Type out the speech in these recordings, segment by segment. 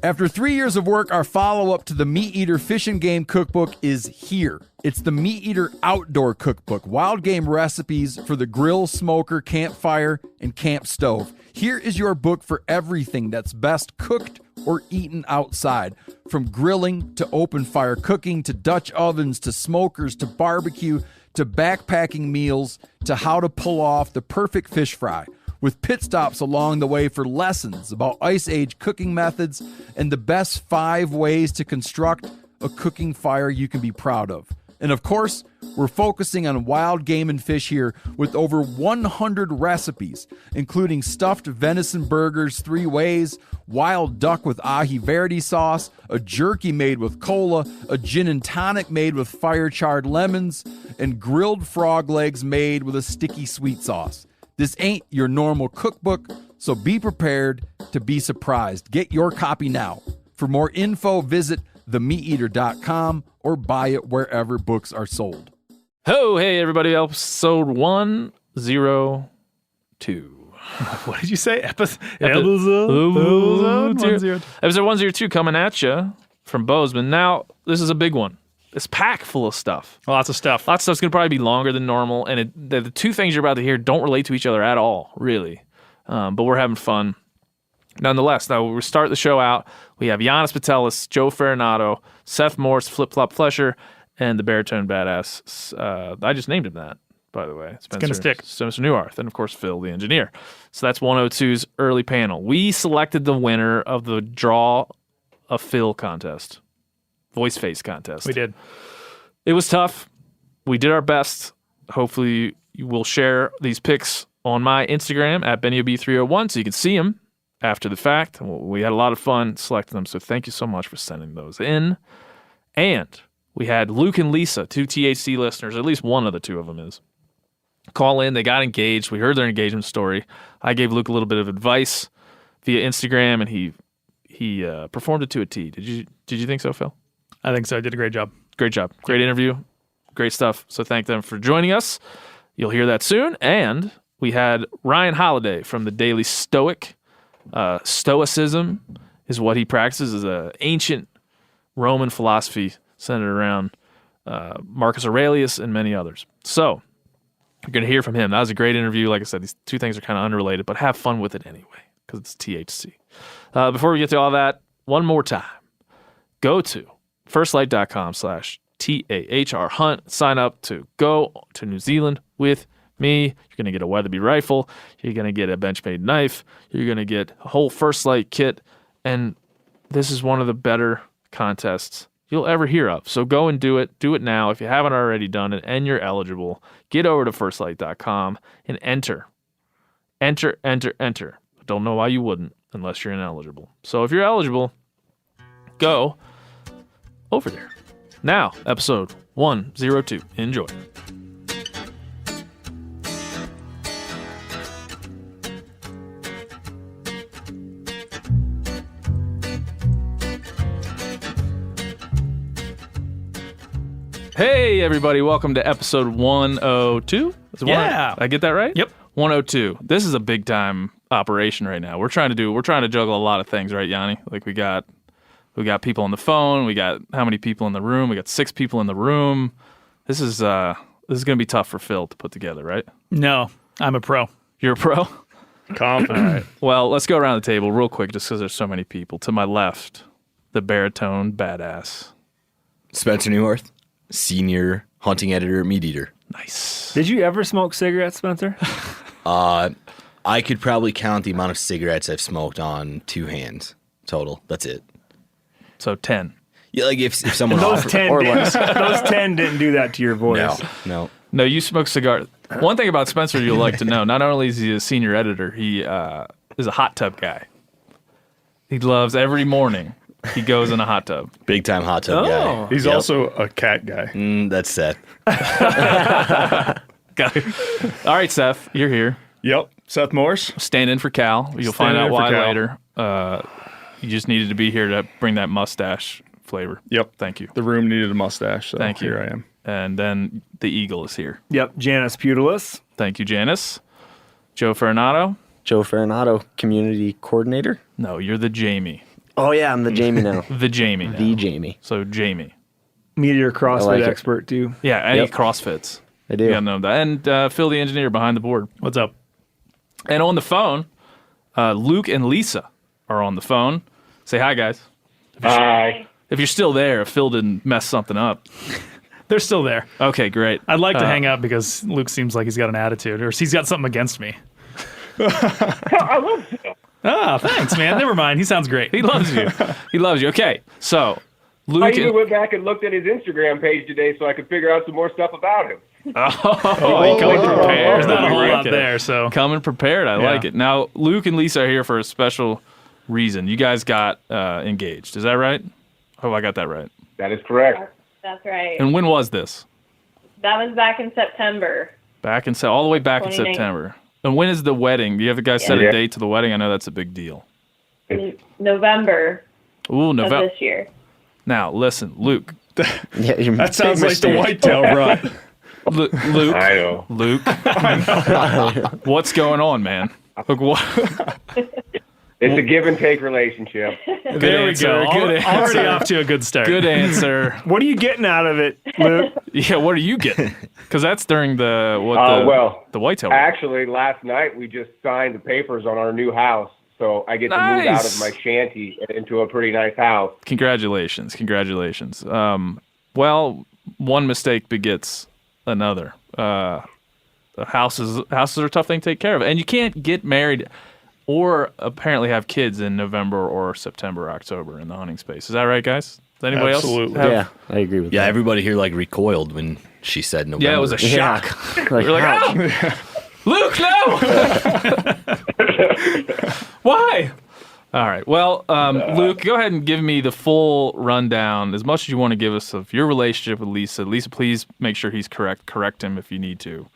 After 3 years of work, our follow-up to the Meat Eater Fish and Game Cookbook is here. It's the Meat Eater Outdoor Cookbook, wild game recipes for the grill, smoker, campfire, and camp stove. Here is your book for everything that's best cooked or eaten outside. From grilling to open fire cooking to Dutch ovens to smokers to barbecue to backpacking meals to how to pull off the perfect fish fry, with pit stops along the way for lessons about Ice Age cooking methods and the best 5 ways to construct a cooking fire you can be proud of. And of course, we're focusing on wild game and fish here with over 100 recipes, including stuffed venison burgers 3 ways, wild duck with ahi verde sauce, a jerky made with cola, a gin and tonic made with fire-charred lemons, and grilled frog legs made with a sticky sweet sauce. This ain't your normal cookbook, so be prepared to be surprised. Get your copy now. For more info, visit themeateater.com or buy it wherever books are sold. Oh, hey, everybody. Episode 102. What did you say? Episode 102 coming at you from Bozeman. Now, this is a big one. It's packed full of stuff. Lots of stuff. Lots of stuff's going to probably be longer than normal, and the 2 things you're about to hear don't relate to each other at all, really. But we're having fun. Nonetheless, now we start the show out. We have Giannis Patelis, Joe Ferranato, Seth Morse, Flip Flop Flesher, and the Baritone Badass. I just named him that, by the way. It's going to stick. Spencer Newarth, and of course, Phil, the engineer. So that's 102's early panel. We selected the winner of the Draw a Phil contest. Voice face contest. We did. It was tough. We did our best. Hopefully, you will share these picks on my Instagram at BennyOB301 so you can see them after the fact. We had a lot of fun selecting them, so thank you so much for sending those in. And we had Luke and Lisa, 2 THC listeners, at least one of the 2 of them is, call in. They got engaged. We heard their engagement story. I gave Luke a little bit of advice via Instagram, and he performed it to a T. Did you think so, Phil? I think so. I did a great job. Great job. Great interview. Great stuff. So thank them for joining us. You'll hear that soon. And we had Ryan Holiday from the Daily Stoic. Stoicism is what he practices, is an ancient Roman philosophy centered around Marcus Aurelius and many others. So you're going to hear from him. That was a great interview. Like I said, these 2 things are kind of unrelated, but have fun with it anyway because it's THC. Before we get to all that, one more time, go to firstlight.com/TAHR hunt. Sign up to go to New Zealand with me. You're going to get a Weatherby rifle. You're going to get a Benchmade knife. You're going to get a whole First Light kit. And this is one of the better contests you'll ever hear of. So go and do it. Do it now. If you haven't already done it and you're eligible, get over to firstlight.com and enter. Enter. I don't know why you wouldn't unless you're ineligible. So if you're eligible, go over there. Now, episode 102. Enjoy. Hey, everybody. Welcome to episode 102. Yeah. I get that right? Yep. 102. This is a big time operation right now. We're trying to juggle a lot of things, right, Yanni? Like we got people on the phone. We got how many people in the room? We got 6 people in the room. This is going to be tough for Phil to put together, right? No, I'm a pro. You're a pro? Confident. All right. Well, let's go around the table real quick just because there's so many people. To my left, the Baritone Badass. Spencer Newarth, senior hunting editor at Meat Eater. Nice. Did you ever smoke cigarettes, Spencer? I could probably count the amount of cigarettes I've smoked on 2 hands total. That's it. So 10. Yeah, like if someone those offered, 10 or didn't, less. those 10 didn't do that to your voice. No. No, you smoke cigars. One thing about Spencer you'll like to know, not only is he a senior editor, he is a hot tub guy. He loves every morning he goes in a hot tub. Big time hot tub guy. He's also a cat guy. That's Seth. Got it. All right, Seth, you're here. Yep. Seth Morse. Stand in for Cal. You'll find Stand out in for why Cal. later. You just needed to be here to bring that mustache flavor. Yep. Thank you. The room needed a mustache, so Thank you. here I am. And then the Eagle is here. Yep, Janice Putalis. Thank you, Janice. Joe Ferranato. Joe Ferranato, community coordinator. No, you're the Jamie. Oh, yeah, I'm the Jamie now. The Jamie. Now. The Jamie. So Jamie. Meteor CrossFit like it. expert, too. Yeah, and Yep. he CrossFits. I do. You gotta know that. And Phil, the engineer behind the board. What's up? And on the phone, Luke and Lisa are on the phone. Say hi, guys. Hi. If you're still there, if Phil didn't mess something up. They're still there. Okay, great. I'd like to hang up because Luke seems like he's got an attitude, or he's got something against me. I love Phil. Ah, thanks, man. Never mind. He sounds great. He loves you. He loves you. Okay, so I Luke. even went back and looked at his Instagram page today so I could figure out some more stuff about him. Oh, he coming prepared. There's not a whole lot Okay. there, so. Coming prepared. I Yeah. like it. Now, Luke and Lisa are here for a special reason. You guys got engaged. Is that right? Oh, I got that right. That is correct. That's right. And when was this? That was back in September. All the way back in 29. September. And when is the wedding? Do you have the guys set a Yeah. date to the wedding? I know that's a big deal. November Ooh, of November. this year. Now, listen, Luke. Yeah, you're That sounds big like the mistake. whitetail rut. Luke. I know. Luke. What's going on, man? Look, what? It's a give and take relationship. Good There we answer. go. Good Already answer. off to a good start. Good answer. What are you getting out of it, Luke? Yeah, what are you getting? Because that's during the the whitetail. Actually, last night we just signed the papers on our new house, so I get to move out Nice. of my shanty and into a pretty nice house. Congratulations. Well, one mistake begets another. Houses are a tough thing to take care of, and you can't get married or apparently have kids in November or September, or October in the hunting space. Is that right, guys? Does anybody Absolutely. else? have- Yeah, I agree with Yeah, that. everybody here like recoiled when she said November. Yeah, it was a Yeah. shock. Like, We're like, how? oh, Luke, no! Why? All right. Well, Luke, go ahead and give me the full rundown, as much as you want to give us, of your relationship with Lisa. Lisa, please make sure he's correct. Correct him if you need to.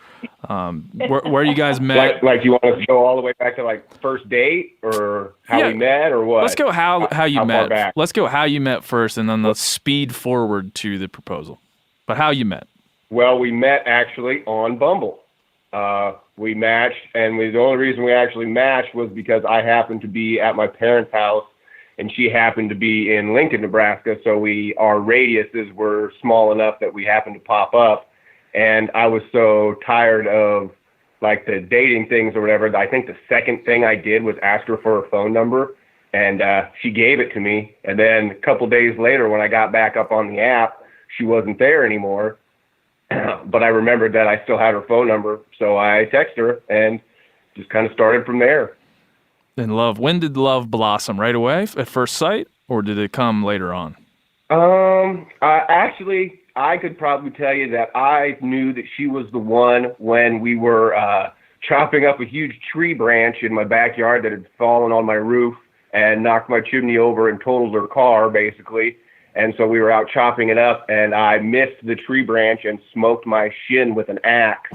Where you guys met? Like you want us to go all the way back to like first date or how Yeah. we met or what? Let's go how you how far met. back? Let's go how you met first, and then let's speed forward to the proposal. But how you met? Well, we met actually on Bumble. We matched, and the only reason we actually matched was because I happened to be at my parents' house, and she happened to be in Lincoln, Nebraska. So our radiuses were small enough that we happened to pop up. And I was so tired of like the dating things or whatever. I think the second thing I did was ask her for her phone number, and she gave it to me. And then a couple days later, when I got back up on the app, she wasn't there anymore. But I remembered that I still had her phone number, so I texted her and just kind of started from there. And love. When did love blossom? Right away at first sight, or did it come later on? Actually, I could probably tell you that I knew that she was the one when we were chopping up a huge tree branch in my backyard that had fallen on my roof and knocked my chimney over and totaled her car, basically. And so we were out chopping it up, and I missed the tree branch and smoked my shin with an axe.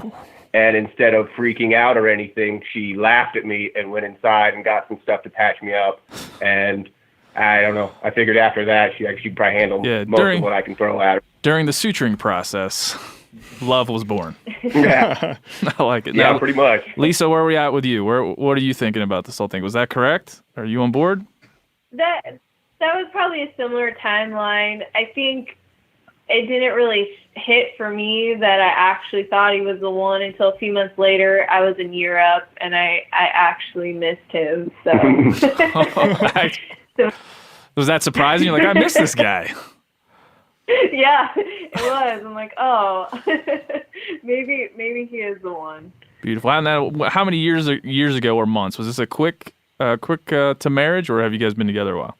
And instead of freaking out or anything, she laughed at me and went inside and got some stuff to patch me up. And I don't know. I figured after that, she'd probably handle most of what I can throw at her. During the suturing process, love was born. Yeah, I like it. yeah, Now, pretty much. Lisa, where are we at with you? What are you thinking about this whole thing? Was that correct? Are you on board? That was probably a similar timeline. I think it didn't really hit for me that I actually thought he was the one until a few months later. I was in Europe, and I actually missed him. So, Was that surprising? You're like, I miss this guy. yeah, it was. I'm like, oh, maybe he is the one. Beautiful. And now, how many years ago or months? Was this a quick to marriage, or have you guys been together a while?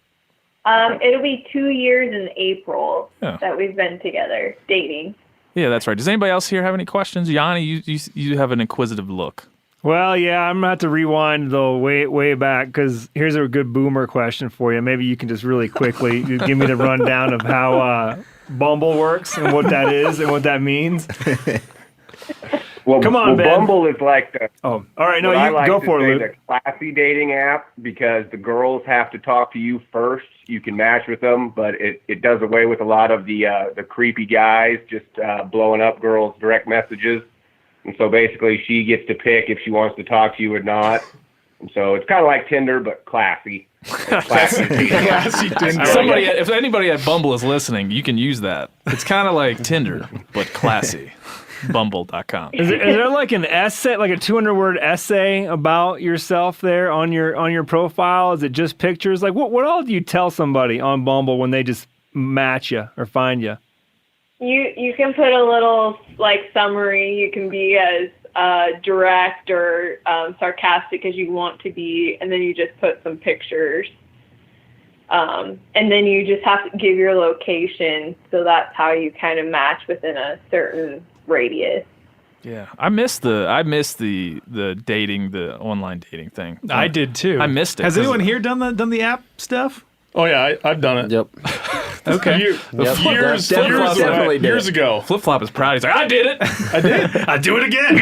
It'll be 2 years in April Yeah. that we've been together dating. Yeah, that's right. Does anybody else here have any questions? Yanni, you have an inquisitive look. Well, yeah, I'm going to have to rewind, though, way back, because here's a good boomer question for you. Maybe you can just really quickly give me the rundown of how Bumble works and what that is and what that means. Well, Come on, Ben. Bumble is like the Oh, all right. No, what I you like go to for say it, Luke. the classy dating app because the girls have to talk to you first. You can match with them, but it does away with a lot of the creepy guys just blowing up girls' direct messages. And so basically she gets to pick if she wants to talk to you or not. And so it's kind of like Tinder, but classy. Classy. If anybody at Bumble is listening, you can use that. It's kind of like Tinder, but classy. Bumble.com. Is there like an essay, like a 200-word essay about yourself there on your profile? Is it just pictures? Like what all do you tell somebody on Bumble when they just match you or find you? You can put a little like summary. You can be as direct or sarcastic as you want to be, and then you just put some pictures. And then you just have to give your location, so that's how you kind of match within a certain radius. Yeah, I missed the dating, the online dating thing. I did too. I missed it. Has anyone here done the app stuff? Oh yeah, I've done it. Yep. Okay. Years ago. Flip Flop is proud. He's like, I did it. I did. I do it again.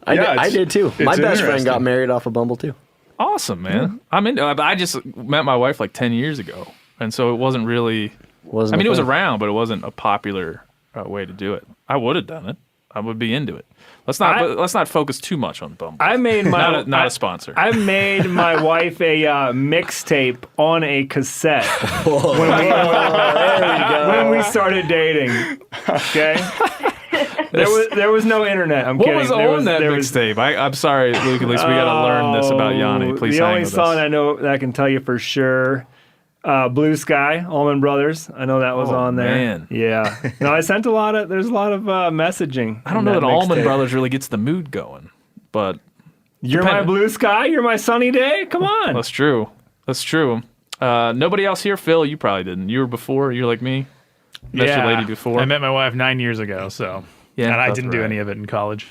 I did too. My best friend interesting. got married off of Bumble too. Awesome, man. I'm into it. I just met my wife like 10 years ago, and so it wasn't really. It was around, but it wasn't a popular way to do it. I would have done it. I would be into it. Let's not focus too much on Bumble. I made my not a sponsor. I made my wife a mixtape on a cassette when we started dating. Okay. There was no internet. I'm kidding. What was on that mixtape? I'm sorry, Luke. At least we got to learn this about Yanni. Please the hang only with song us. I know that I can tell you for sure, Blue Sky, Allman Brothers. I know that was on there. Man. Yeah. No, I sent there's a lot of messaging. I don't know that Allman Brothers really gets the mood going, but You're my blue sky. You're my sunny day. Come on. that's true. That's true. Nobody else here, Phil. You probably didn't. You were before. You're like me. Met your lady before. I met my wife 9 years ago, so Yeah, and I that's didn't do right. any of it in college.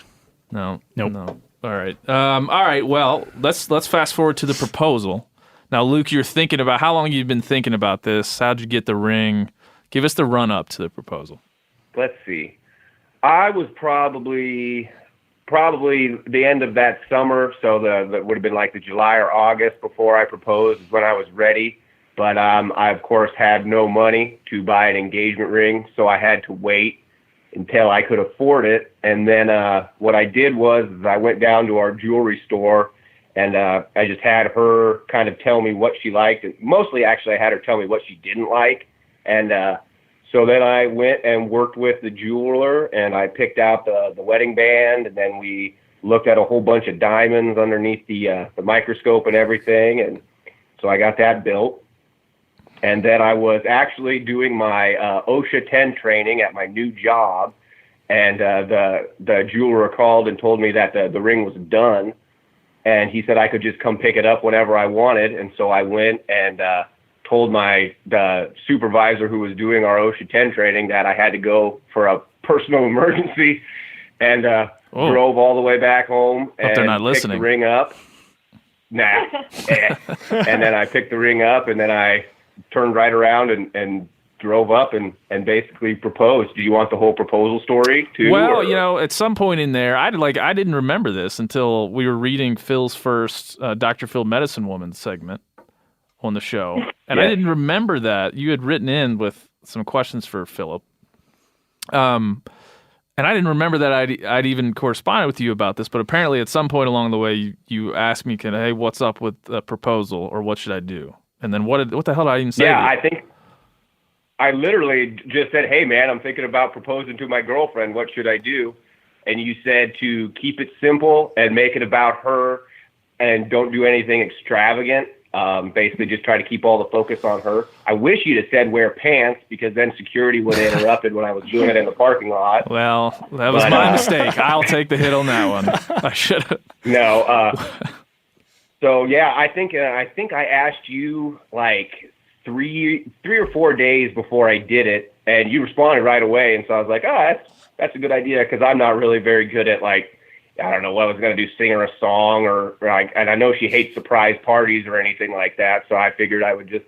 No. Nope. No. All right. All right. Well, let's fast forward to the proposal. Now, Luke, you're thinking about how long you've been thinking about this. How'd you get the ring? Give us the run up to the proposal. Let's see. I was probably the end of that summer, so that would have been like the July or August before I proposed is when I was ready. But I, of course, had no money to buy an engagement ring, so I had to wait until I could afford it. And then what I did was I went down to our jewelry store, and I just had her kind of tell me what she liked. And mostly, actually, I had her tell me what she didn't like. And so then I went and worked with the jeweler, and I picked out the wedding band, and then we looked at a whole bunch of diamonds underneath the microscope and everything. And so I got that built. And then I was actually doing my OSHA 10 training at my new job, and the jeweler called and told me that the ring was done, and he said I could just come pick it up whenever I wanted. And so I went and told the supervisor who was doing our OSHA 10 training that I had to go for a personal emergency, and drove all the way back home and they're not picked listening. the ring up. Nah. And then I picked the ring up, and then I turned right around and drove up and basically proposed. Do you want the whole proposal story too? Well, or? at some point in there, I didn't remember this until we were reading Phil's first Dr. Phil Medicine Woman segment on the show. And I didn't remember that. You had written in with some questions for Philip. And I didn't remember that I'd even corresponded with you about this, but apparently at some point along the way, you asked me, hey, what's up with the proposal, or what should I do? And then what the hell did I even say? Yeah, I think I literally just said, hey, man, I'm thinking about proposing to my girlfriend. What should I do? And you said to keep it simple and make it about her and don't do anything extravagant. Basically just try to keep all the focus on her. I wish you'd have said wear pants, because then security would have interrupted when I was doing it in the parking lot. Well, that was my mistake. I'll take the hit on that one. I should have. No. So yeah, I think I asked you like three or 4 days before I did it, and you responded right away. And so I was like, oh, that's a good idea, because I'm not really very good at, like, I don't know what I was going to do, sing her a song or like, and I know she hates surprise parties or anything like that. So I figured I would just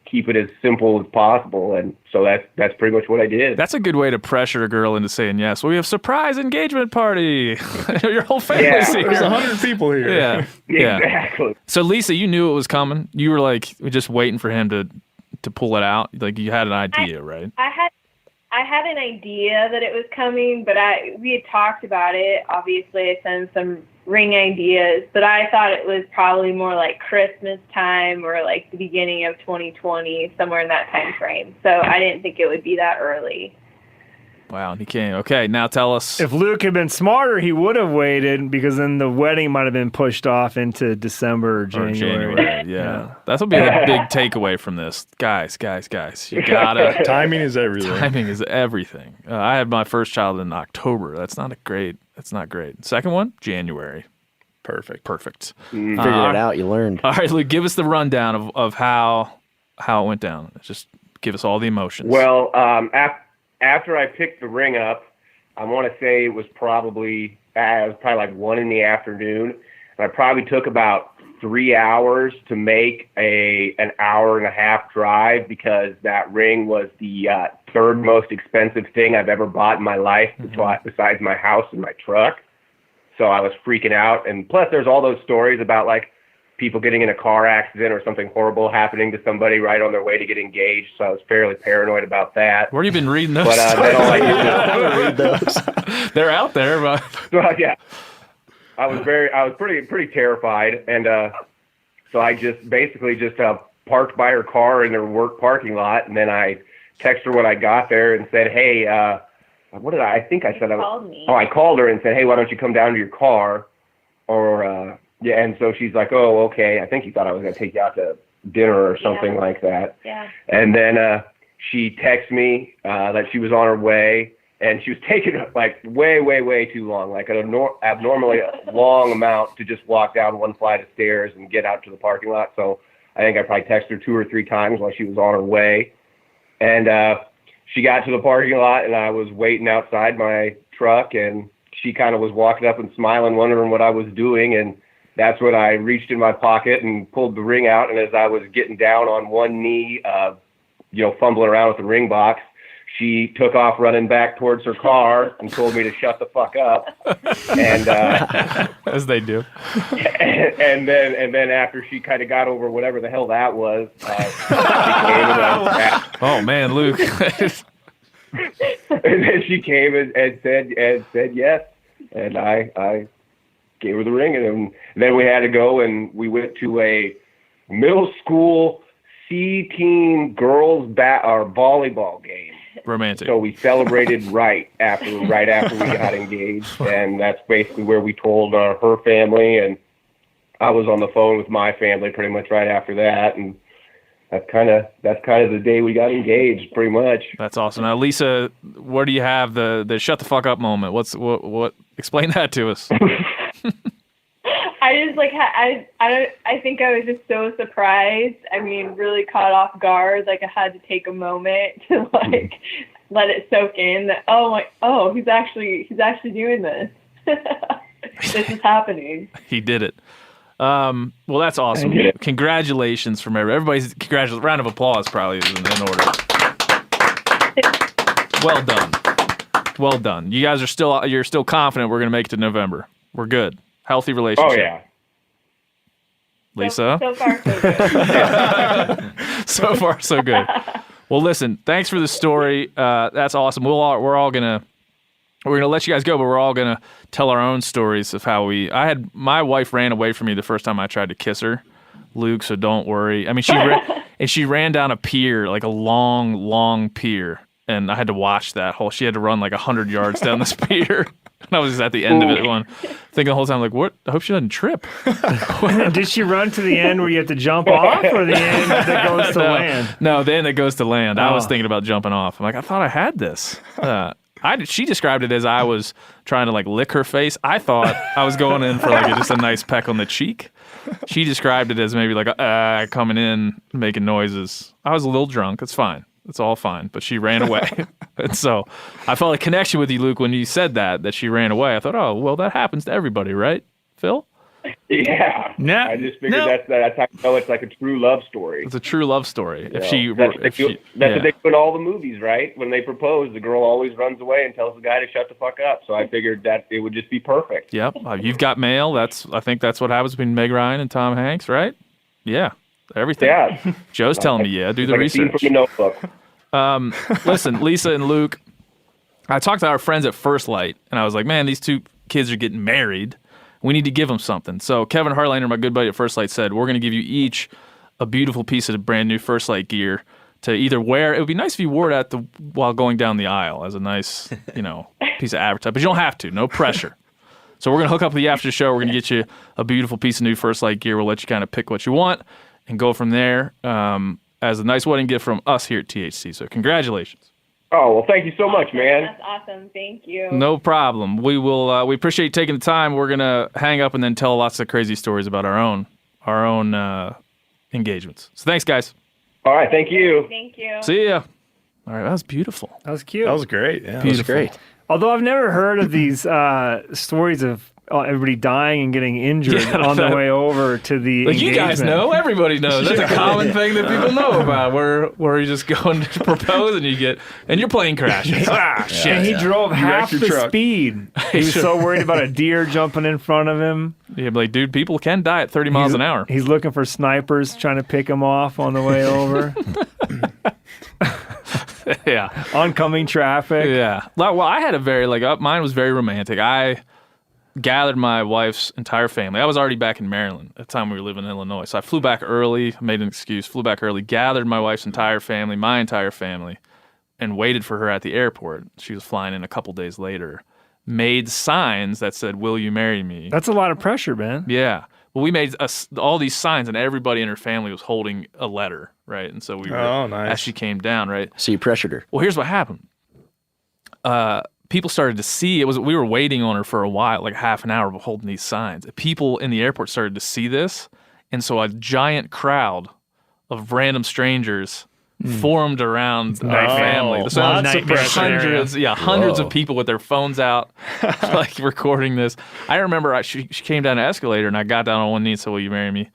keep it as simple as possible. And so that's pretty much what I did. That's a good way to pressure a girl into saying yes. Well, we have surprise engagement party. Your whole family's here. There's 100 people here. Yeah. Yeah. Exactly. So Lisa, you knew it was coming. You were like just waiting for him to pull it out. Like you had an idea, right? I had an idea that it was coming, but we had talked about it. Obviously, I sent some ring ideas, but I thought it was probably more like Christmas time or like the beginning of 2020, somewhere in that time frame. So I didn't think it would be that early. Wow, and he came. Okay, now tell us. If Luke had been smarter, he would have waited because then the wedding might have been pushed off into December or January. Yeah. That'll be the big takeaway from this. Guys. You gotta. Timing is everything. Timing is everything. I had my first child in October. That's not great. Second one, January. Perfect. Figured it out. You learned. All right, Luke, give us the rundown of how it went down. Just give us all the emotions. Well, after I picked the ring up, I want to say it was probably like 1 in the afternoon, and I probably took about 3 hours to make an hour and a half drive because that ring was the third most expensive thing I've ever bought in my life, besides my house and my truck. So I was freaking out, and plus there's all those stories about like people getting in a car accident or something horrible happening to somebody right on their way to get engaged. So I was fairly paranoid about that. Where have you been reading those? But then all I did They're out there, but yeah, I was pretty terrified, and so I just basically parked by her car in their work parking lot, and then I texted her when I got there and said, "Hey, what did I think I said? I called her and said, "Hey, why don't you come down to your car?" Or yeah, and so she's like, "Oh, okay. I think you thought I was going to take you out to dinner or something like that." Yeah. And then she texted me that she was on her way, and she was taking like way too long, like an abnormally long amount to just walk down one flight of stairs and get out to the parking lot. So I think I probably texted her 2 or 3 times while she was on her way. And she got to the parking lot, and I was waiting outside my truck, and she kind of was walking up and smiling, wondering what I was doing, and that's when I reached in my pocket and pulled the ring out. And as I was getting down on one knee, fumbling around with the ring box, she took off running back towards her car and told me to shut the fuck up. And as they do. And then after she kind of got over whatever the hell that was, she came oh man, Luke. and then she came and said yes, and I gave her the ring, and then we had to go, and we went to a middle school C team girls volleyball game. Romantic. So we celebrated right after we got engaged, and that's basically where we told her family, and I was on the phone with my family pretty much right after that, and that's kind of the day we got engaged, pretty much. That's awesome. Now, Lisa, where do you have the shut the fuck up moment? What? Explain that to us. I just I think I was just so surprised. I mean, really caught off guard. Like I had to take a moment to let it soak in that he's actually doing this. This is happening. He did it. Well, that's awesome. Congratulations from everybody's round of applause probably is in order. Well done. You guys you're still confident we're going to make it to November. We're good. Healthy relationship. Oh yeah. Lisa? So far, so good. So far, so good. Well, listen, thanks for the story. That's awesome. We're gonna let you guys go, but we're all gonna tell our own stories of how my wife ran away from me the first time I tried to kiss her, Luke. So don't worry. I mean, she ran down a pier, like a long pier, and I had to watch that whole. She had to run like 100 yards down this pier. And I was just at the end of it, thinking the whole time, like, what? I hope she doesn't trip. Did she run to the end where you have to jump off, or the end that goes to land? No, the end that goes to land. I was thinking about jumping off. I'm like, I thought I had this. She described it as I was trying to like lick her face. I thought I was going in for like just a nice peck on the cheek. She described it as maybe like coming in, making noises. I was a little drunk. It's fine. It's all fine. But she ran away. And so I felt a connection with you, Luke, when you said that she ran away. I thought, oh, well, that happens to everybody, right, Phil? Yeah. I just figured that's how you know it's like a true love story. It's a true love story. That's what they do in all the movies, right? When they propose, the girl always runs away and tells the guy to shut the fuck up. So I figured that it would just be perfect. Yep. You've Got Mail. I think that's what happens between Meg Ryan and Tom Hanks, right? Yeah. Everything. Yeah. Joe's telling me, do the like research. A scene from the Notebook. Listen, Lisa and Luke, I talked to our friends at First Light, and I was like, man, these two kids are getting married. we need to give them something. So Kevin Harlander, my good buddy at First Light, said, we're going to give you each a beautiful piece of brand new First Light gear to either wear. It would be nice if you wore it while going down the aisle as a nice, piece of advertising. But you don't have to. No pressure. So we're going to hook up with the after show. We're going to get you a beautiful piece of new First Light gear. We'll let you kind of pick what you want and go from there as a nice wedding gift from us here at THC. So congratulations. Oh, well, thank you so much, man. That's awesome. Thank you. No problem. We will. We appreciate you taking the time. We're going to hang up and then tell lots of crazy stories about our own engagements. So thanks, guys. All right, thank you. Thank you. See ya. All right, that was beautiful. That was cute. That was great. Yeah, Beautiful. That's great. Although I've never heard of these stories of everybody dying and getting injured on the way over to the Like you guys engagement. know, everybody knows. That's a common thing that people know about. Where you just go and propose and your plane crashes. Shit. And he drove half your the truck. speed. He was so worried about a deer jumping in front of him. Yeah, but like, dude, people can die at 30 miles an hour. He's looking for snipers trying to pick him off on the way over. Yeah. Oncoming traffic. Yeah. Well, I had mine was very romantic. I gathered my wife's entire family. I was already back in Maryland at the time we were living in Illinois. So I flew back early, made an excuse, flew back early, gathered my wife's entire family, my entire family, and waited for her at the airport. She was flying in a couple days later. Made signs that said, "Will you marry me?" That's a lot of pressure, man. Yeah. Well, we made all these signs, and everybody in her family was holding a letter, right? And so we were, nice. as she came down, right? So you pressured her. Well, here's what happened. People started to see we were waiting on her for a while, like half an hour, holding these signs. People in the airport started to see this, and so a giant crowd of random strangers formed around our family. So Nightmare hundreds of people with their phones out, like recording this. I remember she came down an escalator, and I got down on one knee and said, "Will you marry me?"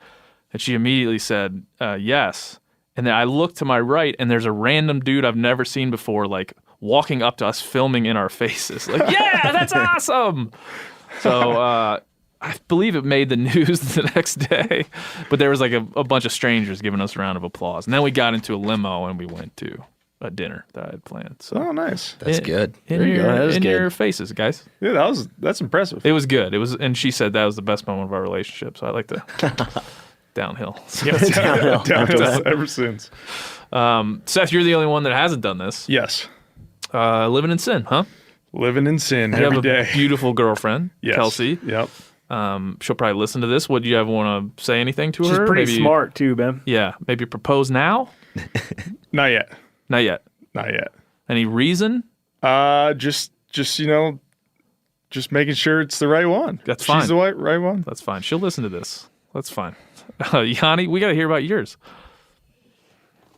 And she immediately said, "Yes." And then I looked to my right, and there's a random dude I've never seen before, like walking up to us, filming in our faces, like, "Yeah, that's awesome." So I believe it made the news the next day, but there was like a bunch of strangers giving us a round of applause. And then we got into a limo and we went to a dinner that I had planned. So Oh, nice. That's good. in your faces, guys. Yeah, that's impressive. It was good. It was, and she said that was the best moment of our relationship. So I like to downhill. Downhill ever since. Seth, you're the only one that hasn't done this. Yes. Living in sin, huh? Living in sin You every have day. a beautiful girlfriend, Yes. Kelsey. Yep. She'll probably listen to this. Would you ever want to say anything to She's her? pretty Maybe, smart too, Ben. Yeah, maybe propose now. Not yet. Not yet. Not yet. Any reason? Just making sure it's the right one. That's She's fine. the right one. That's fine. She'll listen to this. That's fine. Yanni, we got to hear about yours.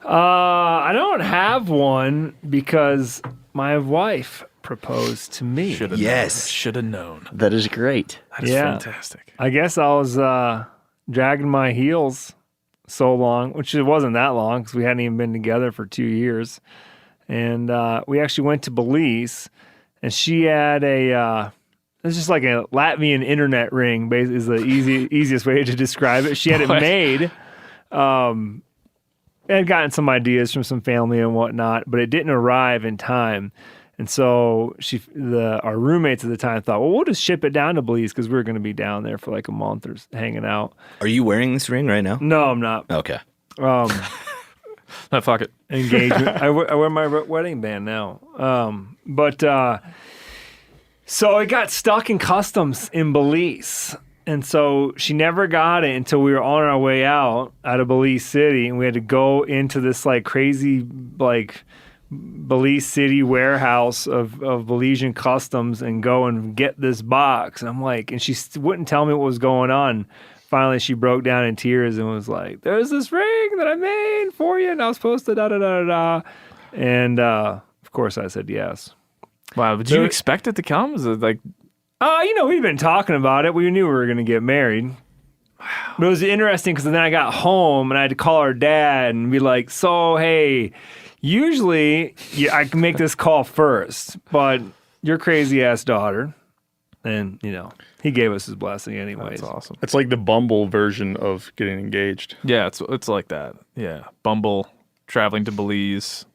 I don't have one because my wife proposed to me. Should have Yes. known. Should have known. That is great. That is Yeah. fantastic. I guess I was dragging my heels so long, which it wasn't that long because we hadn't even been together for 2 years. And we actually went to Belize, and she had it's just like a Latvian internet ring, basically, is the easiest way to describe it. She had it made. Had gotten some ideas from some family and whatnot, but it didn't arrive in time. And so our roommates at the time thought, well, we'll just ship it down to Belize because we were going to be down there for like a month or hanging out. Are you wearing this ring right now? No, I'm not. Okay. No, fuck it. Engagement. I wear my wedding band now. So it got stuck in customs in Belize. And so she never got it until we were on our way out of Belize City, and we had to go into this like crazy like Belize City warehouse of Belizean customs and go and get this box. And I'm like, and she wouldn't tell me what was going on. Finally, she broke down in tears and was like, "There's this ring that I made for you, and I was supposed to da da da da da." And of course, I said yes. Wow, did you expect it to come? Is it like, We'd been talking about it. We knew we were going to get married. But it was interesting because then I got home and I had to call our dad and be like, "So, hey, usually I can make this call first, but your crazy ass daughter." And, he gave us his blessing anyways. that's awesome. It's like the Bumble version of getting engaged. Yeah, it's like that. Yeah, Bumble, traveling to Belize.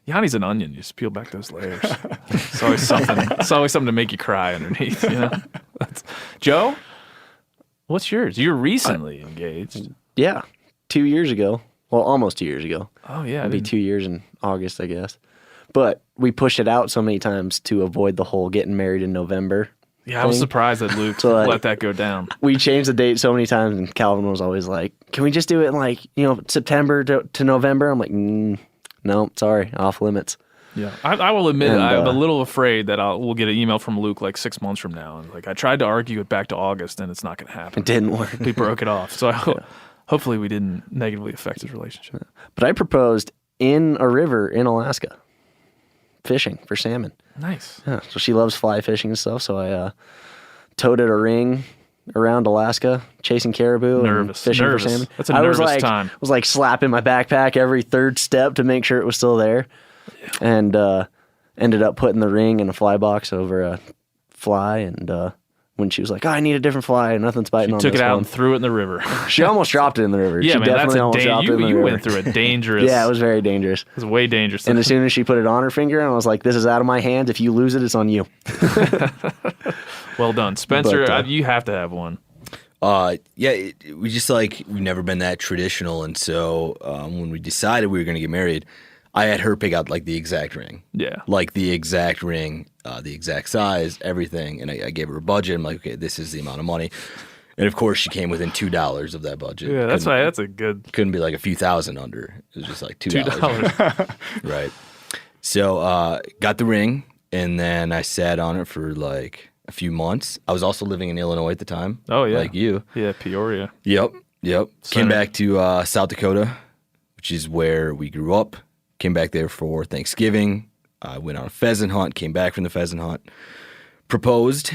Yanni's an onion. You just peel back those layers. It's always something. It's always something to make you cry underneath. Joe, What's yours? You're recently engaged. Yeah, 2 years ago. Well, almost 2 years ago. Oh, yeah. It'll be 2 years in August, I guess. But we pushed it out so many times to avoid the whole getting married in November. Yeah, I was thing. surprised that Luke So, like, let that go down. We changed the date so many times, and Calvin was always like, "Can we just do it in like September to November?" I'm like, "No, sorry, off limits." Yeah, I will admit And, I'm a little afraid that we'll get an email from Luke like 6 months from now, and like I tried to argue it back to August, and it's not going to happen. It didn't work. We broke it off, so hopefully we didn't negatively affect his relationship. But I proposed in a river in Alaska, fishing for salmon. Nice. Yeah, so she loves fly fishing and stuff. So I toted a ring around Alaska, chasing caribou and fishing for salmon. That's a nervous time. I was like slapping my backpack every third step to make sure it was still there, and ended up putting the ring in a fly box over a fly. And when she was like, "Oh, I need a different fly, nothing's biting on this Took it out one," and threw it in the river. she almost dropped it in the river. Yeah, she man, that's definitely a almost dropped it in the you river. went through a dangerous. Yeah, it was very dangerous. It was way dangerous. And as soon as she put it on her finger, I was like, "This is out of my hands. If you lose it, it's on you." Well done, Spencer. But, you have to have one. We just we've never been that traditional, and so when we decided we were going to get married, I had her pick out like the exact ring. Yeah. Like the exact ring, the exact size, everything, and I gave her a budget. I'm like, okay, this is the amount of money, and of course she came within $2 of that budget. Yeah, that's why that's a good. Couldn't be like a few thousand under. It was just like $2. Right. So got the ring, and then I sat on it for like a few months. I was also living in Illinois at the time. Oh yeah, like you. Yeah, Peoria. Yep. Center. Came back to South Dakota, which is where we grew up. Came back there for Thanksgiving. I went on a pheasant hunt. Came back from the pheasant hunt. Proposed,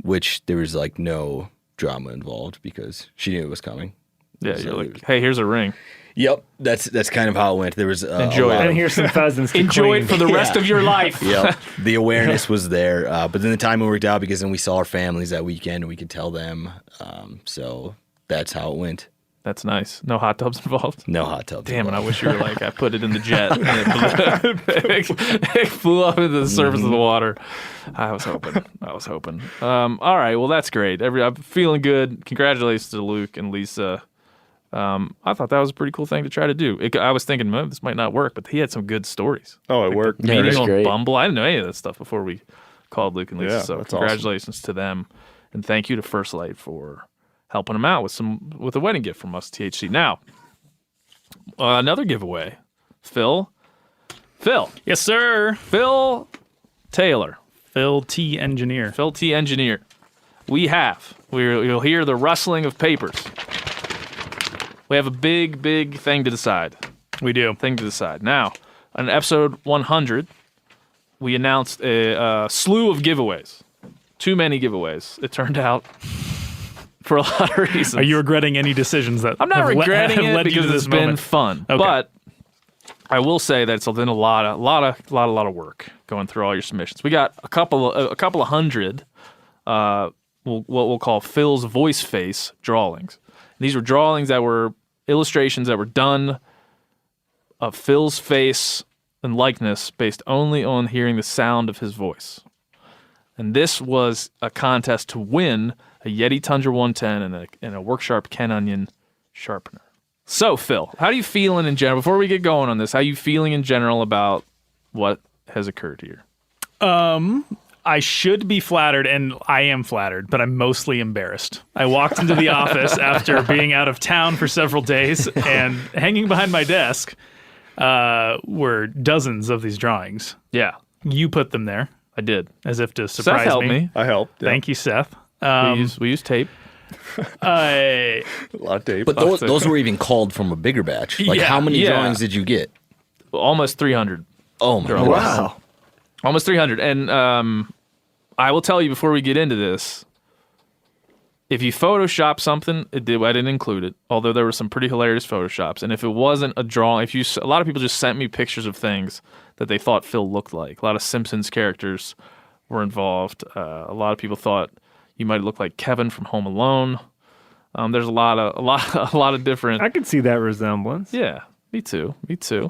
which there was like no drama involved because she knew it was coming. Yeah, So you're like, hey, here's a ring. Yep, that's kind of how it went. There was Enjoy it. And here's some pheasants. To Enjoy clean. it for the rest of your life. Yep, the awareness was there, but then the timing worked out because then we saw our families that weekend and we could tell them. So that's how it went. That's nice. No hot tubs involved. No hot tubs. Damn it! I wish you were like I put it in the jet and it flew up into the surface of the water. I was hoping. All right. Well, that's great. I'm feeling good. Congratulations to Luke and Lisa. I thought that was a pretty cool thing to try to do. I was thinking, this might not work, but he had some good stories. Oh, it worked. Yeah, Meeting that's on great. Bumble. I didn't know any of that stuff before we called Luke and Lisa. Yeah, So that's congratulations to them, and thank you to First Light for helping them out with a wedding gift from us, THC. Now, another giveaway, Phil. Yes, sir. Phil Taylor. Phil T. Engineer. Phil T. Engineer. You'll hear the rustling of papers. We have a big thing to decide. We do. Now, on episode 100, we announced a slew of giveaways. Too many giveaways, it turned out, for a lot of reasons. Are you regretting any decisions that I'm not regretting have it led you because to it's this been moment? fun. Okay. But I will say that it's been a lot of work going through all your submissions. We got a couple of hundred, what we'll call Phil's voice face drawings. And these were drawings that were illustrations that were done of Phil's face and likeness based only on hearing the sound of his voice. And this was a contest to win a Yeti Tundra 110 and a Worksharp Ken Onion sharpener. So, Phil, how are you feeling in general? Before we get going on this, how are you feeling in general about what has occurred here? I should be flattered, and I am flattered, but I'm mostly embarrassed. I walked into the office after being out of town for several days, and hanging behind my desk were dozens of these drawings. Yeah, You put them there, I did. as if to surprise Seth helped me. I helped. Yeah. Thank you, Seth. We use tape. A lot of tape. But those were even called from a bigger batch. Like, Yeah, how many yeah. drawings did you get? Almost 300. Oh my Drawings. god! Wow. Almost 300. And I will tell you before we get into this, if you Photoshop something, I didn't include it, although there were some pretty hilarious Photoshops. And if it wasn't a drawing, a lot of people just sent me pictures of things that they thought Phil looked like. A lot of Simpsons characters were involved. A lot of people thought you might look like Kevin from Home Alone. There's a lot of different. I could see that resemblance. Yeah. Me too.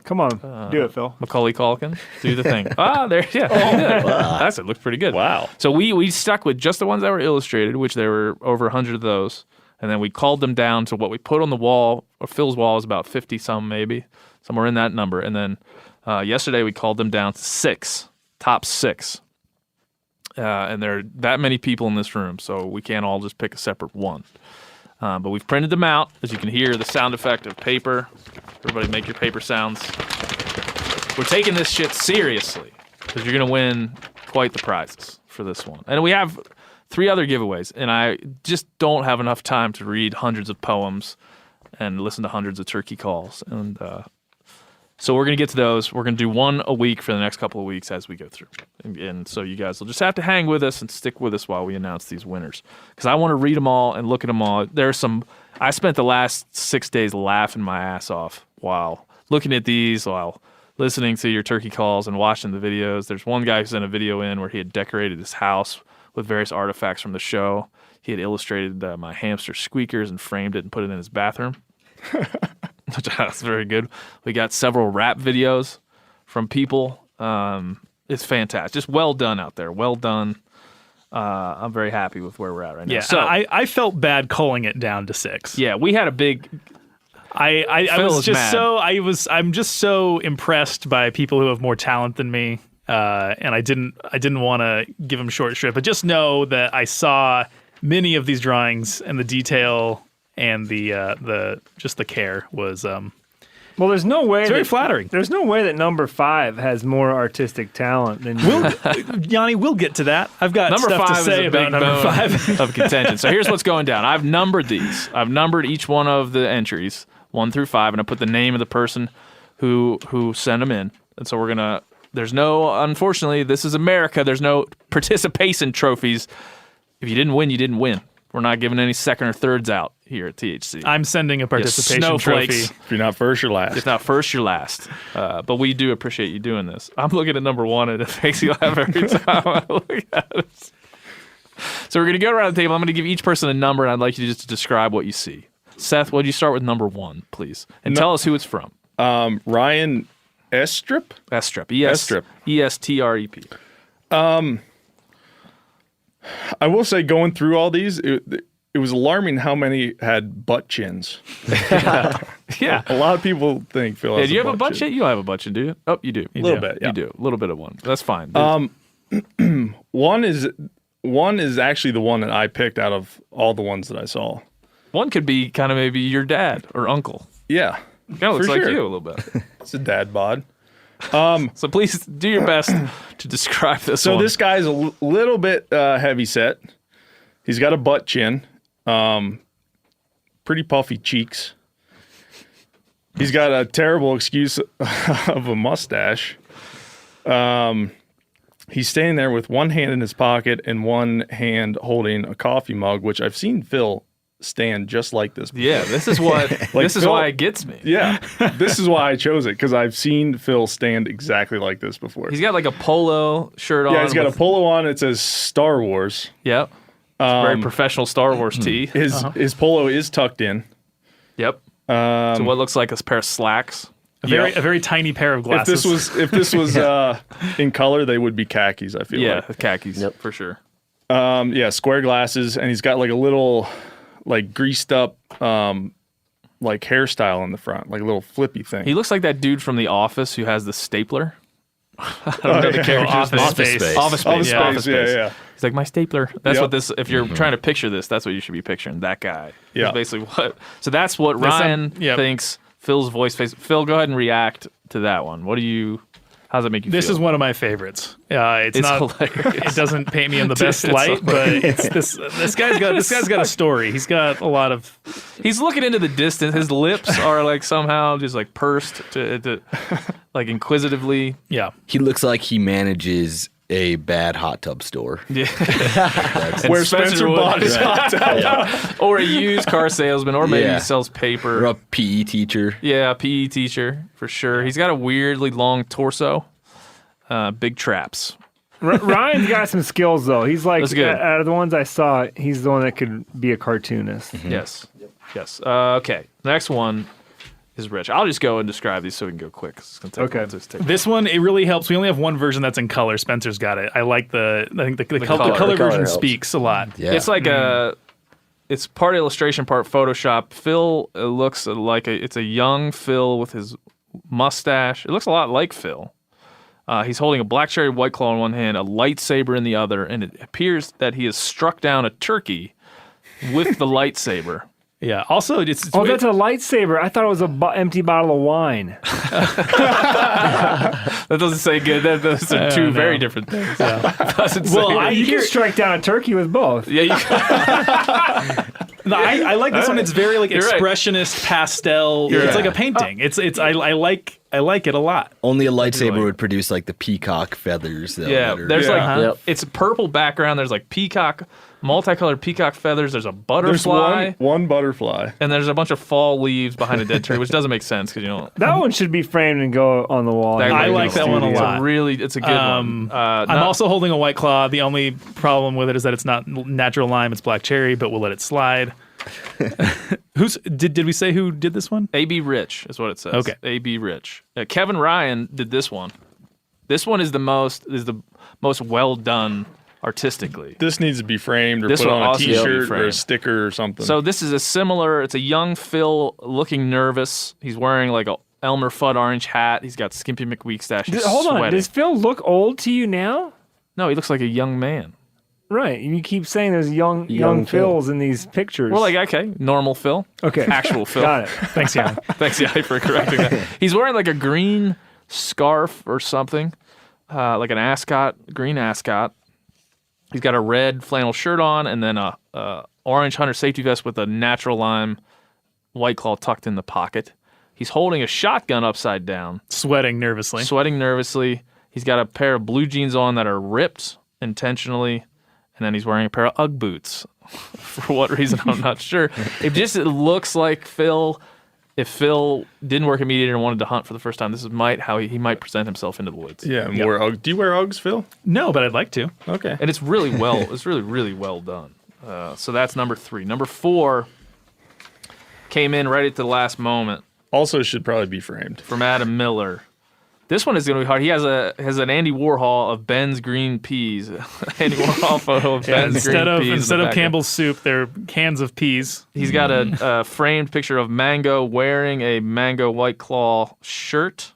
Come on, do it, Phil. Macaulay Culkin, do the thing. That's it. Looks pretty good. Wow. So we stuck with just the ones that were illustrated, which there were over 100 of those, and then we called them down to what we put on the wall. Or Phil's wall is about 50 some, maybe somewhere in that number. And then yesterday we called them down to 6, top 6. And there are that many people in this room, so we can't all just pick a separate one. But we've printed them out. As you can hear, the sound effect of paper. Everybody make your paper sounds. We're taking this shit seriously because you're going to win quite the prizes for this one. And we have 3 other giveaways, and I just don't have enough time to read hundreds of poems and listen to hundreds of turkey calls. And so we're going to get to those. We're going to do one a week for the next couple of weeks as we go through. And so you guys will just have to hang with us and stick with us while we announce these winners. Because I want to read them all and look at them all. There's some. I spent the last 6 days laughing my ass off while looking at these, while listening to your turkey calls and watching the videos. There's one guy who sent a video in where he had decorated his house with various artifacts from the show. He had illustrated my hamster squeakers and framed it and put it in his bathroom. That's very good. We got several rap videos from people. It's fantastic. Just well done out there. Well done. I'm very happy with where we're at right now. Yeah, so I felt bad culling it down to 6. yeah, we had a big. I Phil was is just mad. I'm just so impressed by people who have more talent than me, and I didn't want to give them short shrift. But just know that I saw many of these drawings, and the detail and the just the care was Well, there's no way. it's very flattering. There's no way that number 5 has more artistic talent than you. Yanni, we'll get to that. I've got Number stuff 5 to say is a big about number bone 5. of contention. So here's what's going down. I've numbered these. I've numbered each one of the entries, 1 through 5, and I put the name of the person who sent them in. And so we're gonna. There's no. Unfortunately, this is America. There's no participation trophies. If you didn't win, you didn't win. We're not giving any second or thirds out here at THC. I'm sending a participation snowflakes. trophy. If you're not first, you're last. If not first, you're last. But we do appreciate you doing this. I'm looking at number 1, and it makes me laugh every time I look at it. So we're going to go around the table. I'm going to give each person a number, and I'd like you just to describe what you see. Seth, would you start with number 1, please? And tell us who it's from. Ryan Estrip? Estrep. Estrep. E-S-T-R-E-P. I will say, going through all these, it was alarming how many had butt chins. Yeah. A lot of people think Phil has Do you have a butt chin. chin? You don't have a butt chin, do you? Oh, you do. A little bit, yeah. You do. A little bit of one. That's fine. One is actually the one that I picked out of all the ones that I saw. One could be kind of maybe your dad or uncle. Yeah. Kind of looks for like sure. you a little bit. It's a dad bod. So please do your best to describe this So one. this guy's a little bit heavy set. He's got a butt chin. Pretty puffy cheeks. He's got a terrible excuse of a mustache. He's standing there with one hand in his pocket and one hand holding a coffee mug, which I've seen Phil stand just like this before. Yeah, this is what this is Phil- why it gets me. Yeah, this is why I chose it, because I've seen Phil stand exactly like this before. He's got like a polo shirt on. Yeah, he's got with- a polo on. It says Star Wars. Yep. It's a very professional Star Wars tee. His polo is tucked in. Yep. So what looks like a pair of slacks. A very tiny pair of glasses. If this was in color, they would be khakis. I feel Yeah, like. khakis for sure. Square glasses, and he's got like a little, like greased up, like hairstyle in the front, like a little flippy thing. He looks like that dude from The Office who has the stapler. I don't know the character's name. Office Space. Office Space. Office Yeah, Space, Office Space. yeah. He's like, my stapler. That's Yep. what this, if you're trying to picture this, that's what you should be picturing. That guy. Yeah. That's basically what. So that's what That's Ryan yep. thinks Phil's voice face. Phil, go ahead and react to that one. How does it make you This feel? is one of my favorites. It's not. hilarious. It doesn't paint me in the best It's light, but it's this guy's got a story. He's got a lot of. He's looking into the distance. His lips are like somehow just like pursed to like inquisitively. Yeah. He looks like he manages a bad hot tub store. Yeah. Where Spencer Wood. bought his hot tub. Or a used car salesman, or maybe Yeah. he sells Or paper. a PE teacher. Yeah, a PE teacher for sure. He's got a weirdly long torso. Big traps. Ryan's got some skills though. He's like That's good. out of the ones I saw, he's the one that could be a cartoonist. Yes. Yes. Okay. Next one is rich. I'll just go and describe these so we can go quick. 'Cause it's gonna take Okay. just take This one, it really helps. We only have one version that's in color. Spencer's got it. I like the color color version helps. speaks a lot. Yeah. It's like it's part illustration, part Photoshop. Phil looks like it's a young Phil with his mustache. It looks a lot like Phil. He's holding a black cherry White Claw in one hand, a lightsaber in the other, and it appears that he has struck down a turkey with the lightsaber. Yeah. Also, it's Oh, that's a lightsaber. I thought it was a empty bottle of wine. That doesn't say good. Those are two very different things. Doesn't say Well, that. You can strike down a turkey with both. Yeah, you No, I like this one. It's very like You're right. expressionist pastel. You're It's right. like a painting. I like it a lot. Only a lightsaber would produce like the peacock feathers. Though, Yeah, that are- there's like Yep. it's a purple background. There's like peacock, multicolored peacock feathers. There's a There's butterfly, one butterfly. and there's a bunch of fall leaves behind a dead tree, which doesn't make sense because you know That one should be framed and go on the wall. that I goes like in that the one a studio. lot. It's a good one. I'm also holding a White Claw. The only problem with it is that it's not natural lime; it's black cherry. But we'll let it slide. Did we say who did this one? A.B. Rich is what it says. Okay. A.B. Rich. Kevin Ryan did this one. This one is the most well done artistically. This needs to be framed or This put one on a also needs to be T-shirt or a framed. sticker or something. So this is it's a young Phil looking nervous. He's wearing like a Elmer Fudd orange hat. He's got Skimpy McWeak stash. He's Hold on. sweating. Does Phil look old to you now? No, he looks like a young man. Right. You keep saying there's young Young Phil. Phils in these pictures. We're like, okay, normal Phil. okay. Actual Phil. Got it. Thanks, Yanni. Thanks, Yai, for correcting that. He's wearing like a green scarf or something, like an ascot, green ascot. He's got a red flannel shirt on and then a orange hunter safety vest with a natural lime White Claw tucked in the pocket. He's holding a shotgun upside down, Sweating nervously. sweating nervously. He's got a pair of blue jeans on that are ripped intentionally, and then he's wearing a pair of Ugg boots. For what reason, I'm not sure. It looks like Phil. If Phil didn't work at Meat Eater and wanted to hunt for the first time, this is how he might present himself into the woods. yeah, and wear Uggs. Do you wear Uggs, Phil? No, but I'd like to. Okay. And it's really really well done. So that's number 3. Number 4 came in right at the last moment Also should probably be framed. from Adam Miller. This one is going to be hard. He has an Andy Warhol of Ben's green peas. Andy Warhol photo of Ben's Instead green of peas. in the instead of background. Campbell's soup, they're cans of peas. He's got a framed picture of Mango wearing a Mango White Claw shirt.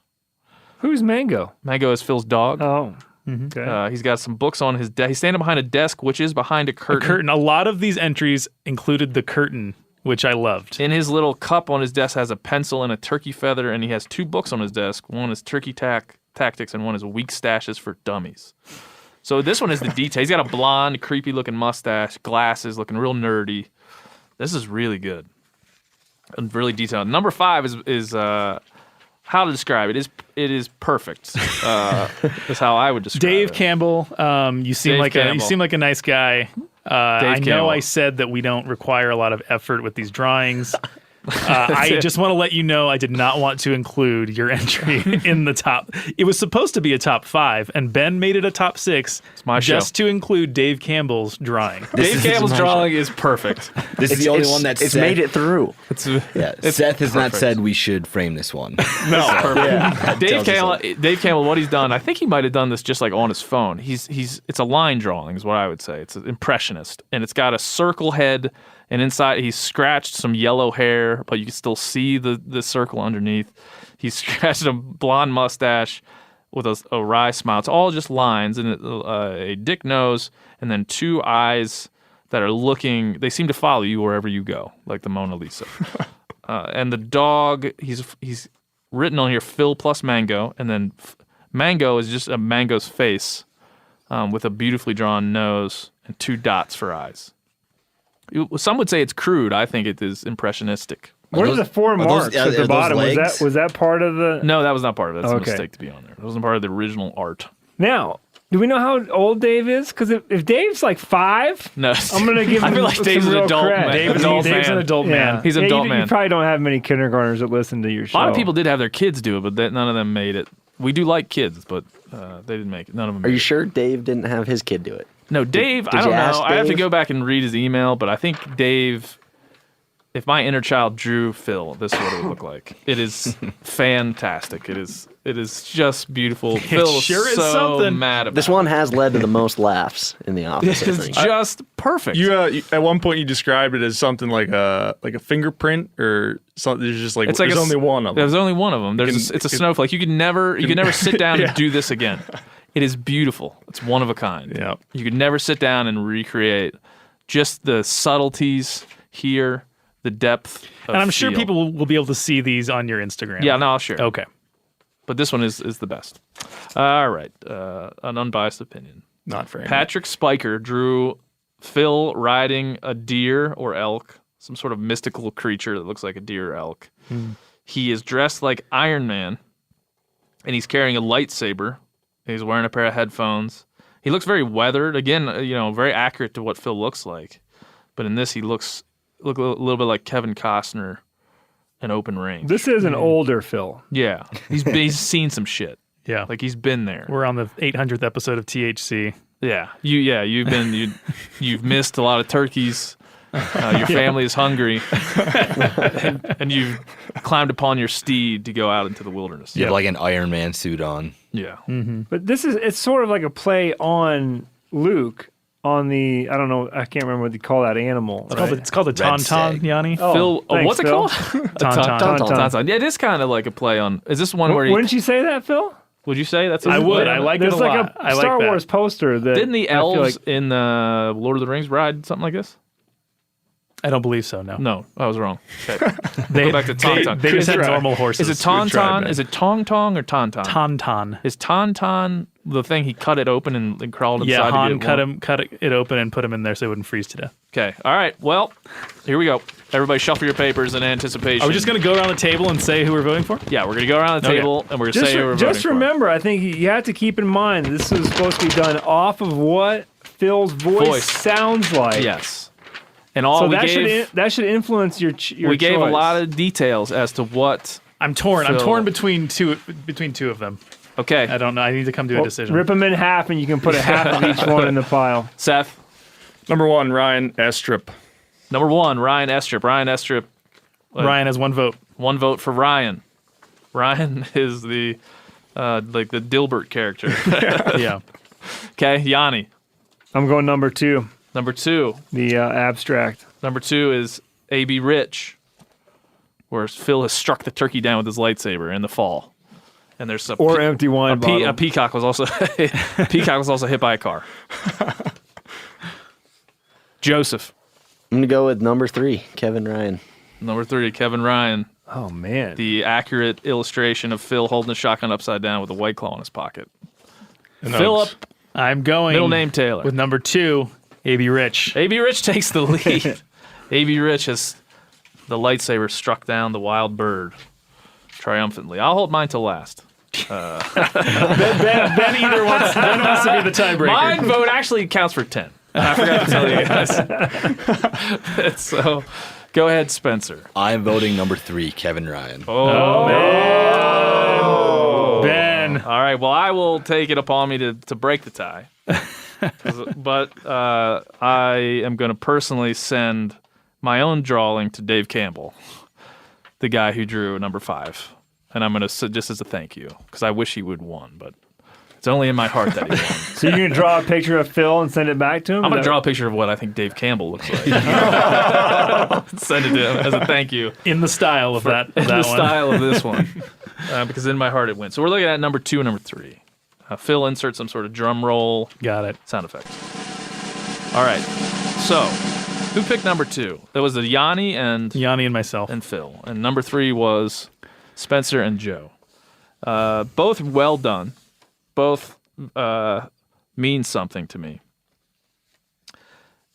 Who's Mango? Mango is Phil's dog. Oh. Okay. He's got some books on his desk. He's standing behind a desk, which is behind a A curtain. curtain. A lot of these entries included the curtain, which I loved. In his little cup on his desk has a pencil and a turkey feather, and he has 2 books on his desk. One is Turkey Tactics, and one is Weak Stashes for Dummies. So this one is the detail. He's got a blonde, creepy-looking mustache, glasses, looking real nerdy. This is really good and really detailed. Number 5 is how to describe it. It is perfect. That's how I would describe Dave it. Campbell, you seem Dave like Campbell. a nice guy. I know Campbell. I said that we don't require a lot of effort with these drawings. I just want to let you know I did not want to include your entry in the top. It was supposed to be a top 5, and Ben made it a top 6 my show. just to include Dave Campbell's drawing. Dave Campbell's drawing is perfect. This is the only one that's It's made it through. Seth has not said we should frame this one. No, perfect. That Dave tells us all. Campbell. Dave Campbell. What he's done, I think he might have done this just like on his phone. It's a line drawing, is what I would say. It's an impressionist, and it's got a circle head, and inside he's scratched some yellow hair, but you can still see the circle underneath. He's scratched a blonde mustache with a wry smile. It's all just lines and a dick nose, and then 2 eyes that are looking. They seem to follow you wherever you go, like the Mona Lisa. And the dog, he's written on here Phil plus Mango, and then Mango is just a mango's face with a beautifully drawn nose and 2 dots for eyes. Some would say it's crude. I think it is impressionistic. What are the 4 are those- marks are at the those bottom? legs? Was that part of the? No, that was not part of it. That's Okay. a mistake to be on there. It wasn't part of the original art. Now, do we know how old Dave is? Because if Dave's like 5, No, I'm gonna give I him feel like some Dave's an real adult cred. man. Dave's Adult an man. adult man. He's an adult you man. probably don't have many kindergartners that listen to your A show. lot of people did have their kids do it, but none of them made it. We do like kids, but they didn't make it. None of them. Are made you it. sure Dave didn't have his kid do it? No, Dave. did I don't you know. ask I have to Dave? go back and read his email, but I think Dave if my inner child drew Phil, this is what it would look like. It is fantastic. It is just beautiful. Phil sure is so something. mad about This one has led to the most laughs in the office. I It's think. just perfect. You at one point you described it as something like a fingerprint or something. There's just like It's like there's only one of them. There's only one of them. It's a snowflake. You could never sit down Yeah. and do this again. It is beautiful. It's one of a kind. Yeah. You could never sit down and recreate just the subtleties here, the depth of And I'm sure feel. people will be able to see these on your Instagram. Yeah, no, I'll share. Okay. But this one is the best. All right. An unbiased opinion. Not very. Patrick Spiker drew Phil riding a deer or elk, some sort of mystical creature that looks like a deer or elk. He is dressed like Iron Man, and he's carrying a lightsaber. And he's wearing a pair of headphones. He looks very weathered. Again, very accurate to what Phil looks like. But in this, he looks a little bit like Kevin Costner in Open Range. This is an older Phil. Yeah, he's seen some shit. Yeah. Like he's been there. We're on the 800th episode of THC. Yeah, you've missed a lot of turkeys. Your family is hungry, and you've climbed upon your steed to go out into the wilderness. You have like an Iron Man suit on. Yeah, But it's sort of like a play on Luke on the, I don't know, I can't remember what they call that animal. It's called the Tauntaun, stag. Yanni. Oh, Phil. thanks, What's it Phil. called? Tauntaun. Tauntaun. Yeah, it is kind of like a play on. Is this one where he? Wouldn't you say that, Phil? Would you say that's? I would. I like it There's a like lot. a I like Star that. Wars poster that Didn't the I feel elves like- in the Lord of the Rings ride something like this? I don't believe so, no. No, I was wrong. Okay. They, Go back to Tauntaun. They just had try. normal horses. Is it Tauntaun? man. Is it Tong Tong or Tauntaun? Tauntaun. Is Tauntaun the thing he cut it open and crawled inside? Yeah, to Han get one? cut it open and put him in there so he wouldn't freeze to death. Okay. All right. Well, here we go. Everybody shuffle your papers in anticipation. Are we just going to go around the table and say who we're voting for? Yeah, we're going to go around the Okay. table and we're going to say who we're Just voting remember, I think you have to keep in mind this is supposed to be done off of what Phil's voice sounds for. like. Yes. And all So we that gave, that should influence your we gave a choice. lot of details as to what. I'm torn. I'm Phil. torn between two of them. Okay. I don't know. I need to come to a decision. Rip them in half, and you can put a half of each one in the pile. Seth. Number 1, Ryan Estrip. Number 1, Ryan Estrip. Ryan Estrip. Ryan has one vote. One vote for Ryan. Ryan is the like the Dilbert character. Yeah. Okay, Yanni. I'm going number 2, Number 2. the abstract. Number 2 is A.B. Rich, where Phil has struck the turkey down with his lightsaber in the fall. And there's Or empty wine bottle. a peacock was also hit by a car. Joseph. I'm gonna go with number 3, Kevin Ryan. Number 3, Kevin Ryan. Oh man. The accurate illustration of Phil holding a shotgun upside down with a White Claw in his pocket. Philip, I'm going middle name Taylor. with number 2, A.B. Rich. A.B. Rich takes the lead. A.B. Rich has the lightsaber struck down the wild bird triumphantly. I'll hold mine till last. Ben either wants to be the tiebreaker. Mine vote actually counts for 10. I forgot to tell you guys. So, go ahead, Spencer. I'm voting number 3, Kevin Ryan. Ben. All right. Well, I will take it upon me to break the tie. But I am going to personally send my own drawing to Dave Campbell, the guy who drew number 5. And I'm going to, just as a thank you, because I wish he would have won, but it's only in my heart that he won. So you're gonna draw a picture of Phil and send it back to him? I'm going to draw a picture of what I think Dave Campbell looks like. Send it to him as a thank you. In the style of that In the one. style of this one. Because in my heart it wins. So we're looking at number 2 and number 3. Phil inserts some sort of drum roll Got it. sound effect. All right. So, who picked number 2? That was Yanni and myself. Phil. And number 3 was Spencer and Joe. Both well done. Both mean something to me.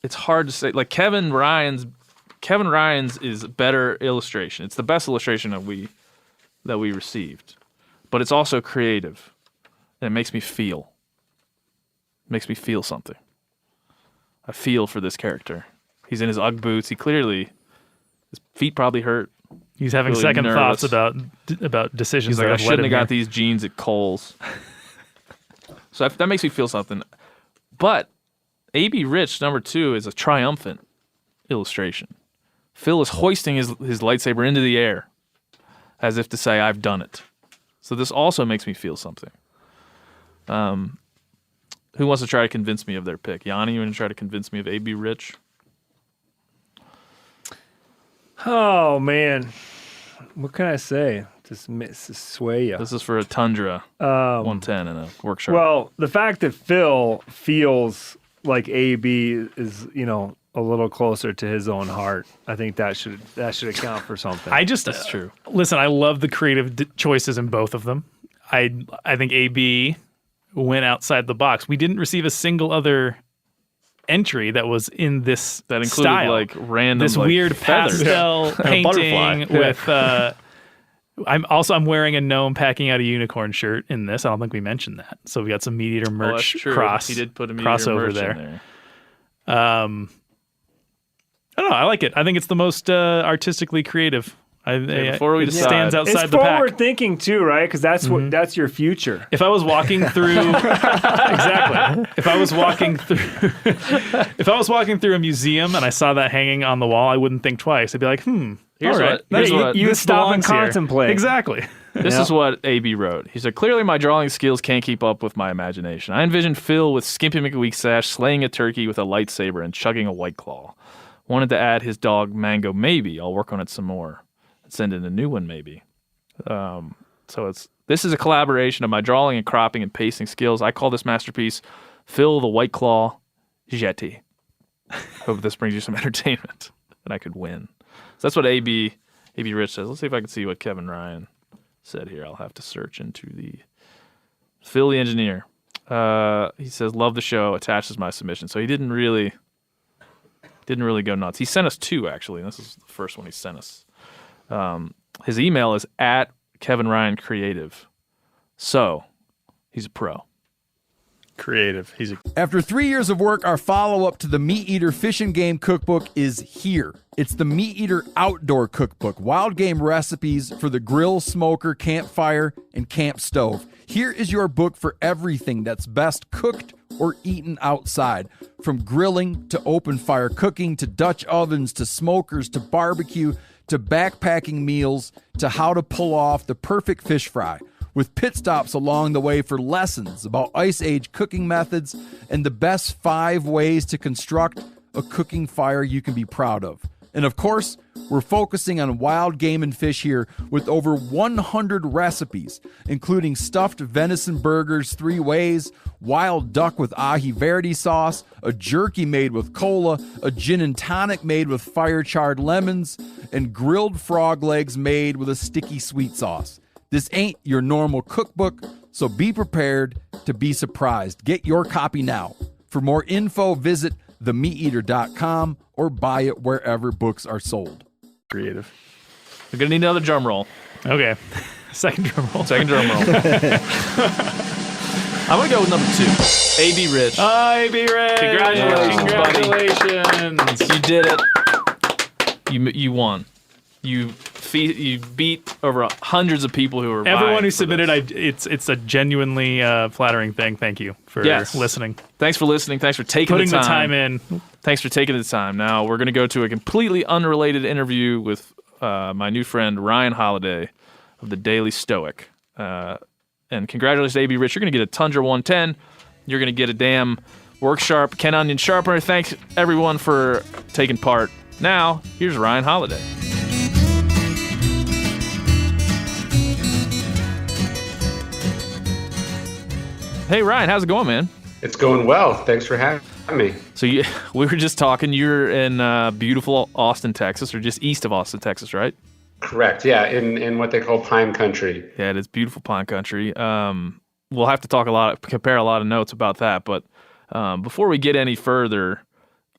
It's hard to say. Like Kevin Ryan's is better illustration. It's the best illustration that we received. But it's also creative. And it makes me feel. It makes me feel something. I feel for this character. He's in his Ugg boots. His feet probably hurt. He's having really second nervous. thoughts about decisions. He's like, that I have led shouldn't him have got here. these jeans at Kohl's. So that makes me feel something. But A.B. Rich, number 2, is a triumphant illustration. Phil is hoisting his lightsaber into the air as if to say, I've done it. So this also makes me feel something. Who wants to try to convince me of their pick? Yanni, you want to try to convince me of A.B. Rich? Oh, man. What can I say? Just sway you. This is for a Tundra 110 and a workshop. Well, the fact that Phil feels like AB is, a little closer to his own heart, I think that should account for something. That's true. Listen, I love the creative choices in both of them. I think AB went outside the box. We didn't receive a single other entry that was in this That included style. like random This like, weird feathers. pastel painting butterfly. with. I'm wearing a gnome packing out a unicorn shirt in this. I don't think we mentioned that. So we got some Meat Eater Oh, that's merch true. cross. He did put a Meat Eater crossover merch there. in there. I don't know. I like it. I think it's the most artistically creative. Before we it decide, stands outside it's the pack. forward thinking too, right? Because that's that's your future. If I was walking through exactly, if I was walking through a museum and I saw that hanging on the wall, I wouldn't think twice. I'd be like, Here's all right, what you this stop and belongs here. contemplate. Exactly. This is what AB wrote. He said, clearly my drawing skills can't keep up with my imagination. I envisioned Phil with Skimpy McWeak sash slaying a turkey with a lightsaber and chugging a White Claw. Wanted to add his dog Mango maybe. I'll work on it some more. Send in a new one maybe. This is a collaboration of my drawing and cropping and pasting skills. I call this masterpiece Phil the White Claw Jetty. Hope this brings you some entertainment and I could win. So that's what AB Rich says. Let's see if I can see what Kevin Ryan said here. I'll have to search into the Phil the engineer. He says, love the show, attaches my submission. So he didn't really go nuts. He sent us two, actually, and this is the first one he sent us. His email is at Kevin Ryan Creative. So he's a pro. Creative. After 3 years of work, our follow-up to the Meat Eater Fish and Game Cookbook is here. It's the Meat Eater Outdoor Cookbook, wild game recipes for the grill, smoker, campfire, and camp stove. Here is your book for everything that's best cooked or eaten outside. From grilling to open fire cooking to Dutch ovens to smokers to barbecue to backpacking meals to how to pull off the perfect fish fry, with pit stops along the way for lessons about Ice Age cooking methods and the best 5 ways to construct a cooking fire you can be proud of. And of course, we're focusing on wild game and fish here with over 100 recipes, including stuffed venison burgers 3 ways, wild duck with ahi verde sauce, a jerky made with cola, a gin and tonic made with fire-charred lemons, and grilled frog legs made with a sticky sweet sauce. This ain't your normal cookbook, so be prepared to be surprised. Get your copy now. For more info, visit themeateater.com or buy it wherever books are sold. Creative. We're going to need another drum roll. Okay. Second drum roll. Second drum roll. I'm going to go with number 2. A.B. Rich. AB Ray. Congratulations. You did it. You won. You beat over hundreds of people who were Everyone who for submitted, this. it's a genuinely flattering thing. Thank you for listening. Thanks for listening. Thanks for taking Putting the the time in. Thanks for taking the time. Now we're going to go to a completely unrelated interview with my new friend Ryan Holiday of the Daily Stoic. And congratulations, A.B. Rich. You're going to get a Tundra 110. You're going to get a damn Work Sharp Ken Onion sharpener. Thanks everyone for taking part. Now here's Ryan Holiday. Hey Ryan, how's it going, man? It's going well. Thanks for having me. So we were just talking. You're in beautiful Austin, Texas, or just east of Austin, Texas, right? Correct. Yeah, in what they call Pine Country. Yeah, it is beautiful Pine Country. We'll have to compare a lot of notes about that. But before we get any further,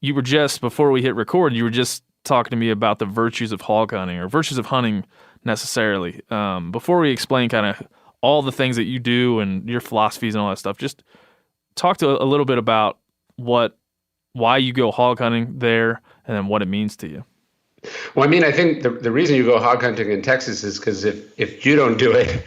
before we hit record, you were just talking to me about the virtues of hog hunting, or virtues of hunting necessarily. Before we explain kind of all the things that you do and your philosophies and all that stuff, just talk to a little bit about why you go hog hunting there and then what it means to you. Well, I mean, I think the reason you go hog hunting in Texas is because if you don't do it,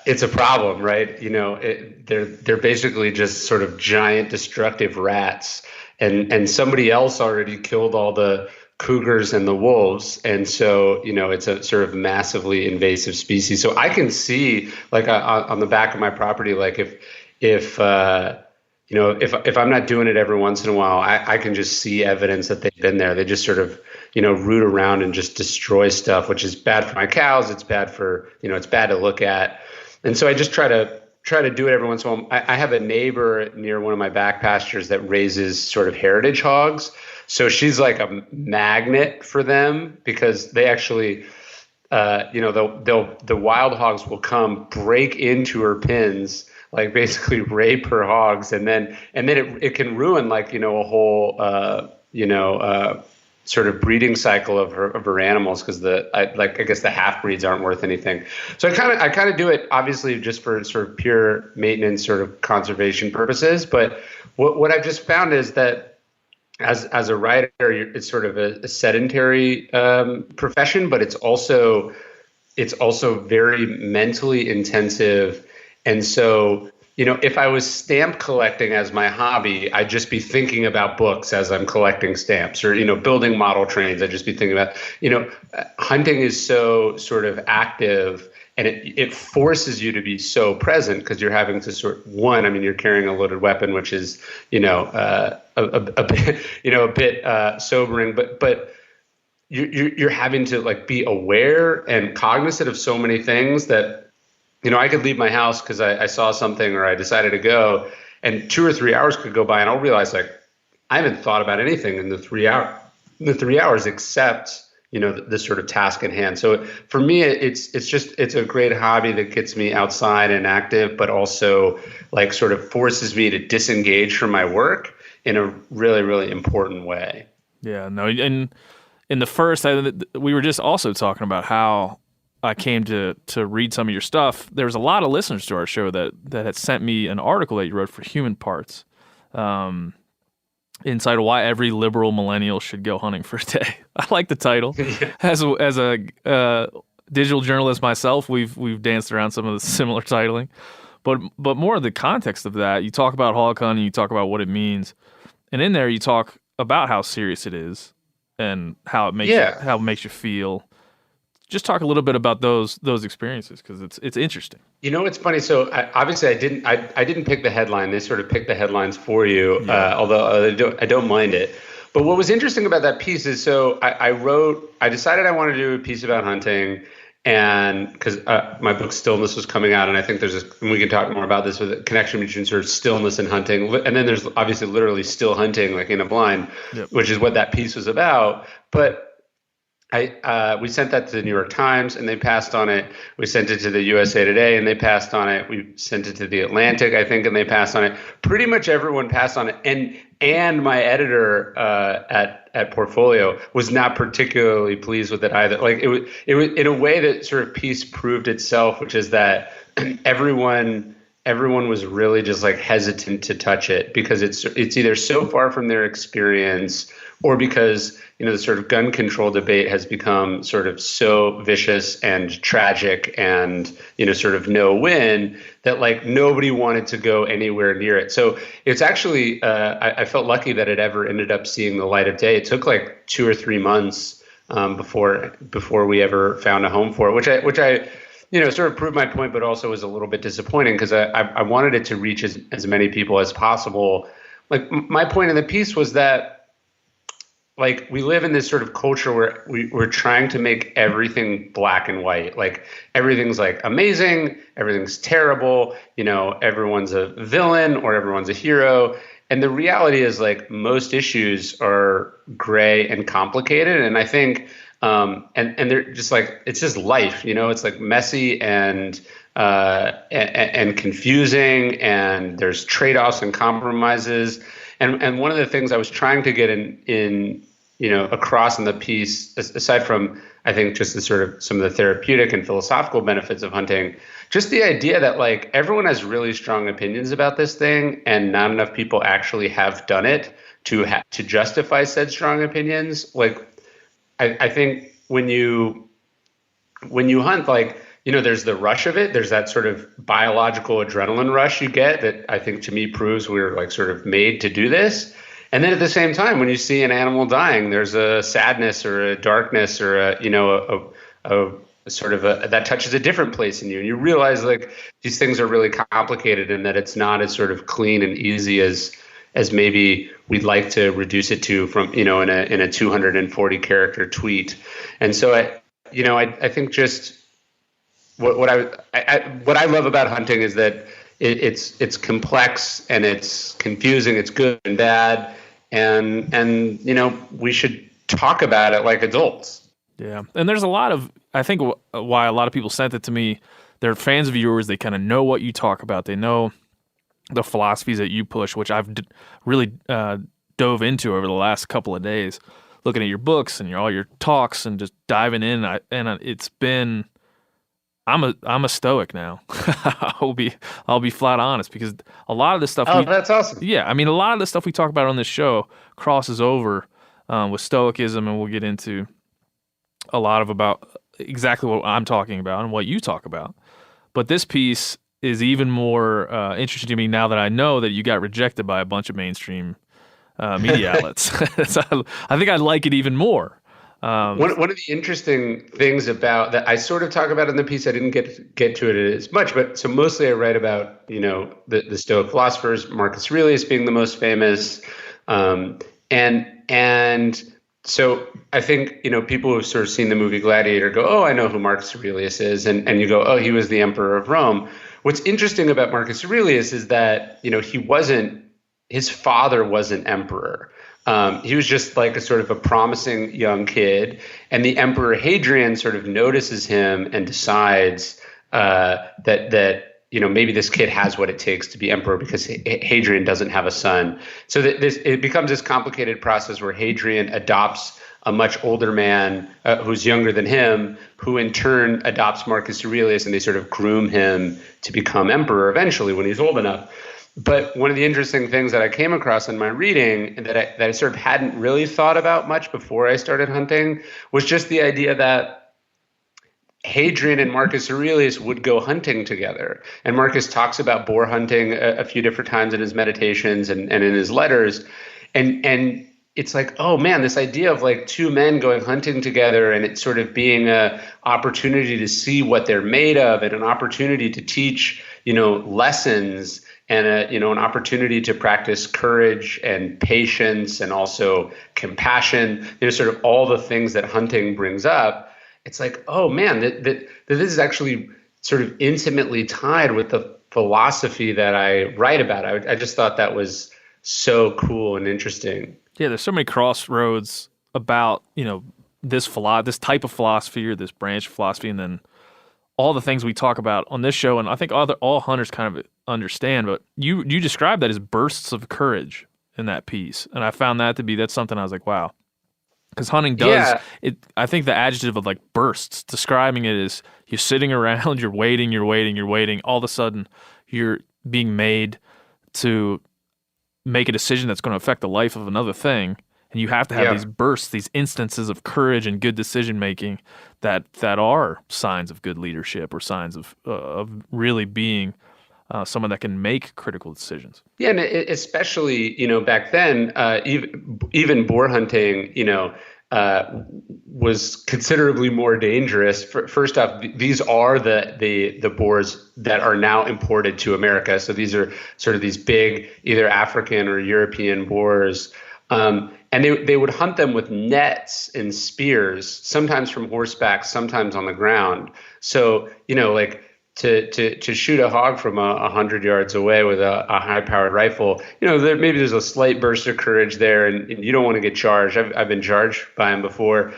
it's a problem, right? You know, they're basically just sort of giant destructive rats. and somebody else already killed all the cougars and the wolves, and so it's a sort of massively invasive species. So I can see, like, on the back of my property, like if I'm not doing it every once in a while, I can just see evidence that they've been there. They just sort of root around and just destroy stuff, which is bad for my cows. It's bad for it's bad to look at, and so I just try to do it every once in a while. I have a neighbor near one of my back pastures that raises sort of heritage hogs. So she's like a magnet for them, because they actually, the wild hogs will come break into her pens, like basically rape her hogs, and then it can ruin like a whole sort of breeding cycle of her animals, because I guess the half breeds aren't worth anything. So I kind of do it obviously just for sort of pure maintenance, sort of conservation purposes. But what I've just found is that as a writer, it's sort of a sedentary profession, but it's also very mentally intensive. And so, if I was stamp collecting as my hobby, I'd just be thinking about books as I'm collecting stamps, or, building model trains. I'd just be thinking about, hunting is so sort of active, and it forces you to be so present, because you're having to you're carrying a loaded weapon, which is, a bit sobering, but you're having to like be aware and cognizant of so many things that, I could leave my house because I saw something or I decided to go, and 2 or 3 hours could go by, and I'll realize like I haven't thought about anything in the 3 hours except the sort of task at hand. So for me, it's a great hobby that gets me outside and active, but also like sort of forces me to disengage from my work in a really, really important way. Yeah, no, and in the first, we were just also talking about how I came to read some of your stuff. There was a lot of listeners to our show that had sent me an article that you wrote for Human Parts, entitled "Why Every Liberal Millennial Should Go Hunting for a Day." I like the title. As a digital journalist myself, we've danced around some of the similar titling, but more of the context of that. You talk about hog hunting, you talk about what it means, and in there you talk about how serious it is and how it makes you feel. Just talk a little bit about those experiences, because it's interesting. It's funny. So obviously I didn't pick the headline. They sort of picked the headlines for you, although I don't mind it. But what was interesting about that piece is, so I decided I wanted to do a piece about hunting, and because my book Stillness was coming out, and I think and we can talk more about this, with a connection between sort of stillness and hunting. And then there's obviously literally still hunting, like in a blind, which is what that piece was about. But we sent that to the New York Times and they passed on it. We sent it to the USA Today and they passed on it. We sent it to the Atlantic, I think, and they passed on it. Pretty much everyone passed on it. And my editor at Portfolio was not particularly pleased with it either. Like it was in a way that sort of piece proved itself, which is that everyone was really just like hesitant to touch it, because it's either so far from their experience, or because the sort of gun control debate has become sort of so vicious and tragic and sort of no win, that like nobody wanted to go anywhere near it. So it's actually I felt lucky that it ever ended up seeing the light of day. It took like 2 or 3 months before we ever found a home for it, which I sort of proved my point, but also was a little bit disappointing, because I wanted it to reach as many people as possible. Like my point in the piece was that, like, we live in this sort of culture where we're trying to make everything black and white. Like everything's like amazing, everything's terrible, everyone's a villain or everyone's a hero. And the reality is, like, most issues are gray and complicated. And I think, and they're just like, it's just life, it's like messy and confusing, and there's trade-offs and compromises. And one of the things I was trying to get in across in the piece, aside from, I think, just the sort of some of the therapeutic and philosophical benefits of hunting, just the idea that like everyone has really strong opinions about this thing, and not enough people actually have done it to justify said strong opinions. Like, I think when you hunt, like, there's the rush of it. There's that sort of biological adrenaline rush you get that I think to me proves we're like sort of made to do this. And then at the same time, when you see an animal dying, there's a sadness or a darkness or a sort of that touches a different place in you. And you realize like these things are really complicated and that it's not as sort of clean and easy as maybe we'd like to reduce it to from, in a 240 character tweet. And so I think just what I love about hunting is that it's complex and it's confusing, it's good and bad. And we should talk about it like adults. Yeah. And there's a lot of, I think why a lot of people sent it to me, they're fans of yours. They kind of know what you talk about. They know the philosophies that you push, which I've really dove into over the last couple of days, looking at your books and all your talks and just diving in. It's been, I'm a Stoic now. I'll be flat honest, because a lot of the stuff. Oh, that's awesome. Yeah, I mean, a lot of the stuff we talk about on this show crosses over with Stoicism, and we'll get into a lot about exactly what I'm talking about and what you talk about. But this piece is even more interesting to me now that I know that you got rejected by a bunch of mainstream media outlets. So I think I like it even more. One of the interesting things about that I sort of talk about in the piece, I didn't get to it as much, but so mostly I write about, the Stoic philosophers, Marcus Aurelius being the most famous. And so I think, people who've sort of seen the movie Gladiator go, oh, I know who Marcus Aurelius is. And you go, oh, he was the emperor of Rome. What's interesting about Marcus Aurelius is that, his father wasn't emperor. He was just like a sort of a promising young kid, and the Emperor Hadrian sort of notices him and decides that maybe this kid has what it takes to be emperor, because Hadrian doesn't have a son. So it becomes this complicated process where Hadrian adopts a much older man who's younger than him, who in turn adopts Marcus Aurelius, and they sort of groom him to become emperor eventually when he's old enough. But one of the interesting things that I came across in my reading that I sort of hadn't really thought about much before I started hunting was just the idea that Hadrian and Marcus Aurelius would go hunting together. And Marcus talks about boar hunting a few different times in his meditations and in his letters. And it's like, oh man, this idea of like two men going hunting together, and it's sort of being a opportunity to see what they're made of, and an opportunity to teach, lessons, and an opportunity to practice courage and patience and also compassion, sort of all the things that hunting brings up. It's like, oh man, that this is actually sort of intimately tied with the philosophy that I write about. I just thought that was so cool and interesting. Yeah, there's so many crossroads about, this type of philosophy or this branch of philosophy, and then all the things we talk about on this show, and I think all hunters kind of understand, but you describe that as bursts of courage in that piece. And I found that's something I was like, wow. Because hunting does it. I think the adjective of like bursts, describing it as you're sitting around, you're waiting. All of a sudden, you're being made to make a decision that's going to affect the life of another thing. And you have to have these bursts, these instances of courage and good decision making that are signs of good leadership, or signs of really being someone that can make critical decisions. Yeah, and especially back then, even boar hunting, was considerably more dangerous. First off, these are the boars that are now imported to America. So these are sort of these big, either African or European boars. And they would hunt them with nets and spears, sometimes from horseback, sometimes on the ground. So, like to shoot a hog from 100 yards away with a high-powered rifle, there's a slight burst of courage there, and you don't want to get charged. I've been charged by him before,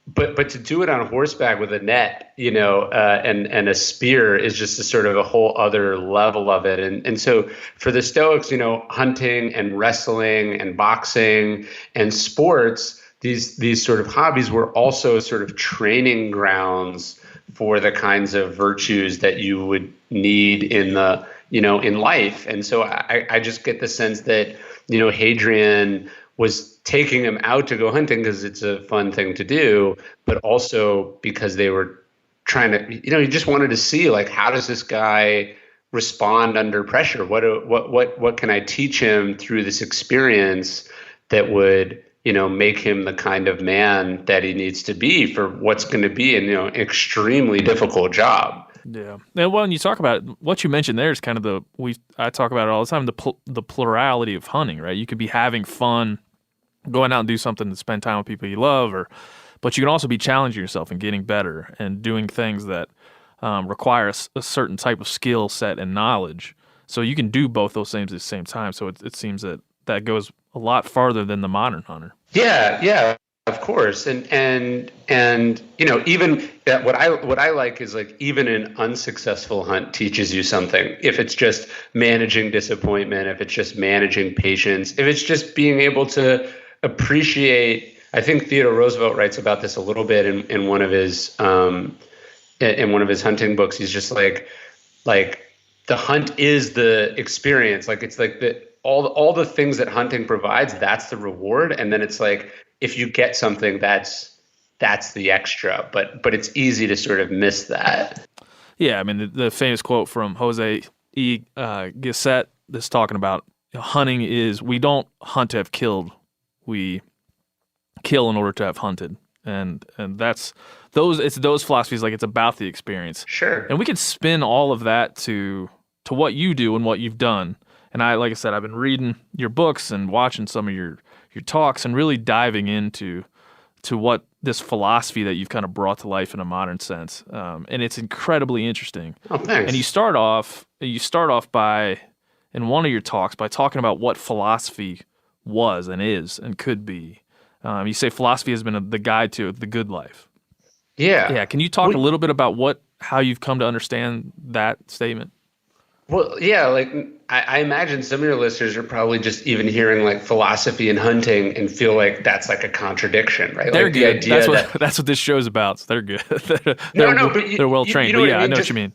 But to do it on horseback with a net, and a spear is just a sort of a whole other level of it. And so for the Stoics, hunting and wrestling and boxing and sports, these sort of hobbies were also sort of training grounds for the kinds of virtues that you would need in life. And so I just get the sense that, Hadrian was taking him out to go hunting because it's a fun thing to do, but also because they were trying to, he just wanted to see, like, how does this guy respond under pressure? What can I teach him through this experience that would, make him the kind of man that he needs to be for what's going to be an extremely difficult job. Yeah. And when you talk about it, what you mentioned there is kind of I talk about it all the time, the plurality of hunting, right? You could be having fun, going out and do something to spend time with people you love, but you can also be challenging yourself and getting better and doing things that require a certain type of skill set and knowledge. So you can do both those things at the same time. So it seems that goes a lot farther than the modern hunter. Yeah, of course. And even what I like is like even an unsuccessful hunt teaches you something. If it's just managing disappointment, if it's just managing patience, if it's just being able to appreciate. I think Theodore Roosevelt writes about this a little bit in one of his hunting books. He's just like the hunt is the experience. Like it's like all the things that hunting provides, that's the reward. And then it's like, if you get something, that's the extra, but it's easy to sort of miss that. Yeah. I mean, the famous quote from Jose E. Gasset is talking about hunting is, we don't hunt to have killed. We kill in order to have hunted. And that's those philosophies, like it's about the experience. Sure. And we could spin all of that to what you do and what you've done. And like I said, I've been reading your books and watching some of your talks and really diving into what this philosophy that you've kind of brought to life in a modern sense. And it's incredibly interesting. Oh, thanks. And you start off by, in one of your talks, by talking about what philosophy was and is and could be. You say philosophy has been the guide to the good life. Yeah. Yeah. Can you talk a little bit about how you've come to understand that statement? Well, yeah, like I imagine some of your listeners are probably just even hearing like philosophy and hunting and feel like that's like a contradiction, right? They're like good. The idea that's what this show's about. So they're good. they're well trained. But yeah, I know just, what you mean.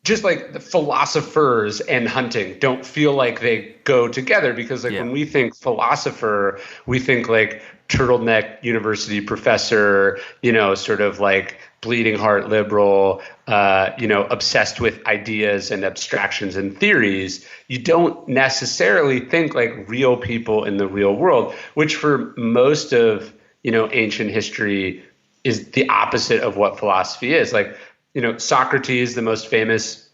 Just like the philosophers and hunting don't feel like they go together because when we think philosopher, we think like turtleneck university professor, sort of like bleeding heart liberal, obsessed with ideas and abstractions and theories. You don't necessarily think like real people in the real world, which for most of, ancient history is the opposite of what philosophy is. Like, Socrates, the most famous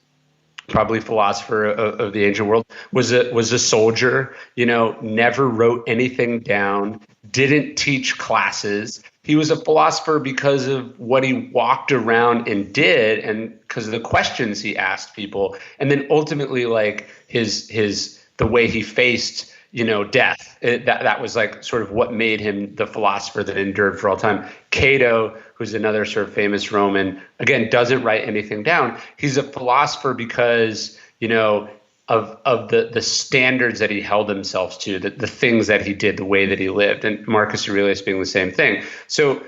probably philosopher of the ancient world, was a soldier, never wrote anything down, didn't teach classes. He was a philosopher because of what he walked around and did, and because of the questions he asked people, and then ultimately like the way he faced death. That was like sort of what made him the philosopher that endured for all time. Cato, who's another sort of famous Roman, again, doesn't write anything down. He's a philosopher because, of the standards that he held himself to, the things that he did, the way that he lived, and Marcus Aurelius being the same thing. So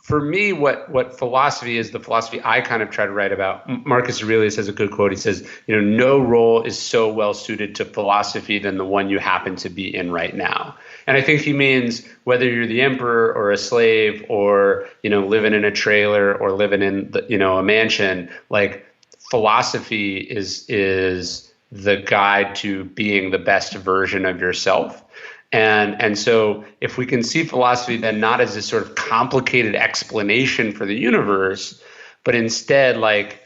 for me, what philosophy is, the philosophy I kind of try to write about, Marcus Aurelius has a good quote. He says, no role is so well suited to philosophy than the one you happen to be in right now. And I think he means whether you're the emperor or a slave or, living in a trailer or living in, a mansion, like philosophy is the guide to being the best version of yourself. And so if we can see philosophy then not as this sort of complicated explanation for the universe, but instead like,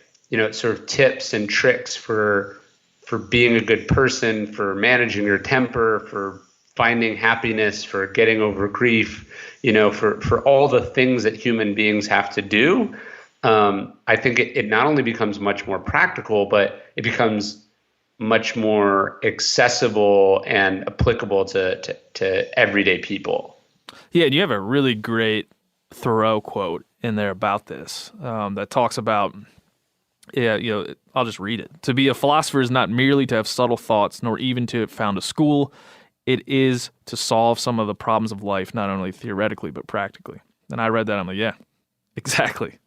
sort of tips and tricks for being a good person, for managing your temper, for finding happiness, for getting over grief, for all the things that human beings have to do, I think it not only becomes much more practical, but it becomes much more accessible and applicable to everyday people. Yeah, and you have a really great Thoreau quote in there about this that talks about, I'll just read it. To be a philosopher is not merely to have subtle thoughts, nor even to have found a school. It is to solve some of the problems of life, not only theoretically, but practically. And I read that, I'm like, yeah, exactly.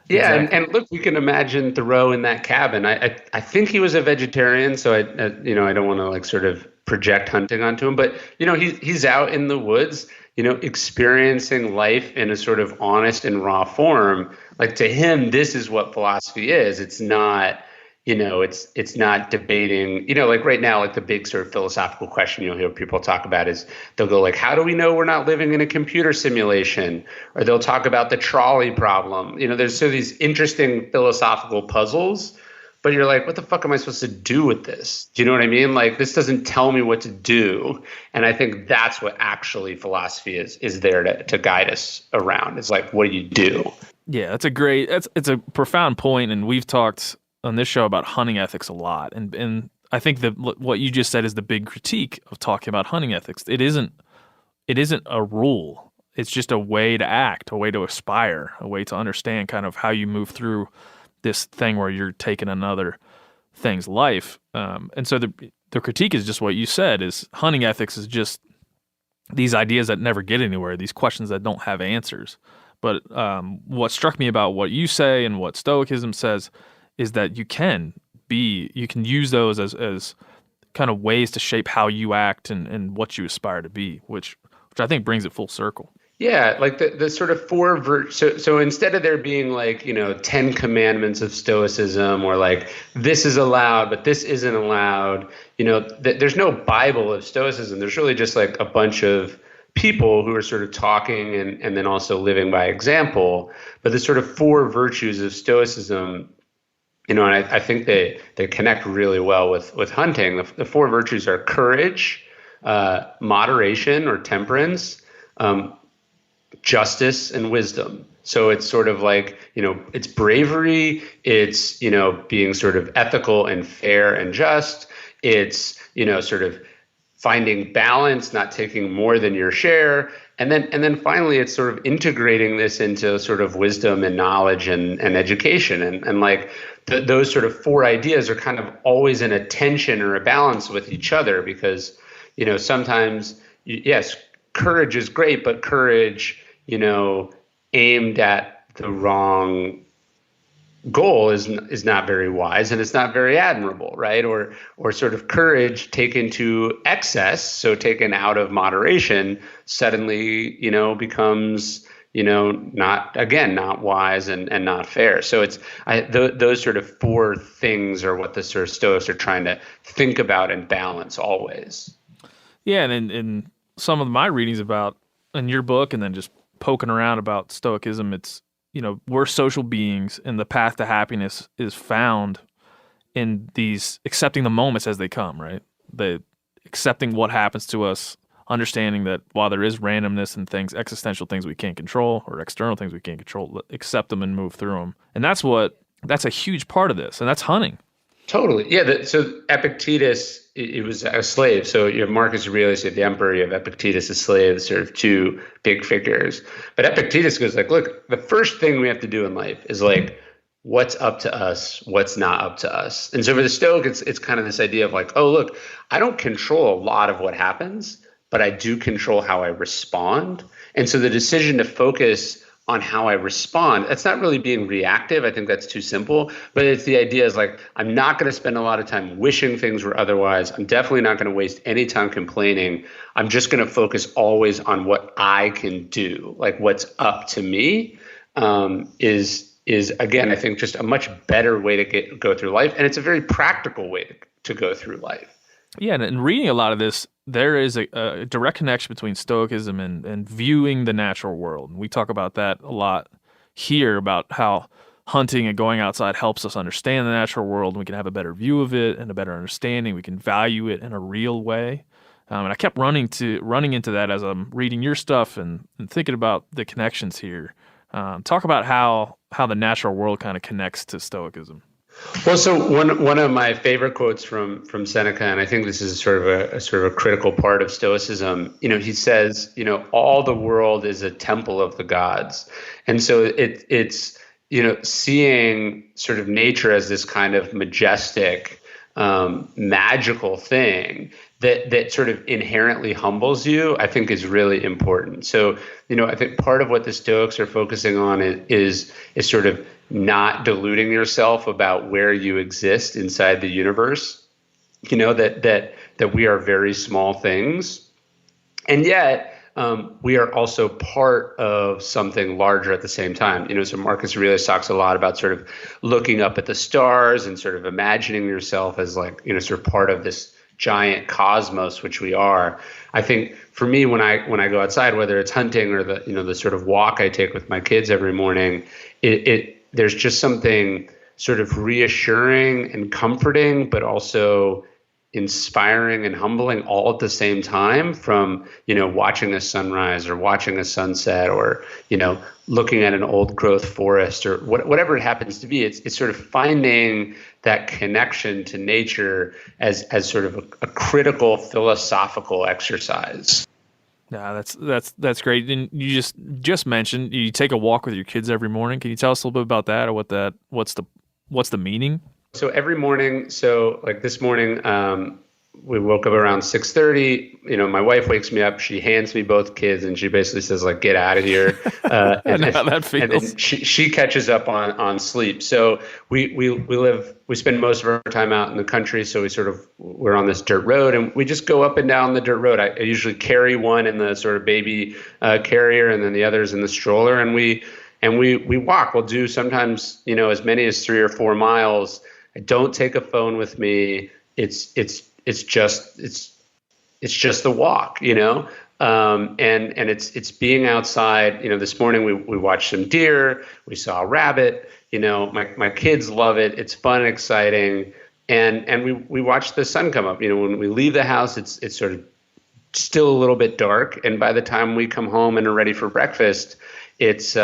Yeah, Exactly. and look, we can imagine Thoreau in that cabin. I think he was a vegetarian, so I don't want to like sort of project hunting onto him, but he's out in the woods, experiencing life in a sort of honest and raw form. Like to him, this is what philosophy is. It's not, it's not debating, like right now, like the big sort of philosophical question you'll hear people talk about is they'll go like, how do we know we're not living in a computer simulation? Or they'll talk about the trolley problem. There's so these interesting philosophical puzzles, but you're like, what the fuck am I supposed to do with this? Do you know what I mean? Like, this doesn't tell me what to do. And I think that's what actually philosophy is there to guide us around. It's like, what do you do? Yeah, it's a profound point, and we've talked on this show about hunting ethics a lot, and I think that what you just said is the big critique of talking about hunting ethics. It isn't a rule. It's just a way to act, a way to aspire, a way to understand kind of how you move through this thing where you're taking another thing's life. And so the critique is just what you said, is hunting ethics is just these ideas that never get anywhere, these questions that don't have answers. But what struck me about what you say and what Stoicism says is that you can use those as kind of ways to shape how you act and what you aspire to be, which I think brings it full circle. Yeah, like the sort of four so instead of there being like, 10 commandments of Stoicism, or like this is allowed, but this isn't allowed, there's no Bible of Stoicism. There's really just like a bunch of people who are sort of talking and then also living by example. But the sort of four virtues of Stoicism, and I think they connect really well with hunting. The four virtues are courage, moderation or temperance, justice, and wisdom. So it's sort of like, it's bravery, it's, being sort of ethical and fair and just. It's, sort of finding balance, not taking more than your share. And then finally, it's sort of integrating this into sort of wisdom and knowledge and education. And like those sort of four ideas are kind of always in a tension or a balance with each other, because, sometimes, yes, courage is great, but courage, aimed at the wrong goal is not very wise, and it's not very admirable, right? Or sort of courage taken to excess, so taken out of moderation, suddenly, becomes, not wise and not fair. So it's those sort of four things are what the sort of Stoics are trying to think about and balance always. Yeah, and in some of my readings about in your book, and then just poking around about Stoicism, it's, we're social beings, and the path to happiness is found in these accepting the moments as they come, right? The accepting what happens to us, understanding that while there is randomness and things, existential things we can't control or external things we can't control, accept them and move through them. And that's a huge part of this, and that's hunting. Totally. Yeah. So Epictetus, it was a slave. So you have Marcus Aurelius, you have the emperor, you have Epictetus, a slave, sort of two big figures. But Epictetus goes like, look, the first thing we have to do in life is like, what's up to us, what's not up to us. And so for the Stoic, it's kind of this idea of like, oh, look, I don't control a lot of what happens, but I do control how I respond. And so the decision to focus on how I respond, that's not really being reactive. I think that's too simple, but it's the idea is like, I'm not going to spend a lot of time wishing things were otherwise. I'm definitely not going to waste any time complaining. I'm just going to focus always on what I can do. Like what's up to me is again, I think just a much better way to go through life. And it's a very practical way to go through life. Yeah, and reading a lot of this, there is a direct connection between Stoicism and viewing the natural world. And we talk about that a lot here, about how hunting and going outside helps us understand the natural world, and we can have a better view of it and a better understanding. We can value it in a real way. And I kept running into that as I'm reading your stuff and thinking about the connections here. Talk about how the natural world kind of connects to Stoicism. Well, so one of my favorite quotes from Seneca, and I think this is sort of a critical part of Stoicism. He says, all the world is a temple of the gods, and so it's seeing sort of nature as this kind of majestic, magical thing that sort of inherently humbles you, I think is really important. So, I think part of what the Stoics are focusing on is sort of not deluding yourself about where you exist inside the universe, that we are very small things. And yet, we are also part of something larger at the same time. So Marcus Aurelius talks a lot about sort of looking up at the stars and sort of imagining yourself as like, sort of part of this giant cosmos, which we are. I think for me, when I go outside, whether it's hunting or the sort of walk I take with my kids every morning, there's just something sort of reassuring and comforting, but also inspiring and humbling all at the same time from, watching a sunrise or watching a sunset or, looking at an old growth forest or whatever it happens to be. It's sort of finding that connection to nature as sort of a critical philosophical exercise. Yeah, that's great. And you just mentioned you take a walk with your kids every morning. Can you tell us a little bit about that, or what's the meaning? So every morning, like this morning, we woke up around 6:30. My wife wakes me up. She hands me both kids, and she basically says, like, "Get out of here." I know how that feels. And then she catches up on sleep. So we spend most of our time out in the country. So we're on this dirt road, and we just go up and down the dirt road. I usually carry one in the sort of baby carrier, and then the others in the stroller, and we walk. We'll do sometimes as many as 3 or 4 miles. I don't take a phone with me. It's just the walk, and it's being outside. This morning we watched some deer. We saw a rabbit. My kids love it. It's fun and exciting, and we watched the sun come up. When we leave the house, it's sort of still a little bit dark, and by the time we come home and are ready for breakfast, it's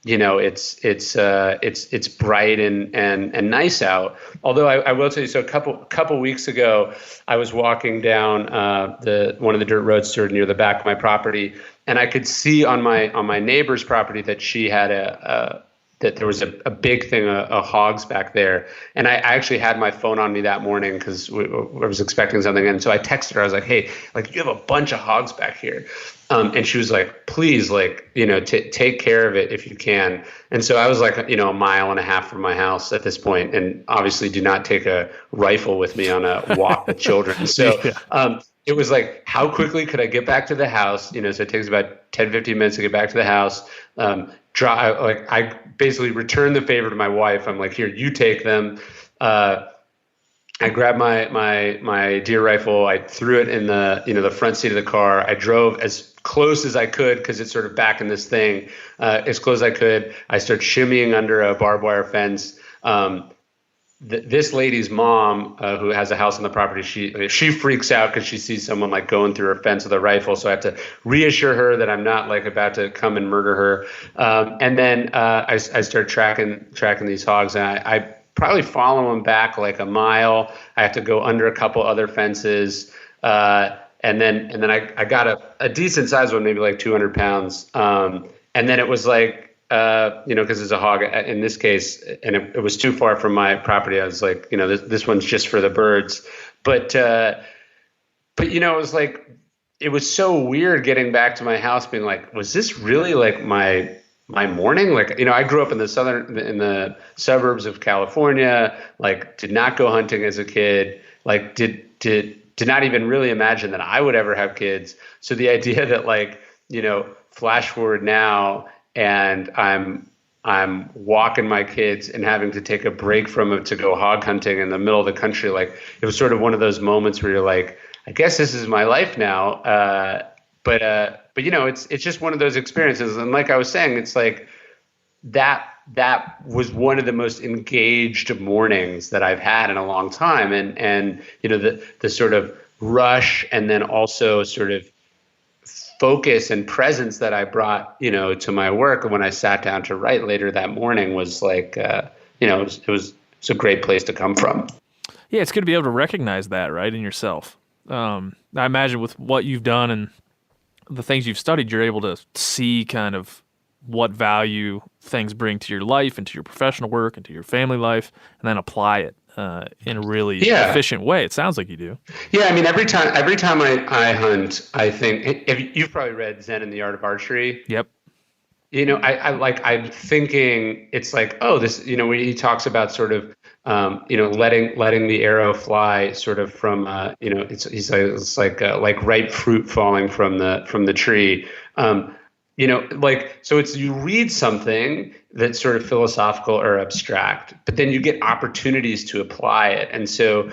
it's bright and nice out. Although I will tell you, so a couple weeks ago, I was walking down one of the dirt roads sort of near the back of my property, and I could see on my neighbor's property that she had that there was a big thing of hogs back there. And I actually had my phone on me that morning because I was expecting something. And so I texted her. I was like, "Hey, like, you have a bunch of hogs back here." And she was like, "Please, like, take care of it if you can." And so I was like, a mile and a half from my house at this point, and obviously do not take a rifle with me on a walk with children. So it was like, how quickly could I get back to the house? So it takes about 10, 15 minutes to get back to the house. I basically returned the favor to my wife. I'm like, "Here, you take them." I grabbed my deer rifle. I threw it in the front seat of the car. I drove as close as I could because it's sort of back in this thing, as close as I could. I start shimmying under a barbed wire fence. This lady's mom, who has a house on the property, she freaks out because she sees someone like going through her fence with a rifle. So I have to reassure her that I'm not like about to come and murder her. And then I start tracking these hogs, and I probably follow them back like a mile. I have to go under a couple other fences, and then I got a decent sized one, maybe like 200 pounds. And then it was like, because it's a hog in this case, and it was too far from my property. I was like, this one's just for the birds. But it was like, it was so weird getting back to my house being like, was this really like my morning? Like, I grew up in the suburbs of California, like did not go hunting as a kid, like did not even really imagine that I would ever have kids. So the idea that like, flash forward now, and I'm walking my kids and having to take a break from it to go hog hunting in the middle of the country. Like, it was sort of one of those moments where you're like, I guess this is my life now. But it's just one of those experiences. And like I was saying, it's like that was one of the most engaged mornings that I've had in a long time. And the sort of rush, and then also sort of focus and presence that I brought, to my work when I sat down to write later that morning was like, it was a great place to come from. Yeah, it's good to be able to recognize that, right, in yourself. I imagine with what you've done and the things you've studied, you're able to see kind of what value things bring to your life and to your professional work and to your family life, and then apply it in a really efficient way. It sounds like you do. Yeah, I mean, every time I hunt, I think you've probably read Zen and the Art of Archery. Yep. I'm thinking it's like, oh, this, when he talks about sort of letting the arrow fly sort of from, it's like ripe fruit falling from the tree. So it's, you read something that's sort of philosophical or abstract, but then you get opportunities to apply it. And so,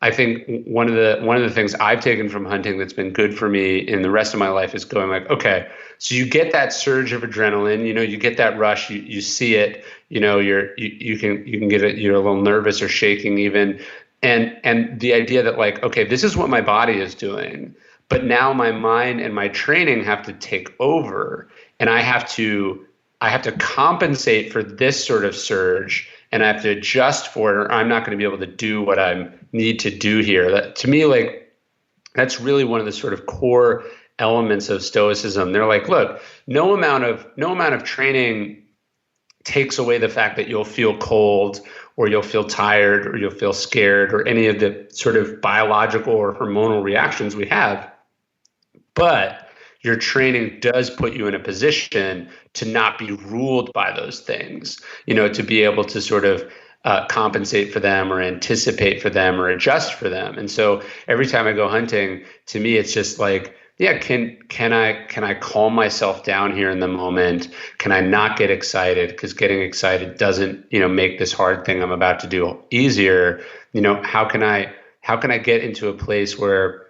I think one of the things I've taken from hunting that's been good for me in the rest of my life is going like, okay, so you get that surge of adrenaline, you get that rush, you see it, you can get it, you're a little nervous or shaking even. And the idea that like, okay, this is what my body is doing, but now my mind and my training have to take over, and I have to compensate for this sort of surge, and I have to adjust for it, or I'm not going to be able to do what I need to do here. That, to me, like, that's really one of the sort of core elements of Stoicism. They're like, look, no amount of training takes away the fact that you'll feel cold, or you'll feel tired, or you'll feel scared, or any of the sort of biological or hormonal reactions we have. But your training does put you in a position to not be ruled by those things, to be able to sort of compensate for them, or anticipate for them, or adjust for them. And so every time I go hunting, to me, it's just like, yeah, can I calm myself down here in the moment? Can I not get excited? Because getting excited doesn't, make this hard thing I'm about to do easier. How can I get into a place where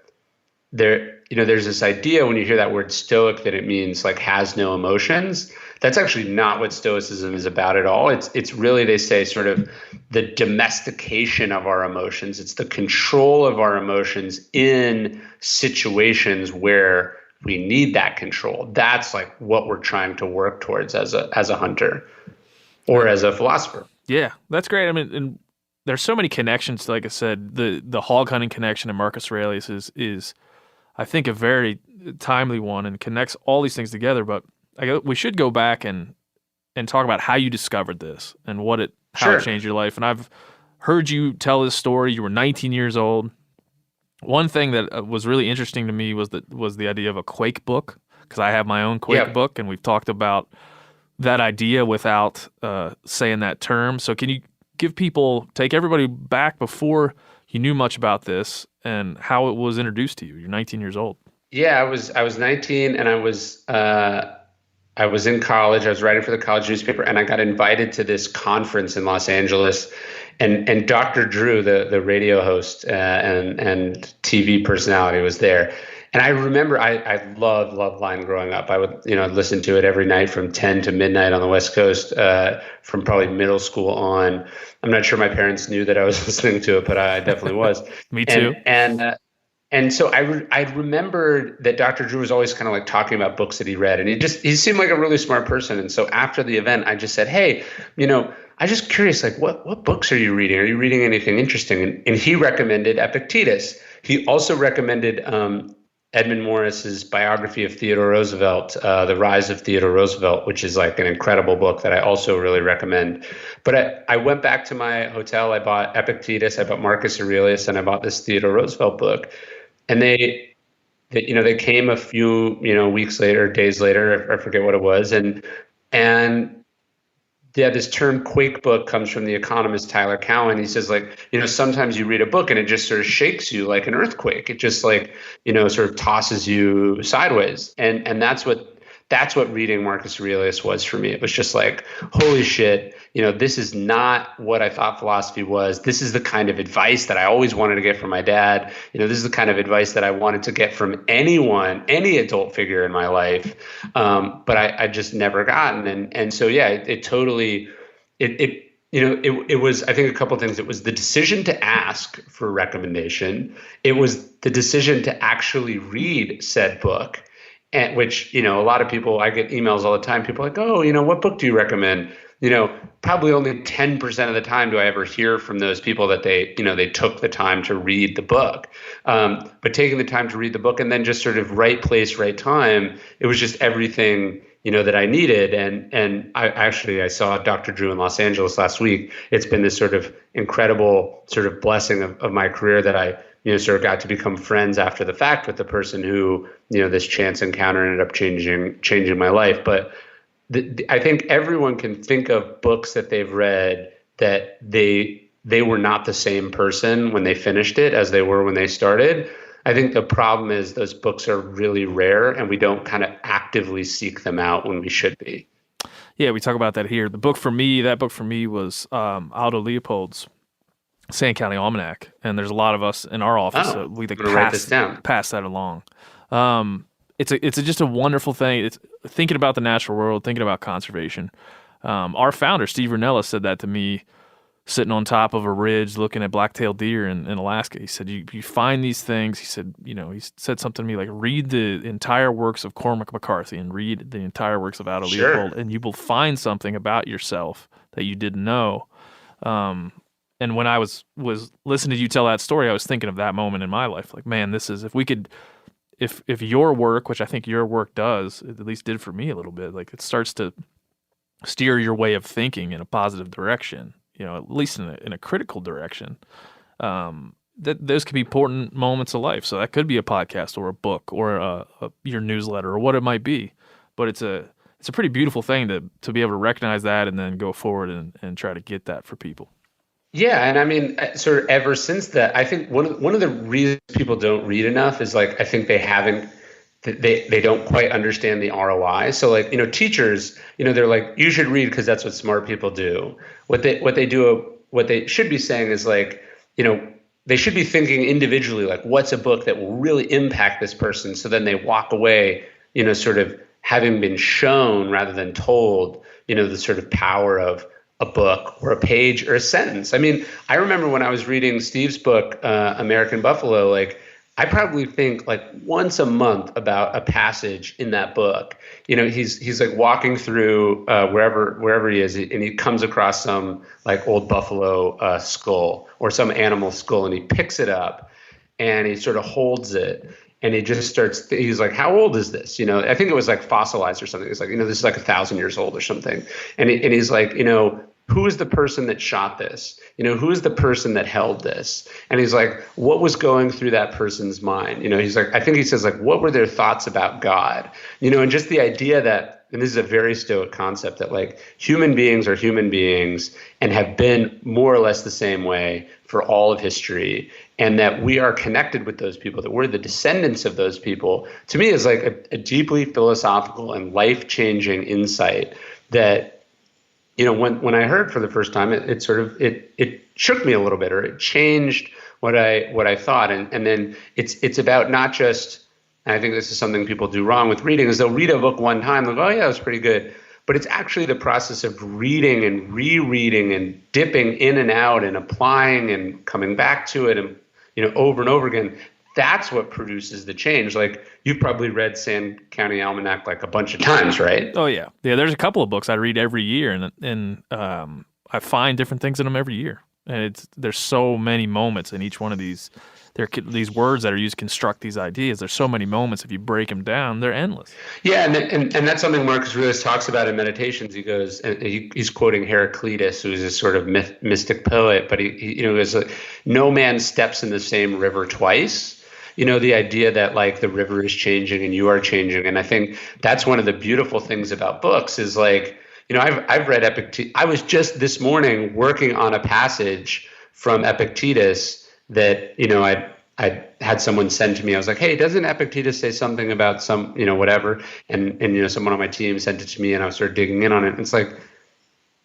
there's this idea when you hear that word stoic that it means like has no emotions. That's actually not what Stoicism is about at all. It's really, they say, sort of the domestication of our emotions. It's the control of our emotions in situations where we need that control. That's like what we're trying to work towards as a hunter or as a philosopher. Yeah, that's great. I mean, and there's so many connections. Like I said, the hog hunting connection to Marcus Aurelius is I think a very timely one and connects all these things together. But we should go back and talk about how you discovered this and how it changed your life. And I've heard you tell this story. You were 19 years old. One thing that was really interesting to me was the idea of a Quake book, because I have my own Quake book, and we've talked about that idea without saying that term. So can you take everybody back before you knew much about this and how it was introduced to you? You're 19 years old. Yeah, I was 19, and I was in college. I was writing for the college newspaper, and I got invited to this conference in Los Angeles. And Dr. Drew, the radio host and TV personality, was there. And I remember I loved Loveline growing up. I would listen to it every night from 10 to midnight on the West Coast, from probably middle school on. I'm not sure my parents knew that I was listening to it, but I definitely was. Me too. And so I remembered that Dr. Drew was always kind of like talking about books that he read, and he seemed like a really smart person. And so after the event, I just said, hey, I'm just curious, like what books are you reading? Are you reading anything interesting? And he recommended Epictetus. He also recommended Edmund Morris's biography of Theodore Roosevelt, The Rise of Theodore Roosevelt, which is like an incredible book that I also really recommend. But I went back to my hotel. I bought Epictetus, I bought Marcus Aurelius, and I bought this Theodore Roosevelt book. And they came a few, weeks later, days later, I forget what it was. And yeah, this term Quake book comes from the economist Tyler Cowen. He says, like, sometimes you read a book and it just sort of shakes you like an earthquake. It just like, sort of tosses you sideways. And that's what reading Marcus Aurelius was for me. It was just like, holy shit, this is not what I thought philosophy was. This is the kind of advice that I always wanted to get from my dad. This is the kind of advice that I wanted to get from anyone, any adult figure in my life. But I just never gotten. And so, yeah, it totally, it was, I think, a couple of things. It was the decision to ask for recommendation. It was the decision to actually read said book. And which, a lot of people, I get emails all the time. People are like, oh, what book do you recommend? Probably only 10% of the time do I ever hear from those people that they took the time to read the book. But taking the time to read the book and then just sort of right place, right time, it was just everything, that I needed. And I saw Dr. Drew in Los Angeles last week. It's been this sort of incredible sort of blessing of my career that I sort of got to become friends after the fact with the person who, this chance encounter ended up changing my life. But I think everyone can think of books that they've read that they were not the same person when they finished it as they were when they started. I think the problem is those books are really rare and we don't kind of actively seek them out when we should be. Yeah, we talk about that here. That book for me was Aldo Leopold's Sand County Almanac, and there's a lot of us in our office we pass that along. It's just a wonderful thing. It's thinking about the natural world, thinking about conservation. Our founder Steve Ranella said that to me, sitting on top of a ridge looking at black-tailed deer in Alaska. He said, you find these things. He said, he said something to me like, read the entire works of Cormac McCarthy and read the entire works of Aldo Leopold, and you will find something about yourself that you didn't know. And when I was listening to you tell that story, I was thinking of that moment in my life. Like, man, this is, if your work, which I think your work does, it at least did for me a little bit, like it starts to steer your way of thinking in a positive direction, at least in a critical direction. That those could be important moments of life. So that could be a podcast or a book or your newsletter or what it might be. But it's a pretty beautiful thing to be able to recognize that and then go forward and try to get that for people. Yeah, and I mean, sort of ever since that, I think one of the reasons people don't read enough is like I think they don't quite understand the ROI. So like, teachers, they're like, you should read because that's what smart people do. What they should be saying is like, they should be thinking individually, like what's a book that will really impact this person? So then they walk away, sort of having been shown rather than told, the sort of power of a book or a page or a sentence. I mean, I remember when I was reading Steve's book, American Buffalo, like I probably think like once a month about a passage in that book. He's like walking through wherever he is, and he comes across some like old buffalo skull or some animal skull, and he picks it up and he sort of holds it. And he just starts, he's like, how old is this? I think it was like fossilized or something. It's like, this is like 1,000 years old or something. And he's like, who is the person that shot this? Who is the person that held this? And he's like, what was going through that person's mind? He's like, I think he says like, what were their thoughts about God? And just the idea that, and this is a very Stoic concept, that like human beings are human beings and have been more or less the same way for all of history, and that we are connected with those people, that we're the descendants of those people, to me is like a deeply philosophical and life-changing insight that, when I heard for the first time, it sort of, it shook me a little bit, or it changed what I thought. And then it's about not just, and I think this is something people do wrong with reading, is they'll read a book one time, they'll go, oh yeah, that was pretty good. But it's actually the process of reading and rereading and dipping in and out and applying and coming back to it and, over and over again. That's what produces the change. Like you've probably read Sand County Almanac like a bunch of times, right? Oh yeah. Yeah. There's a couple of books I read every year and I find different things in them every year. And there's so many moments in each one of these. These words that are used to construct these ideas. There's so many moments. If you break them down, they're endless. Yeah, and that's something Marcus Aurelius talks about in Meditations. He goes, and he's quoting Heraclitus, who's a sort of mystic poet, but he goes, no man steps in the same river twice. The idea that like the river is changing and you are changing, and I think that's one of the beautiful things about books is like, I've read Epictetus. I was just this morning working on a passage from Epictetus that, I had someone send to me. I was like, hey, doesn't Epictetus say something about some, whatever? And someone on my team sent it to me and I started digging in on it. And it's like,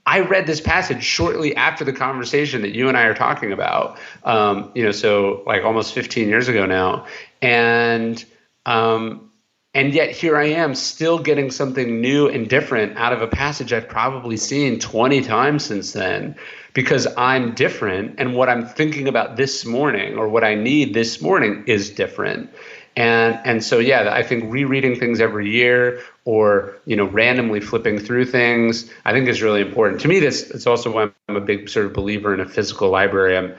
I read this passage shortly after the conversation that you and I are talking about, so like almost 15 years ago now. And yet here I am still getting something new and different out of a passage I've probably seen 20 times since then, because I'm different and what I'm thinking about this morning or what I need this morning is different. And so, yeah, I think rereading things every year or, randomly flipping through things, I think is really important. To me, it's also why I'm a big sort of believer in a physical library.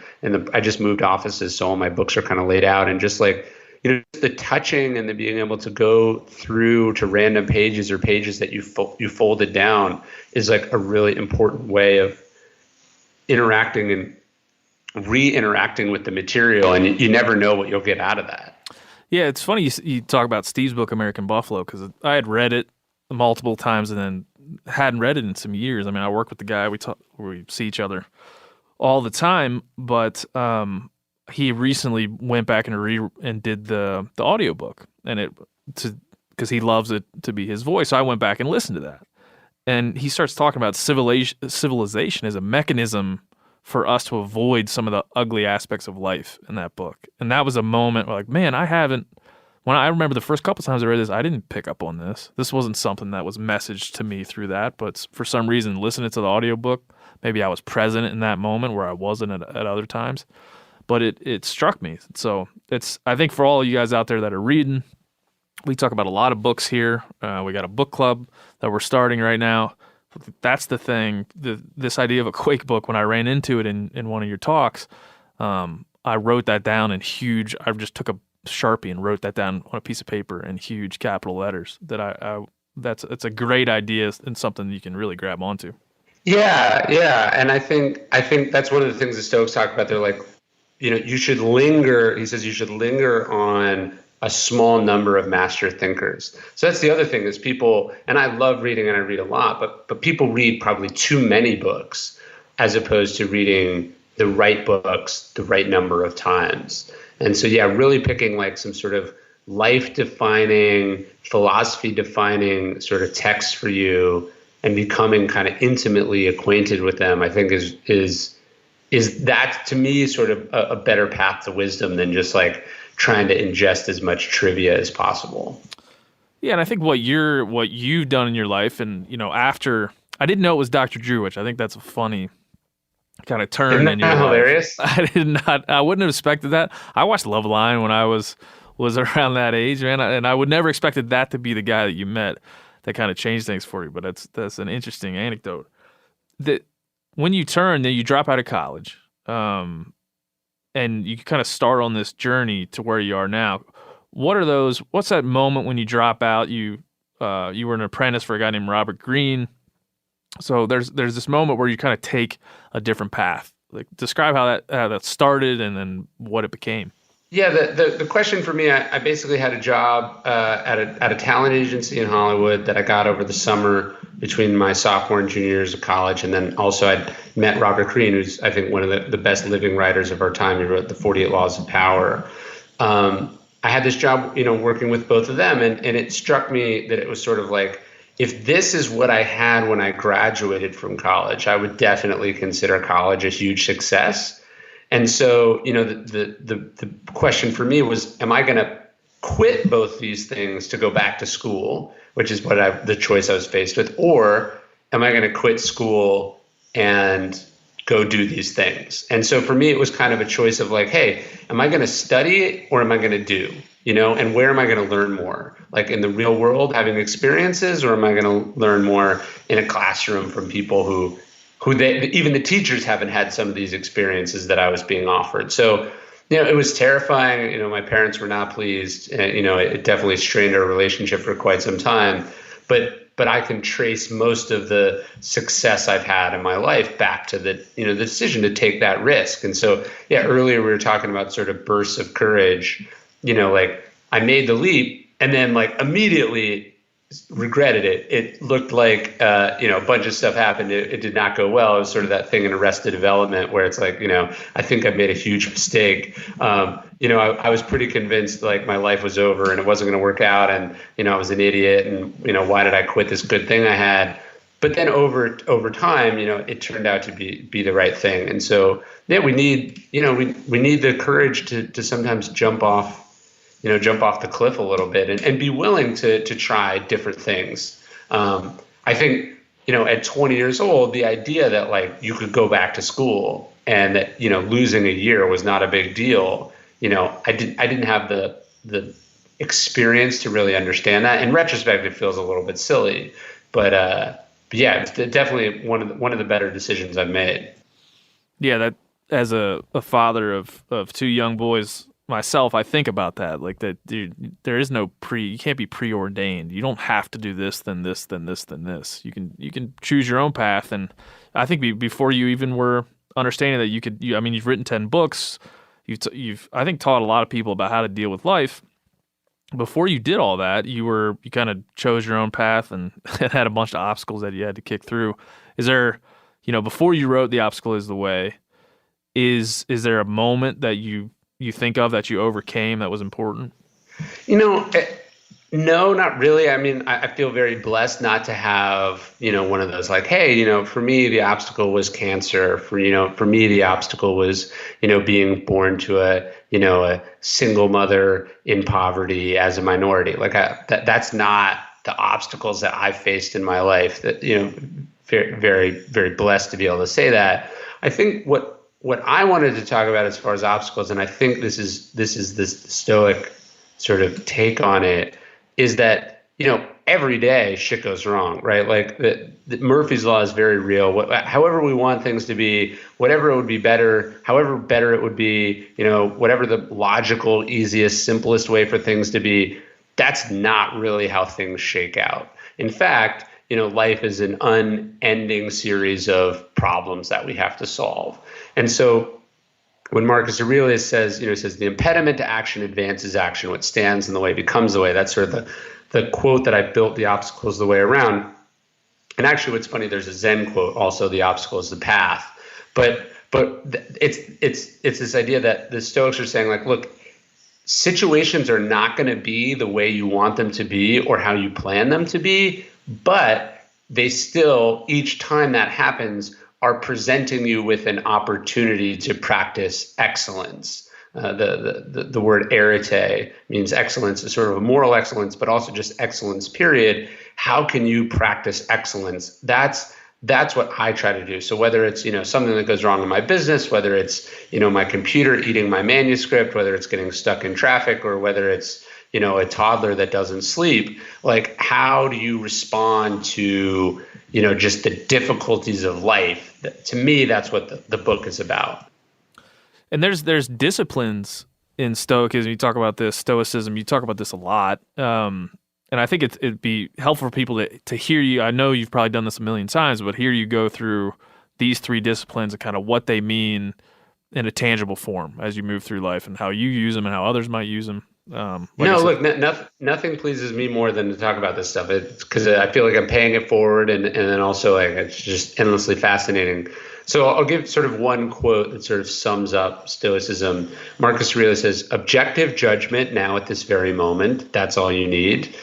I just moved offices, so all my books are kind of laid out, and just like, the touching and the being able to go through to random pages or pages that you folded down is like a really important way of interacting and re-interacting with the material, and you never know what you'll get out of that. Yeah, it's funny you talk about Steve's book, American Buffalo, because I had read it multiple times and then hadn't read it in some years. I mean, I work with the guy. We see each other all the time, but he recently went back and did the audiobook, and because he loves it to be his voice. So I went back and listened to that, and he starts talking about civilization as a mechanism for us to avoid some of the ugly aspects of life in that book. And that was a moment where, like, man, when I remember the first couple times I read this, I didn't pick up on this. This wasn't something that was messaged to me through that, but for some reason, listening to the audiobook, maybe I was present in that moment where I wasn't at other times, but it struck me. So I think for all of you guys out there that are reading, we talk about a lot of books here. We got a book club that we're starting right now. That's the thing. This idea of a Quake book, when I ran into it in one of your talks, I wrote that down in huge. I just took a Sharpie and wrote that down on a piece of paper in huge capital letters. It's a great idea and something you can really grab onto. Yeah, and I think that's one of the things the Stoics talk about. They're like, you should linger. He says you should linger on a small number of master thinkers. So that's the other thing is people, and I love reading and I read a lot, but people read probably too many books as opposed to reading the right books the right number of times. And so, yeah, really picking like some sort of life-defining, philosophy-defining sort of text for you and becoming kind of intimately acquainted with them, I think is that to me sort of a better path to wisdom than just like trying to ingest as much trivia as possible. Yeah, and I think what you've done in your life, and after I didn't know it was Dr. Drew, which I think that's a funny kind of turn in your hilarious? Life. I wouldn't have expected that. I watched Love Line when I was around that age, man, and I would never expected that to be the guy that you met that kind of changed things for you. But that's an interesting anecdote. That when you turn, then you drop out of college, and you kind of start on this journey to where you are now. What's that moment when you drop out? You were an apprentice for a guy named Robert Greene. So there's this moment where you kind of take a different path. Like, describe how that started and then what it became. Yeah, the question for me, I basically had a job at a talent agency in Hollywood that I got over the summer between my sophomore and junior years of college. And then also I'd met Robert Greene, who's I think one of the best living writers of our time. He wrote The 48 Laws of Power. I had this job, working with both of them. And it struck me that it was sort of like, if this is what I had when I graduated from college, I would definitely consider college a huge success. And so, the question for me was, am I going to quit both these things to go back to school, which is the choice I was faced with, or am I going to quit school and go do these things? And so for me, it was kind of a choice of like, hey, am I going to study or am I going to do? And where am I going to learn more? Like in the real world, having experiences, or am I going to learn more in a classroom from people who even the teachers haven't had some of these experiences that I was being offered. So, it was terrifying. My parents were not pleased, and, it definitely strained our relationship for quite some time. But I can trace most of the success I've had in my life back to the decision to take that risk. And so, yeah, earlier we were talking about sort of bursts of courage, like I made the leap and then like immediately regretted it. It looked like, a bunch of stuff happened. It did not go well. It was sort of that thing in Arrested Development where it's like, I think I made a huge mistake. I was pretty convinced like my life was over and it wasn't going to work out. And, I was an idiot and, why did I quit this good thing I had? But then over time, it turned out to be the right thing. And so, yeah, we need the courage to sometimes jump off the cliff a little bit and be willing to try different things. I think, at 20 years old, the idea that like you could go back to school and that, losing a year was not a big deal. I didn't have the experience to really understand that. In retrospect, it feels a little bit silly, but yeah, it's definitely one of the better decisions I've made. Yeah, that as a father of two young boys myself, I think about that. Like that, dude, there is no you can't be preordained. You don't have to do this, then this, then this, then this. You can choose your own path. And I think before you even were understanding that you've written 10 books. You've I think taught a lot of people about how to deal with life. before you did all that, you kind of chose your own path and it had a bunch of obstacles that you had to kick through. Is there, before you wrote The Obstacle Is the Way, is there a moment that you think of that you overcame that was important? No, not really. I mean, I feel very blessed not to have, one of those like, hey, for me, the obstacle was cancer. For me, the obstacle was, being born to a single mother in poverty as a minority. Like that's not the obstacles that I've faced in my life. That, very, very, very blessed to be able to say that. I think what I wanted to talk about as far as obstacles, and I think this is this Stoic sort of take on it, is that, every day shit goes wrong, right? Like the Murphy's Law is very real. However we want things to be, whatever it would be better, however better it would be, whatever the logical, easiest, simplest way for things to be, that's not really how things shake out. In fact, life is an unending series of problems that we have to solve. And so when Marcus Aurelius says, the impediment to action advances action, what stands in the way becomes the way. That's sort of the quote that I built The Obstacle Is the Way around. And actually, what's funny, there's a Zen quote also, the obstacle is the path. But it's this idea that the Stoics are saying, like, look, situations are not going to be the way you want them to be or how you plan them to be, but they still, each time that happens, are presenting you with an opportunity to practice excellence. The word arete means excellence, is sort of a moral excellence, but also just excellence, period. How can you practice excellence? That's what I try to do. So whether it's, something that goes wrong in my business, whether it's, my computer eating my manuscript, whether it's getting stuck in traffic, or whether it's, a toddler that doesn't sleep, like, how do you respond to, just the difficulties of life? To me, that's what the book is about. And there's disciplines in Stoicism. You talk about this, Stoicism, you talk about this a lot. And I think it'd be helpful for people to hear you. I know you've probably done this a million times, but hear you go through these three disciplines and kind of what they mean in a tangible form as you move through life and how you use them and how others might use them. Nothing pleases me more than to talk about this stuff. It's because I feel like I'm paying it forward, and then also, like, it's just endlessly fascinating. So I'll give sort of one quote that sort of sums up Stoicism. Marcus Aurelius says, "Objective judgment now at this very moment, that's all you need."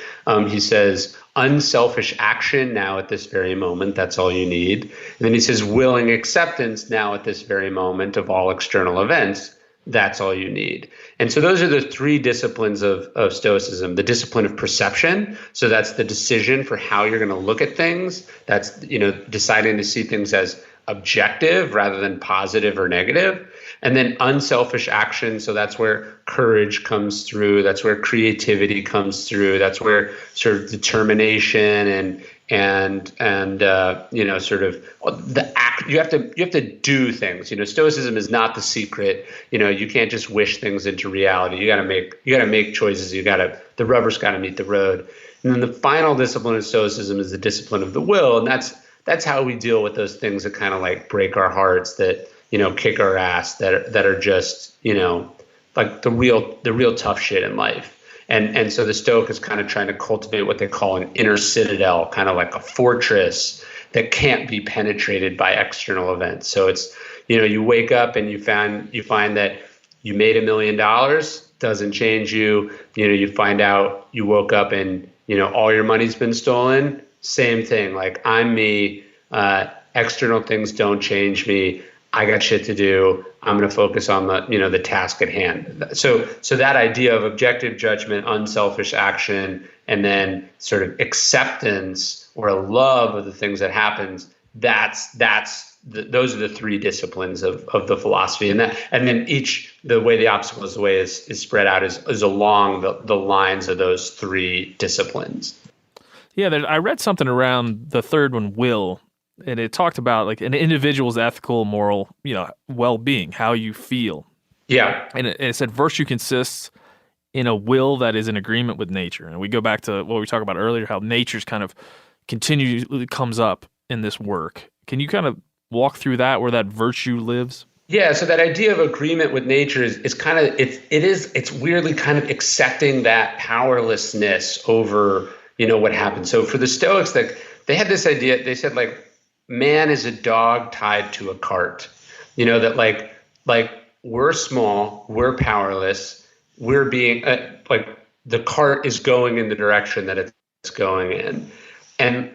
He says, "Unselfish action now at this very moment, that's all you need." And then he says, "Willing acceptance now at this very moment of all external events, that's all you need." And so those are the three disciplines of Stoicism. The discipline of perception. So that's the decision for how you're going to look at things. That's, deciding to see things as objective rather than positive or negative. And then unselfish action. So that's where courage comes through. That's where creativity comes through. That's where sort of determination and sort of the act. You have to do things. Stoicism is not the secret. You can't just wish things into reality. You got to make choices. The rubber's got to meet the road. And then the final discipline of Stoicism is the discipline of the will, and that's how we deal with those things that kind of like break our hearts, that kick our ass, that are just like the real tough shit in life. And so the Stoic is kind of trying to cultivate what they call an inner citadel, kind of like a fortress that can't be penetrated by external events. So it's, you wake up and you find that you made $1 million, doesn't change you. You find out you woke up and, all your money's been stolen. Same thing. Like, I'm me, external things don't change me. I got shit to do. I'm going to focus on the task at hand. So that idea of objective judgment, unselfish action, and then sort of acceptance or a love of the things that happens, those are the three disciplines of the philosophy. And then the way The Obstacle Is the Way is spread out is along the lines of those three disciplines. Yeah, I read something around the third one, will, and it talked about like an individual's ethical, moral, well-being, how you feel. Yeah. And it said virtue consists in a will that is in agreement with nature. And we go back to what we talked about earlier, how nature's kind of continually comes up in this work. Can you kind of walk through that, where that virtue lives? Yeah, so that idea of agreement with nature is kind of it's weirdly kind of accepting that powerlessness over, what happens. So for the Stoics, like they had this idea, they said like man is a dog tied to a cart. That like we're small, we're powerless, we're being like the cart is going in the direction that it's going in. And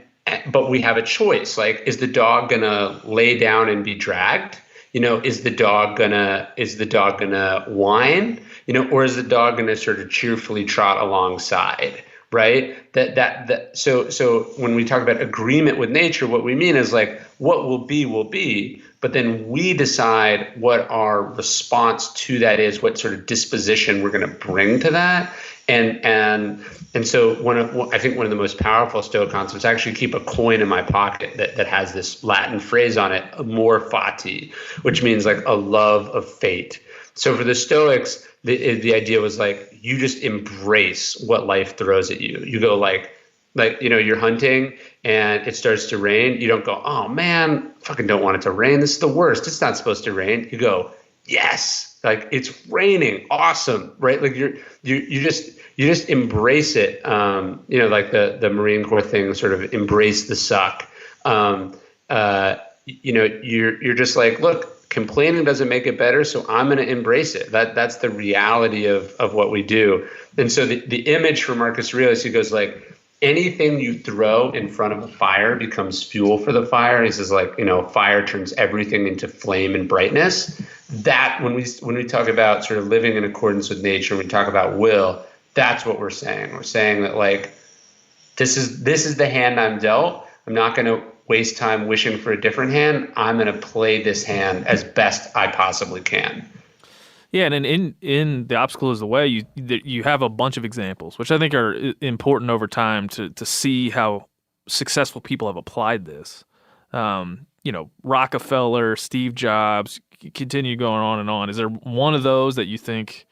but we have a choice. Like, is the dog gonna lay down and be dragged? Is the dog gonna whine? Or is the dog gonna sort of cheerfully trot alongside? Right? So when we talk about agreement with nature, what we mean is like what will be, but then we decide what our response to that is, what sort of disposition we're going to bring to that. And so I think one of the most powerful Stoic concepts, I actually keep a coin in my pocket that has this Latin phrase on it, amor fati, which means like a love of fate. So for the Stoics, the idea was like you just embrace what life throws at you. You go like you're hunting and it starts to rain. You don't go, oh man, fucking don't want it to rain. This is the worst. It's not supposed to rain. You go, yes, like it's raining, awesome, right? Like you just embrace it. Like the Marine Corps thing, sort of embrace the suck. You're just like, look, complaining doesn't make it better, so I'm going to embrace it. That's the reality of what we do. And so the image for Marcus Aurelius, he goes like, anything you throw in front of a fire becomes fuel for the fire. He says like, fire turns everything into flame and brightness. That when we talk about sort of living in accordance with nature, when we talk about will, that's what we're saying. We're saying that like, this is the hand I'm dealt. I'm not going to waste time wishing for a different hand. I'm going to play this hand as best I possibly can. Yeah, and in The Obstacle is the Way, you have a bunch of examples, which I think are important over time to see how successful people have applied this. Rockefeller, Steve Jobs, continue going on and on. Is there one of those that you think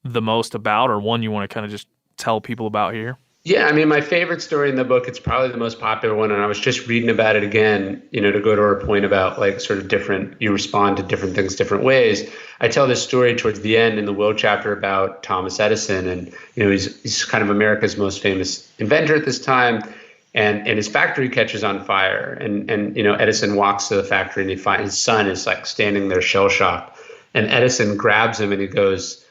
the most about, or one you want to kind of just tell people about here? Yeah, I mean, my favorite story in the book, it's probably the most popular one, and I was just reading about it again, to go to our point about like sort of you respond to different things different ways. I tell this story towards the end in the will chapter about Thomas Edison, and he's kind of America's most famous inventor at this time, and his factory catches on fire, and Edison walks to the factory and he finds his son is like standing there shell shocked, and Edison grabs him and he goes,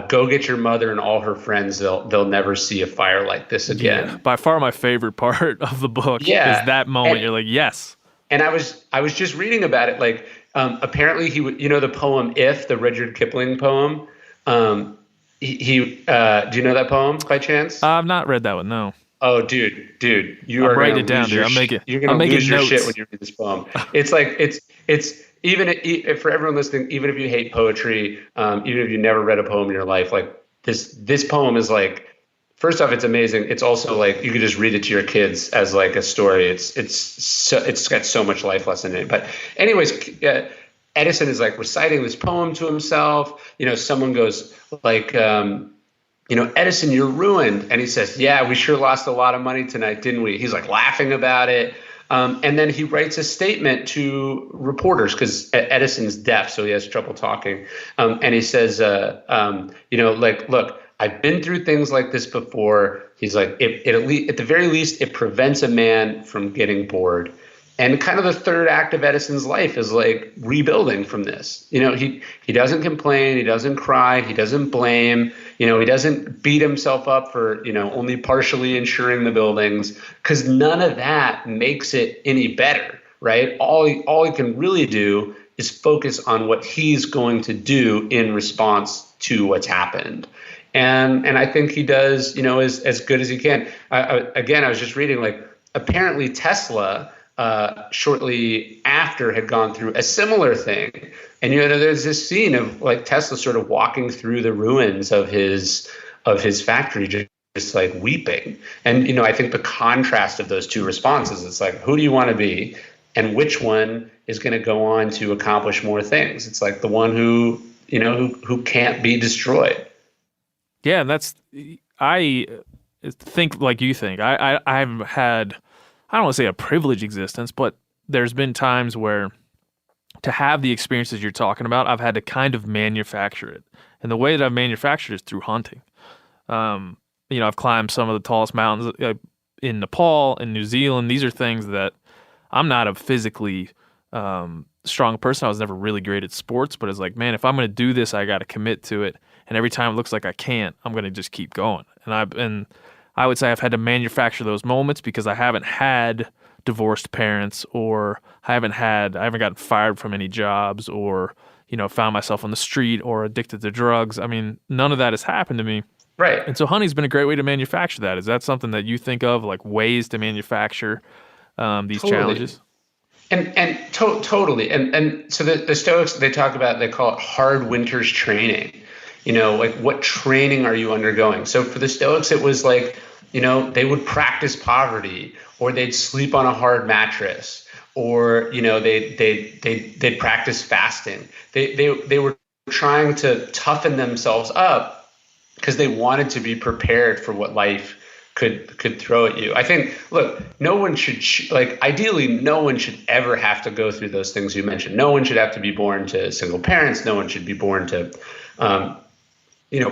go get your mother and all her friends. They'll never see a fire like this again. Yeah, by far my favorite part of the book is that moment. You're like, yes. And I was just reading about it. Like, apparently he would, the poem "If," the Rudyard Kipling poem. Do you know that poem by chance? I've not read that one. No. Oh, dude, you are writing it down, dude. You're gonna lose your shit when you read this poem. It's like it's. Even for everyone listening, even if you hate poetry, even if you never read a poem in your life, like this poem is like, first off, it's amazing. It's also like you could just read it to your kids as like a story. It's got so much life lesson in it. But anyways, Edison is like reciting this poem to himself. Someone goes like, Edison, you're ruined, and he says, "Yeah, we sure lost a lot of money tonight, didn't we?" He's like laughing about it. And then he writes a statement to reporters because Edison's deaf, so he has trouble talking. And he says, look, I've been through things like this before. He's like, at the very least, it prevents a man from getting bored. And kind of the third act of Edison's life is like rebuilding from this. He doesn't complain, he doesn't cry, he doesn't blame, he doesn't beat himself up for, only partially insuring the buildings, because none of that makes it any better, right? All he can really do is focus on what he's going to do in response to what's happened. And I think he does, as good as he can. I was just reading, like, apparently Tesla, shortly after, had gone through a similar thing, and there's this scene of like Tesla sort of walking through the ruins of his factory, just like weeping. And I think the contrast of those two responses, it's like, who do you want to be, and which one is going to go on to accomplish more things? It's like the one who can't be destroyed. Yeah, and I think like you think. I've had, I don't want to say a privileged existence, but there's been times where to have the experiences you're talking about, I've had to kind of manufacture it. And the way that I've manufactured is through hunting. I've climbed some of the tallest mountains in Nepal, in New Zealand. These are things that I'm not a physically strong person. I was never really great at sports, but it's like, man, if I'm going to do this, I got to commit to it. And every time it looks like I can't, I'm going to just keep going. And I would say I've had to manufacture those moments because I haven't had divorced parents, or I haven't gotten fired from any jobs, or, found myself on the street or addicted to drugs. I mean, none of that has happened to me. Right. And so hunting's been a great way to manufacture that. Is that something that you think of, like ways to manufacture these challenges? And totally. And so the Stoics, they call it hard winter's training. Like what training are you undergoing? So for the Stoics, it was like, they would practice poverty, or they'd sleep on a hard mattress, or, they'd practice fasting. They were trying to toughen themselves up because they wanted to be prepared for what life could throw at you. I think, look, no one should, ideally, no one should ever have to go through those things you mentioned. No one should have to be born to single parents. No one should be born to,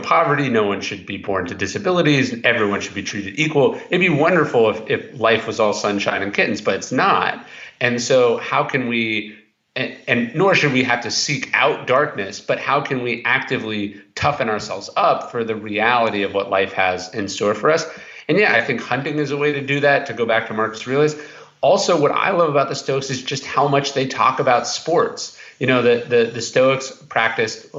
poverty. No one should be born to disabilities. Everyone should be treated equal. It'd be wonderful if life was all sunshine and kittens, but it's not. And so how can we, and nor should we have to seek out darkness, but how can we actively toughen ourselves up for the reality of what life has in store for us? And yeah, I think hunting is a way to do that, to go back to Marcus Aurelius. Also, what I love about the Stoics is just how much they talk about sports. The Stoics practiced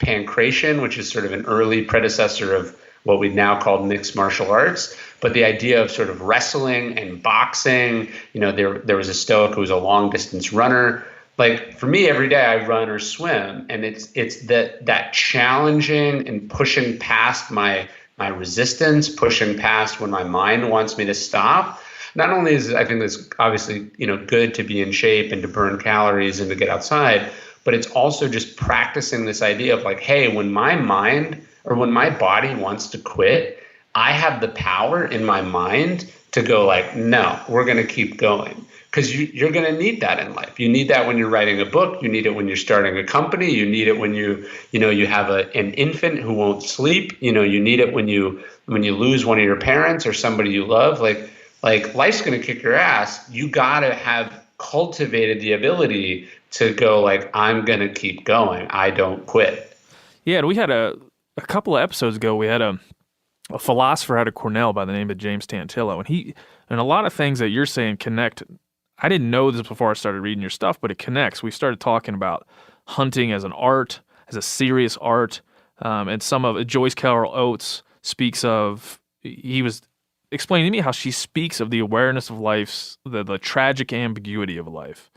pancration, which is sort of an early predecessor of what we now call mixed martial arts. But the idea of sort of wrestling and boxing, there was a Stoic who was a long distance runner. Like for me, every day I run or swim, and it's that challenging and pushing past my resistance, pushing past when my mind wants me to stop. Not only is I think it's obviously good to be in shape and to burn calories and to get outside, but it's also just practicing this idea of like, hey, when my mind or when my body wants to quit, I have the power in my mind to go like, no, we're going to keep going. Because you're going to need that in life. You need that when you're writing a book. You need it when you're starting a company. You need it when you have an infant who won't sleep. You need it when you lose one of your parents or somebody you love. Like life's going to kick your ass. You got to have cultivated the ability to go like, I'm going to keep going. I don't quit. Yeah, and we had a couple of episodes ago, we had a philosopher out of Cornell by the name of James Tantillo, and a lot of things that you're saying connect. I didn't know this before I started reading your stuff, but it connects. We started talking about hunting as an art, as a serious art, and some of Joyce Carol Oates speaks of. He was explaining to me how she speaks of the awareness of life's the tragic ambiguity of life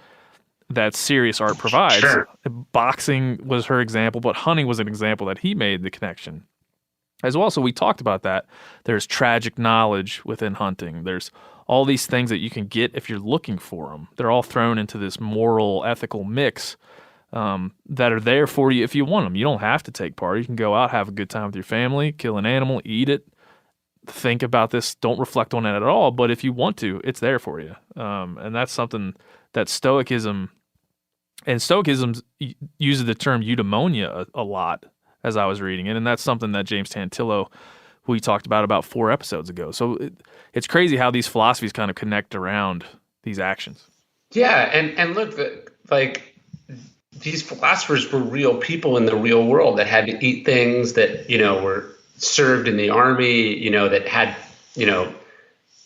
that serious art provides. Sure. Boxing was her example, but hunting was an example that he made the connection as well. So we talked about that. There's tragic knowledge within hunting. There's all these things that you can get if you're looking for them. They're all thrown into this moral, ethical mix that are there for you if you want them. You don't have to take part. You can go out, have a good time with your family, kill an animal, eat it, think about this, don't reflect on it at all. But if you want to, it's there for you. And that's something that Stoicism uses the term eudaimonia a lot as I was reading it. And that's something that James Tantillo, who we talked about 4 episodes ago. So it's crazy how these philosophies kind of connect around these actions. Yeah. And look, these philosophers were real people in the real world that had to eat things that, were served in the army, that had,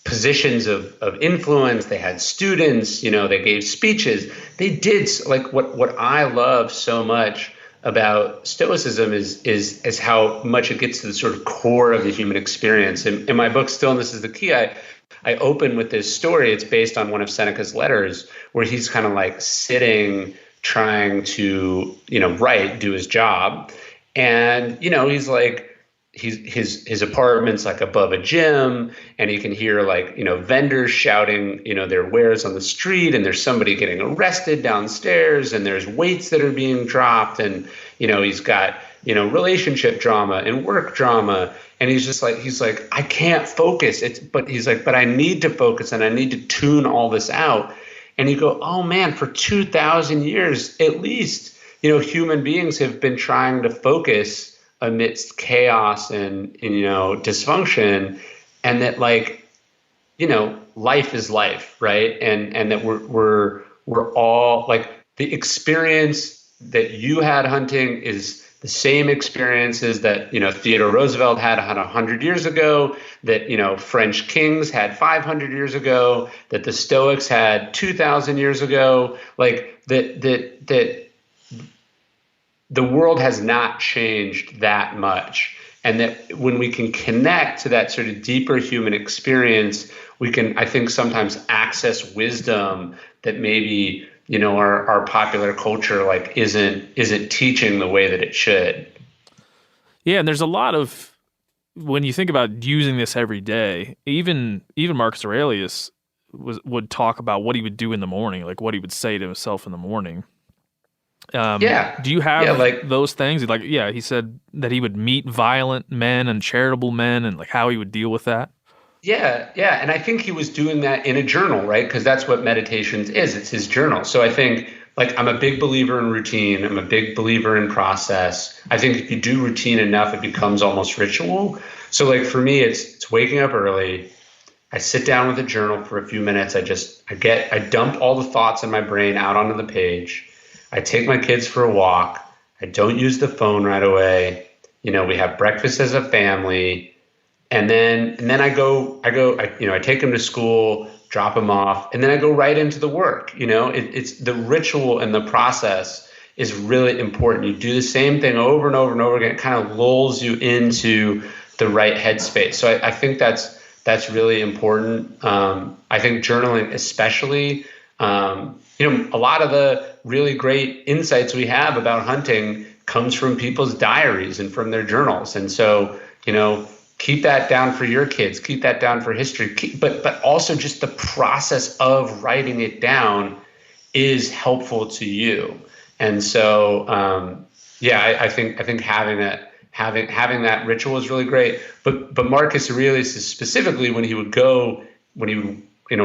positions of influence. They had students, they gave speeches. They did like what I love so much about Stoicism is how much it gets to the sort of core of the human experience. In my book, Stillness is the Key, I open with this story. It's based on one of Seneca's letters where he's kind of like sitting, trying to, write, do his job. And, he's like, his apartment's like above a gym, and you can hear like, vendors shouting, their wares on the street, and there's somebody getting arrested downstairs, and there's weights that are being dropped, and, he's got, relationship drama and work drama. And he's like, I can't focus. But I need to focus, and I need to tune all this out. And you go, oh man, for 2,000 years at least, human beings have been trying to focus amidst chaos and dysfunction, and that life is life, right? And that we're all like, the experience that you had hunting is the same experiences that Theodore Roosevelt had 100 years ago, that French kings had 500 years ago, that the Stoics had 2,000 years ago. Like that the world has not changed that much, and that when we can connect to that sort of deeper human experience, we can, I think, sometimes access wisdom that maybe our popular culture isn't teaching the way that it should. Yeah, and there's a lot of, when you think about using this every day, even Marcus Aurelius would talk about what he would do in the morning, like what he would say to himself in the morning. Do you have those things? He said that he would meet violent men and charitable men, and like how he would deal with that. Yeah. And I think he was doing that in a journal, right? Because that's what meditations is. It's his journal. So I think, I'm a big believer in routine. I'm a big believer in process. I think if you do routine enough, it becomes almost ritual. So for me, it's waking up early. I sit down with a journal for a few minutes. I dump all the thoughts in my brain out onto the page. I take my kids for a walk. I don't use the phone right away. We have breakfast as a family. And then I take them to school, drop them off, and then I go right into the work. It's the ritual and the process is really important. You do the same thing over and over and over again. It kind of lulls you into the right headspace. So I think that's really important. I think journaling, especially, a lot of the really great insights we have about hunting comes from people's diaries and from their journals. And so, keep that down for your kids, keep that down for history, but also just the process of writing it down is helpful to you. And so, I think having that ritual is really great. But Marcus Aurelius is specifically, when he would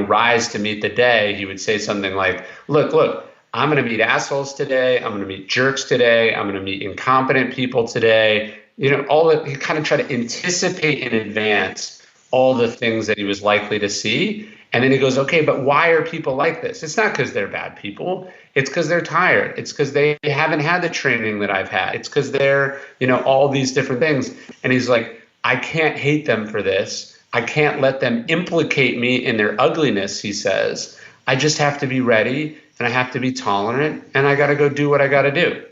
rise to meet the day, he would say something like, look, I'm going to meet assholes today. I'm going to meet jerks today. I'm going to meet incompetent people today. All that, he kind of tried to anticipate in advance all the things that he was likely to see. And then he goes, okay, but why are people like this? It's not because they're bad people. It's because they're tired. It's because they haven't had the training that I've had. It's because they're, all these different things. And he's like, I can't hate them for this. I can't let them implicate me in their ugliness, he says. I just have to be ready, and I have to be tolerant, and I got to go do what I got to do.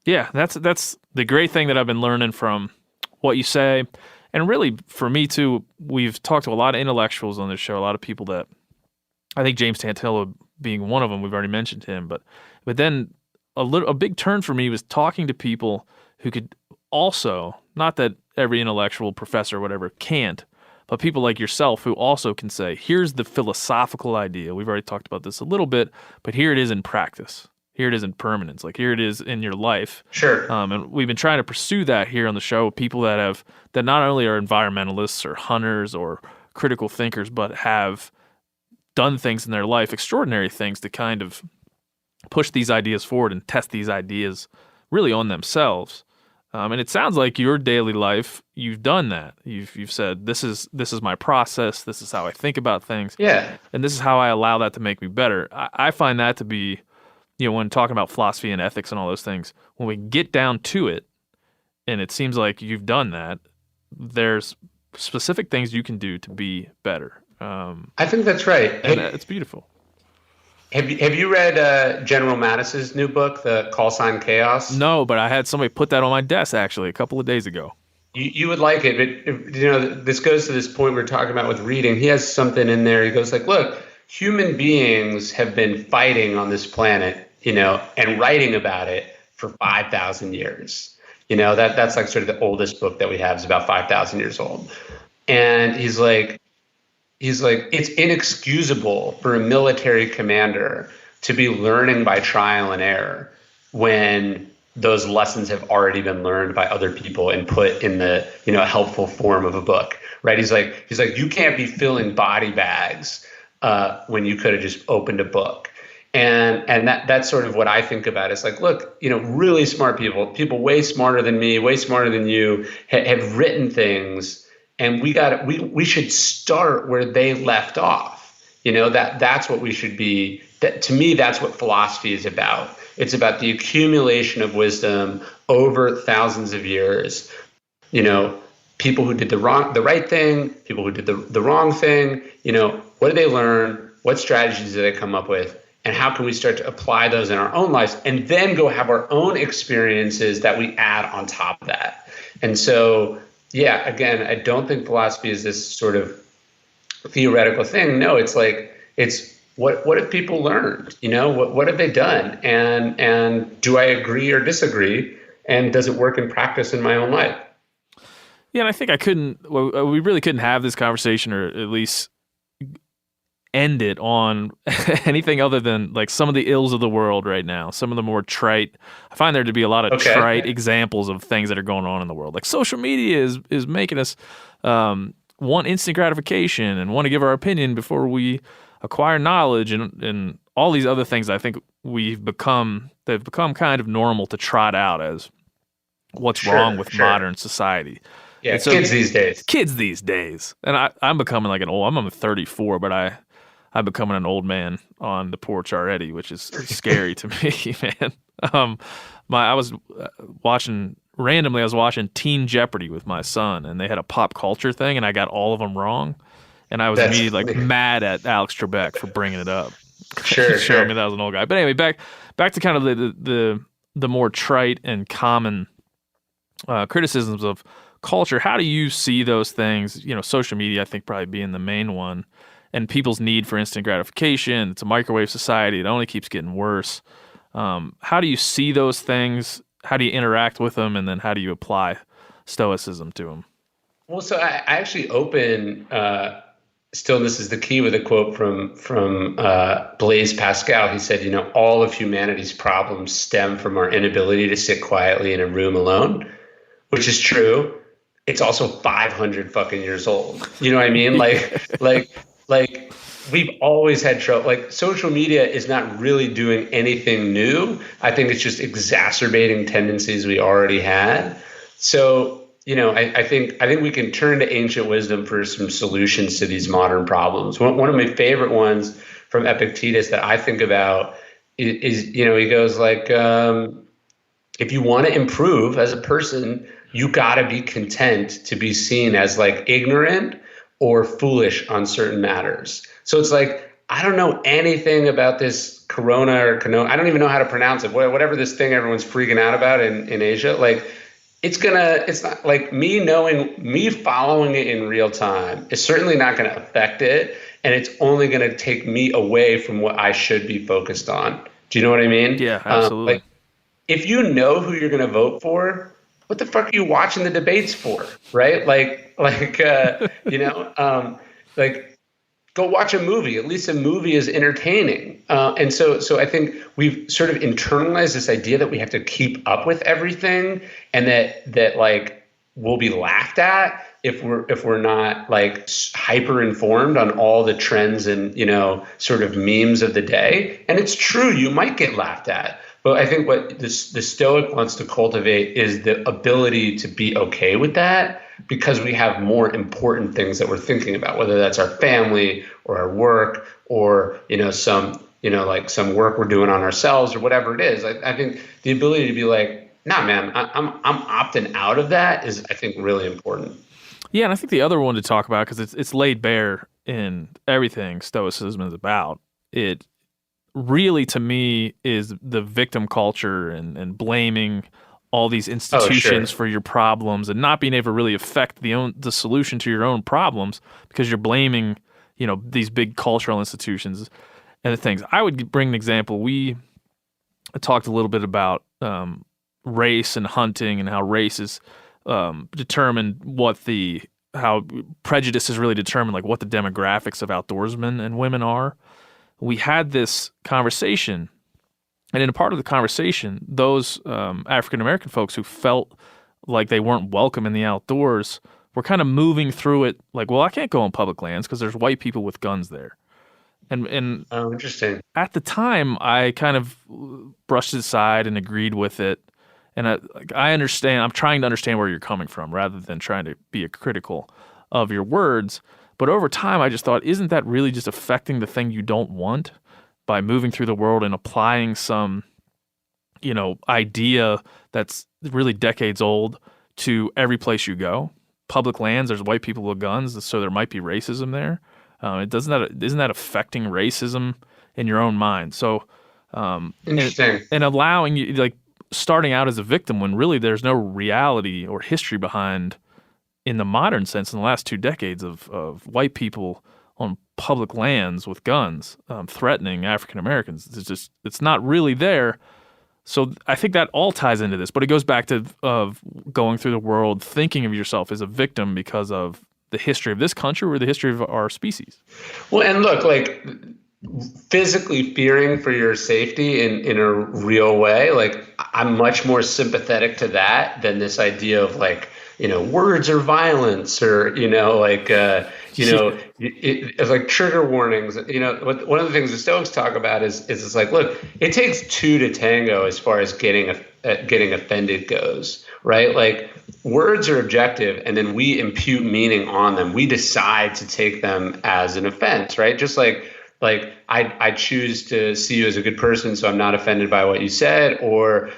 Yeah, that's the great thing that I've been learning from what you say. And really, for me too, we've talked to a lot of intellectuals on this show, a lot of people that, I think James Tantillo being one of them, we've already mentioned him, but then a big turn for me was talking to people who could also, not that every intellectual professor or whatever can't, but people like yourself who also can say, here's the philosophical idea. We've already talked about this a little bit, but here it is in practice. Here it is in permanence. Like, here it is in your life. Sure. And we've been trying to pursue that here on the show. People that not only are environmentalists or hunters or critical thinkers, but have done things in their life, extraordinary things, to kind of push these ideas forward and test these ideas really on themselves. And it sounds like your daily life, you've done that. You've said, this is my process. This is how I think about things. Yeah. And this is how I allow that to make me better. I find that to be, when talking about philosophy and ethics and all those things, when we get down to it, and it seems like you've done that, there's specific things you can do to be better. I think that's right. And it's beautiful. Have you read General Mattis's new book, The Call Sign Chaos? No, but I had somebody put that on my desk actually a couple of days ago. You would like it, but this goes to this point we're talking about with reading. He has something in there. He goes like, look, human beings have been fighting on this planet, and writing about it for 5,000 years. That's like sort of the oldest book that we have is about 5,000 years old. And he's like, it's inexcusable for a military commander to be learning by trial and error when those lessons have already been learned by other people and put in the, helpful form of a book, right? He's like, you can't be filling body bags when you could have just opened a book. And that's sort of what I think about. It's like, look, really smart people way smarter than me, way smarter than you, have written things, and we should start where they left off. That's what we should be. To me, that's what philosophy is about. It's about the accumulation of wisdom over thousands of years. People who did the right thing, people who did the wrong thing. What did they learn? What strategies did they come up with? And how can we start to apply those in our own lives, and then go have our own experiences that we add on top of that? And so, yeah, again, I don't think philosophy is this sort of theoretical thing. No, it's what have people learned? What have they done? And do I agree or disagree? And does it work in practice in my own life? Yeah, and I think we really couldn't have this conversation, or at least end it on anything other than like some of the ills of the world right now, some of the more trite. I find there to be a lot of trite examples of things that are going on in the world. Like social media is making us want instant gratification and want to give our opinion before we acquire knowledge, and all these other things. I think they've become kind of normal to trot out as what's wrong with modern society. Yeah, so, kids these days. And I'm becoming like I'm 34, but I'm becoming an old man on the porch already, which is scary to me, man. I was watching Teen Jeopardy with my son, and they had a pop culture thing, and I got all of them wrong. And I was immediately mad at Alex Trebek for bringing it up. Showing me that I was an old guy. But anyway, back to kind of the more trite and common criticisms of culture. How do you see those things? Social media, I think, probably being the main one, and people's need for instant gratification. It's a microwave society. It only keeps getting worse. How do you see those things? How do you interact with them? And then how do you apply Stoicism to them? Well, so I actually open Stillness is the Key with a quote from Blaise Pascal. He said, all of humanity's problems stem from our inability to sit quietly in a room alone, which is true. It's also 500 fucking years old. You know what I mean? Like we've always had trouble. Like social media is not really doing anything new. I think it's just exacerbating tendencies we already had. So, I think we can turn to ancient wisdom for some solutions to these modern problems. One of my favorite ones from Epictetus that I think about is he goes like, if you want to improve as a person, you got to be content to be seen as like ignorant or foolish on certain matters. So it's like, I don't know anything about this corona. I don't even know how to pronounce it. Whatever this thing everyone's freaking out about in Asia. Like, it's not like me following it in real time is certainly not going to affect it. And it's only going to take me away from what I should be focused on. Do you know what I mean? Yeah, absolutely. If you know who you're going to vote for, what the fuck are you watching the debates for, right? Go watch a movie. At least a movie is entertaining. And so I think we've sort of internalized this idea that we have to keep up with everything, and that like we'll be laughed at if we're not like hyper informed on all the trends and sort of memes of the day. And it's true, you might get laughed at. But I think what the Stoic wants to cultivate is the ability to be okay with that, because we have more important things that we're thinking about, whether that's our family or our work or some work we're doing on ourselves or whatever it is. I think the ability to be like, nah, man, I'm opting out of that is, I think, really important. Yeah, and I think the other one to talk about, because it's laid bare in everything Stoicism is about. It really, to me, is the victim culture and blaming all these institutions for your problems and not being able to really affect the solution to your own problems, because you're blaming these big cultural institutions and the things. I would bring an example. We talked a little bit about race and hunting, and how race is determined how prejudice is really determined, like what the demographics of outdoorsmen and women are. We had this conversation, and in a part of the conversation, those African-American folks who felt like they weren't welcome in the outdoors were kind of moving through it like, well, I can't go on public lands because there's white people with guns there. And Oh, interesting. at the time, I kind of brushed it aside and agreed with it. And I understand. I'm trying to understand where you're coming from, rather than trying to be critical of your words. But over time, I just thought, isn't that really just affecting the thing you don't want by moving through the world and applying some, idea that's really decades old to every place you go? Public lands, there's white people with guns, so there might be racism there. Isn't that affecting racism in your own mind? So, Interesting. and allowing you, like, starting out as a victim when really there's no reality or history behind, in the modern sense, in the last 2 decades of white people on public lands with guns threatening African Americans. It's not really there. So I think that all ties into this, but it goes back to of going through the world thinking of yourself as a victim because of the history of this country or the history of our species. Well, and look, like, physically fearing for your safety in a real way, like, I'm much more sympathetic to that than this idea of, like, words are violence, or, it's like trigger warnings. One of the things the Stoics talk about is it's like, look, it takes two to tango as far as getting offended goes, right? Like, words are objective, and then we impute meaning on them. We decide to take them as an offense, right? Just like I choose to see you as a good person, so I'm not offended by what you said, or,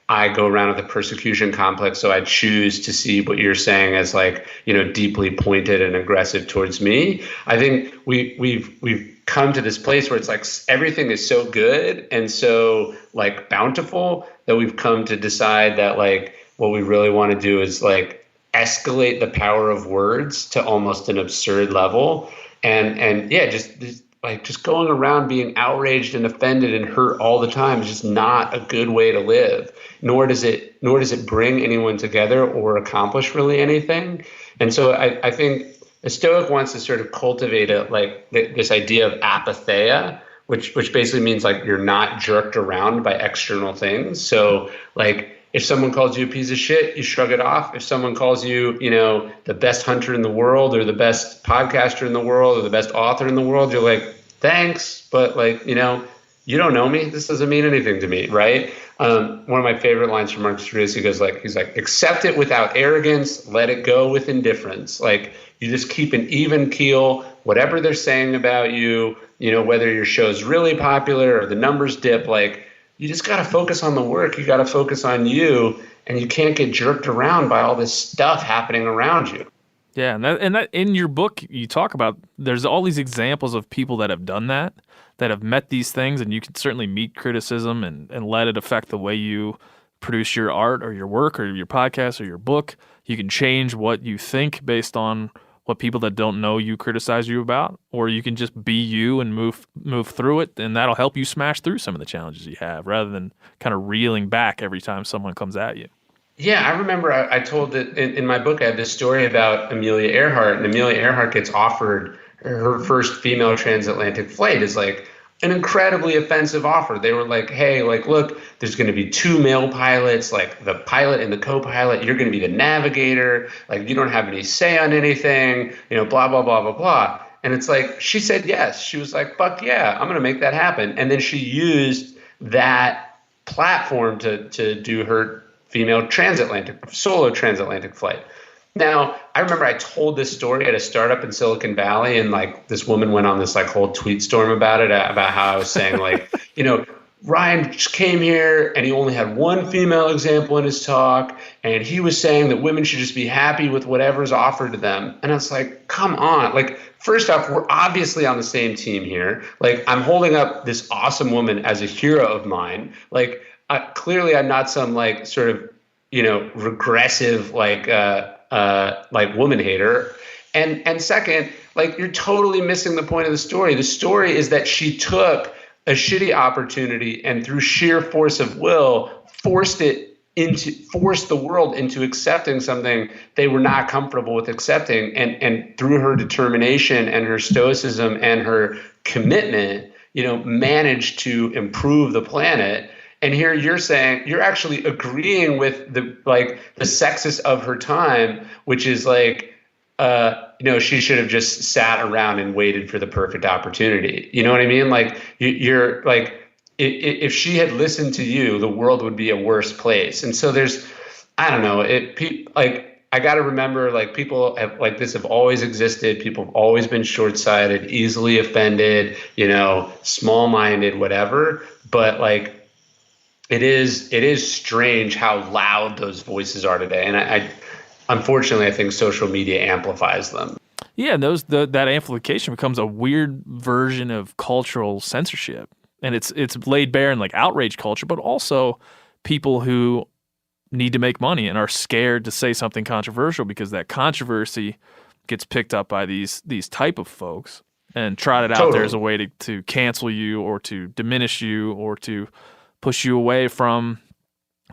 I go around with a persecution complex, so I choose to see what you're saying as, like, deeply pointed and aggressive towards me. I think we've come to this place where it's like everything is so good and so, like, bountiful that we've come to decide that, like, what we really want to do is, like, escalate the power of words to almost an absurd level. And yeah, just going around being outraged and offended and hurt all the time is just not a good way to live. Nor does it bring anyone together or accomplish really anything. And so I think the Stoic wants to sort of cultivate this idea of apatheia, which basically means, like, you're not jerked around by external things. So, like, if someone calls you a piece of shit, you shrug it off. If someone calls you, the best hunter in the world, or the best podcaster in the world, or the best author in the world, you're like, thanks, but, like, you don't know me. This doesn't mean anything to me, right? One of my favorite lines from Marcus Aurelius, he's like, accept it without arrogance, let it go with indifference. Like, you just keep an even keel, whatever they're saying about you, whether your show's really popular or the numbers dip, like, you just got to focus on the work. You got to focus on you, and you can't get jerked around by all this stuff happening around you. Yeah, and that in your book you talk about, there's all these examples of people that have done that have met these things, and you can certainly meet criticism and let it affect the way you produce your art or your work or your podcast or your book. You can change what you think based on what people that don't know you criticize you about, or you can just be you and move through it, and that'll help you smash through some of the challenges you have, rather than kind of reeling back every time someone comes at you. Yeah, I remember I told that in my book, I have this story about Amelia Earhart, and Amelia Earhart gets offered her first female transatlantic flight is, like, an incredibly offensive offer. They were like, hey, like, look, there's going to be 2 male pilots, like the pilot and the co-pilot. You're going to be the navigator. Like, you don't have any say on anything, blah, blah, blah, blah, blah. And it's like, she said yes. She was like, fuck yeah, I'm going to make that happen. And then she used that platform to do her female solo transatlantic flight. Now, I remember I told this story at a startup in Silicon Valley, and, like, this woman went on this, like, whole tweet storm about it, about how I was saying, like, Ryan just came here and he only had one female example in his talk, and he was saying that women should just be happy with whatever's offered to them. And it's like, come on. Like, first off, we're obviously on the same team here. Like, I'm holding up this awesome woman as a hero of mine. Like, clearly I'm not some, like, sort of, regressive, like woman hater. And second, like, you're totally missing the point of the story. The story is that she took a shitty opportunity and through sheer force of will forced the world into accepting something they were not comfortable with accepting. And through her determination and her stoicism and her commitment, managed to improve the planet. And here you're saying you're actually agreeing with the sexist of her time, which is like, she should have just sat around and waited for the perfect opportunity. You know what I mean? Like you're like, if she had listened to you, the world would be a worse place. And so I don't know, I got to remember, like, people like this have always existed. People have always been short-sighted, easily offended, small-minded, whatever. But like, it is strange how loud those voices are today. And unfortunately, I think social media amplifies them. Yeah, that amplification becomes a weird version of cultural censorship, and it's laid bare in like outrage culture, but also people who need to make money and are scared to say something controversial because that controversy gets picked up by these type of folks and trot it out there as a way to cancel you or to diminish you or to push you away from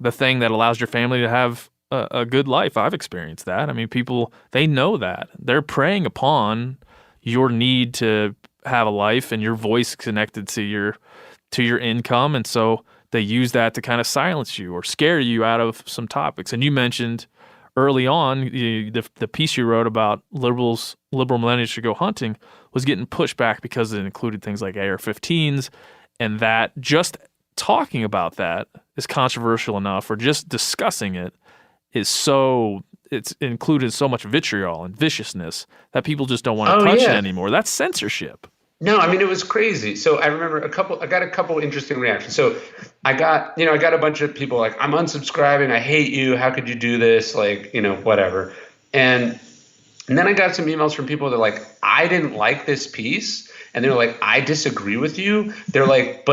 the thing that allows your family to have a good life. I've experienced that. I mean, people, they know that. They're preying upon your need to have a life and your voice connected to your income, and so they use that to kind of silence you or scare you out of some topics. And you mentioned early on the piece you wrote about liberal millennials should go hunting was getting pushed back because it included things like AR-15s, and that just talking about that is controversial enough, or just discussing it it's included so much vitriol and viciousness that people just don't want to touch it anymore. That's censorship. No, I mean, it was crazy. So I remember I got a couple interesting reactions. So I got a bunch of people like, I'm unsubscribing. I hate you. How could you do this? Like, whatever. And then I got some emails from people that are like, I didn't like this piece. And they're like, I disagree with you. They're like,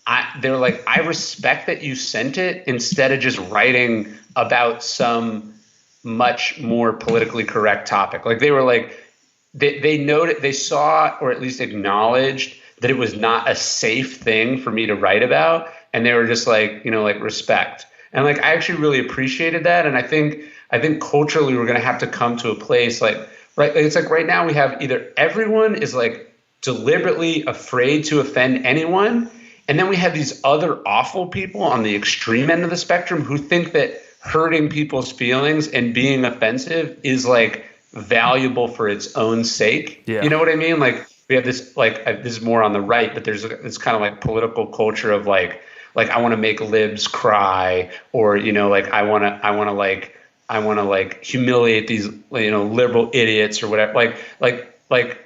I respect that you sent it instead of just writing about some much more politically correct topic. Like, they were like, they noted, they saw, or at least acknowledged that it was not a safe thing for me to write about. And they were just like, like, respect. And like, I actually really appreciated that. And I think culturally we're going to have to come to a place like, right. It's like right now we have either everyone is like deliberately afraid to offend anyone. And then we have these other awful people on the extreme end of the spectrum who think that hurting people's feelings and being offensive is like valuable for its own sake. Yeah. You know what I mean? Like, we have this, like, this is more on the right, but there's this kind of like political culture of like I want to make libs cry, or, like I want to like humiliate these, liberal idiots or whatever. Like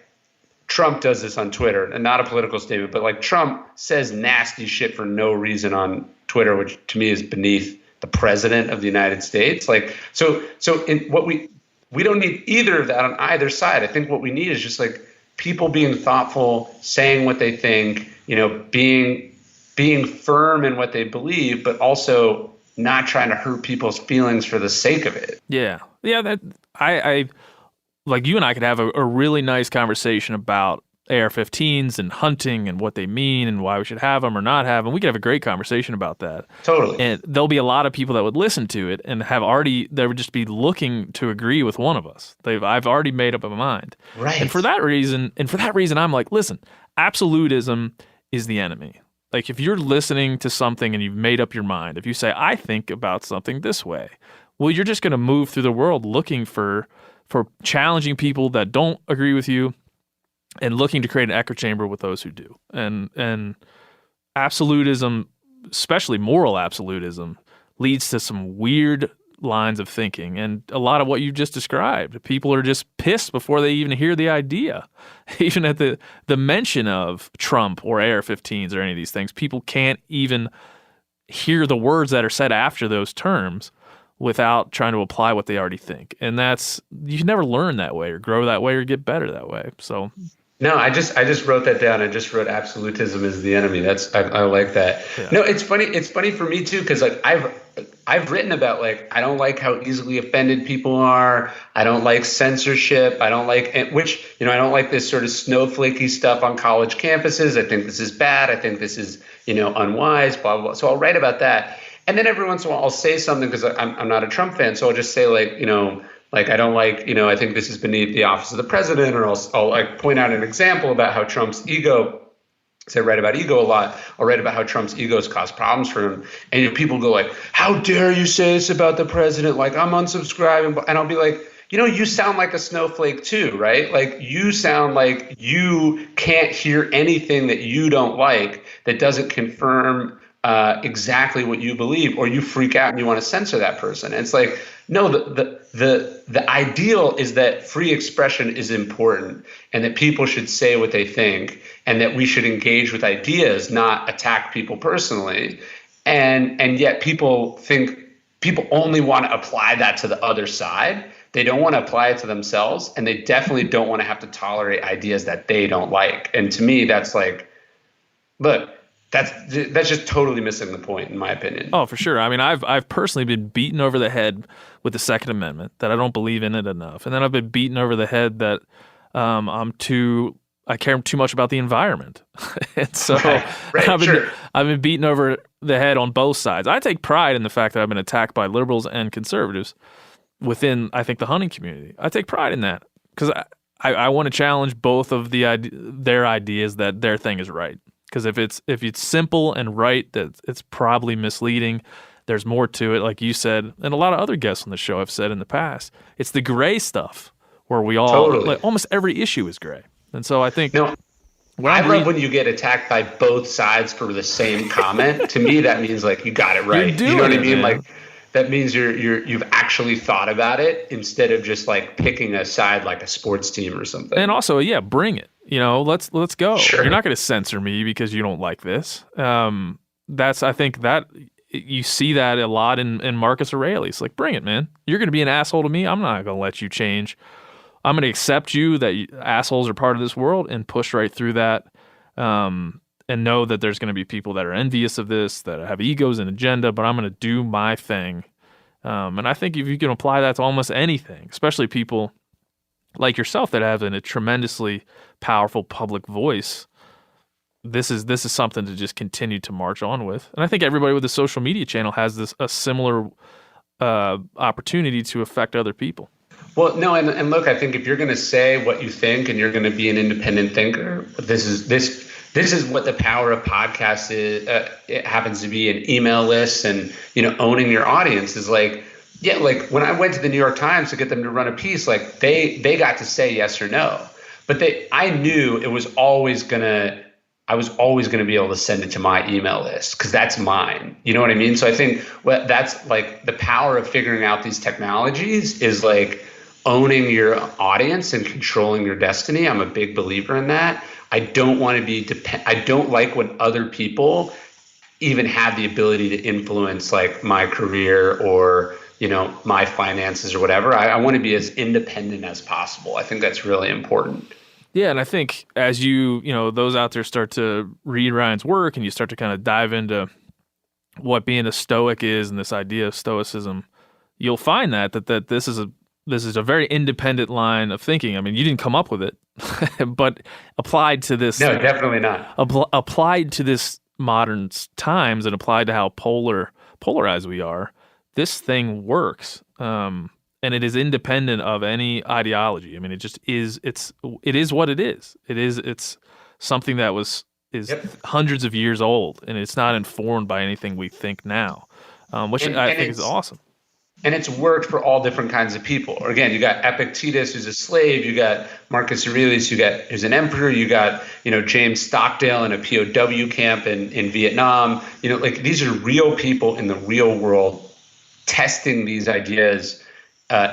Trump does this on Twitter, and not a political statement, but like Trump says nasty shit for no reason on Twitter, which to me is beneath the president of the United States. Like, so in what we don't need either of that on either side. I think what we need is just like people being thoughtful, saying what they think, being firm in what they believe, but also not trying to hurt people's feelings for the sake of it. Yeah. Yeah. That I like, you and I could have a really nice conversation about AR-15s and hunting and what they mean and why we should have them or not have them. We could have a great conversation about that. Totally. And there'll be a lot of people that would listen to it and they would just be looking to agree with one of us. I've already made up my mind. Right. And for that reason, I'm like, listen, absolutism is the enemy. Like, if you're listening to something and you've made up your mind, if you say, I think about something this way, well, you're just going to move through the world looking for challenging people that don't agree with you and looking to create an echo chamber with those who do. And absolutism, especially moral absolutism, leads to some weird lines of thinking. And a lot of what you just described, people are just pissed before they even hear the idea. Even at the mention of Trump or AR-15s or any of these things, people can't even hear the words that are said after those terms without trying to apply what they already think. And you can never learn that way or grow that way or get better that way. So no, I just wrote that down. I just wrote absolutism is the enemy. I like that. Yeah. No, it's funny. It's funny for me too, because like I've written about, like, I don't like how easily offended people are. I don't like censorship. I don't like I don't like this sort of snowflakey stuff on college campuses. I think this is bad. I think this is unwise. Blah blah blah. So I'll write about that. And then every once in a while I'll say something because I'm not a Trump fan. So I'll just say like I don't like, I think this is beneath the office of the president, or I'll like point out an example about how Trump's ego, because I write about ego a lot. I'll write about how Trump's egos cause problems for him. And people go like, how dare you say this about the president? Like, I'm unsubscribing. And I'll be like, you sound like a snowflake too, right? Like you sound like you can't hear anything that you don't like that doesn't confirm exactly what you believe, or you freak out and you want to censor that person. And it's like, no, the ideal is that free expression is important and that people should say what they think and that we should engage with ideas, not attack people personally. And yet people only want to apply that to the other side. They don't want to apply it to themselves, and they definitely don't want to have to tolerate ideas that they don't like. And to me, that's like, look, that's just totally missing the point, in my opinion. Oh, for sure. I mean, I've personally been beaten over the head with the Second Amendment, that I don't believe in it enough, and then I've been beaten over the head that I care too much about the environment, and so I've been beaten over the head on both sides. I take pride in the fact that I've been attacked by liberals and conservatives within, I think, the hunting community. I take pride in that because I want to challenge both of their ideas that their thing is right. Because if it's simple and right, that it's probably misleading. There's more to it, like you said, and a lot of other guests on the show have said in the past. It's the gray stuff where we all like almost every issue is gray, and so I think. No. I love when you get attacked by both sides for the same comment. To me, that means like you got it right. You know what I mean? Man. Like that means you've actually thought about it instead of just like picking a side like a sports team or something. And also, bring it. Let's go. Sure. You're not going to censor me because you don't like this. I think that you see that a lot in Marcus Aurelius. Like, bring it, man. You're going to be an asshole to me. I'm not going to let you change. I'm going to accept you that assholes are part of this world and push right through that, and know that there's going to be people that are envious of this, that have egos and agenda, but I'm going to do my thing. And I think if you can apply that to almost anything, especially people like yourself that have a tremendously powerful public voice, this is something to just continue to march on with. And I think everybody with a social media channel has a similar opportunity to affect other people. Well, no, and look, I think if you're going to say what you think and you're going to be an independent thinker, this is what the power of podcasts is. It happens to be an email list, and owning your audience is like, like when I went to the New York Times to get them to run a piece, like they got to say yes or no, but I knew I was always gonna be able to send it to my email list because that's mine. You know what I mean? So I think that's like the power of figuring out these technologies is like owning your audience and controlling your destiny. I'm a big believer in that. I don't want to be I don't like when other people even have the ability to influence like my career or my finances or whatever. I want to be as independent as possible. I think that's really important. Yeah, and I think as those out there start to read Ryan's work and you start to kind of dive into what being a Stoic is and this idea of Stoicism, you'll find that this is a very independent line of thinking. I mean, you didn't come up with it, but applied to this. No, definitely not. Applied to this modern times and applied to how polarized we are, this thing works. And it is independent of any ideology. I mean, it just is. It is what it is. It's something that is hundreds of years old, and it's not informed by anything we think now, which I think is awesome. And it's worked for all different kinds of people. Again, you got Epictetus, who's a slave. You got Marcus Aurelius, who's an emperor. You got James Stockdale in a POW camp in Vietnam. Like these are real people in the real world testing these ideas.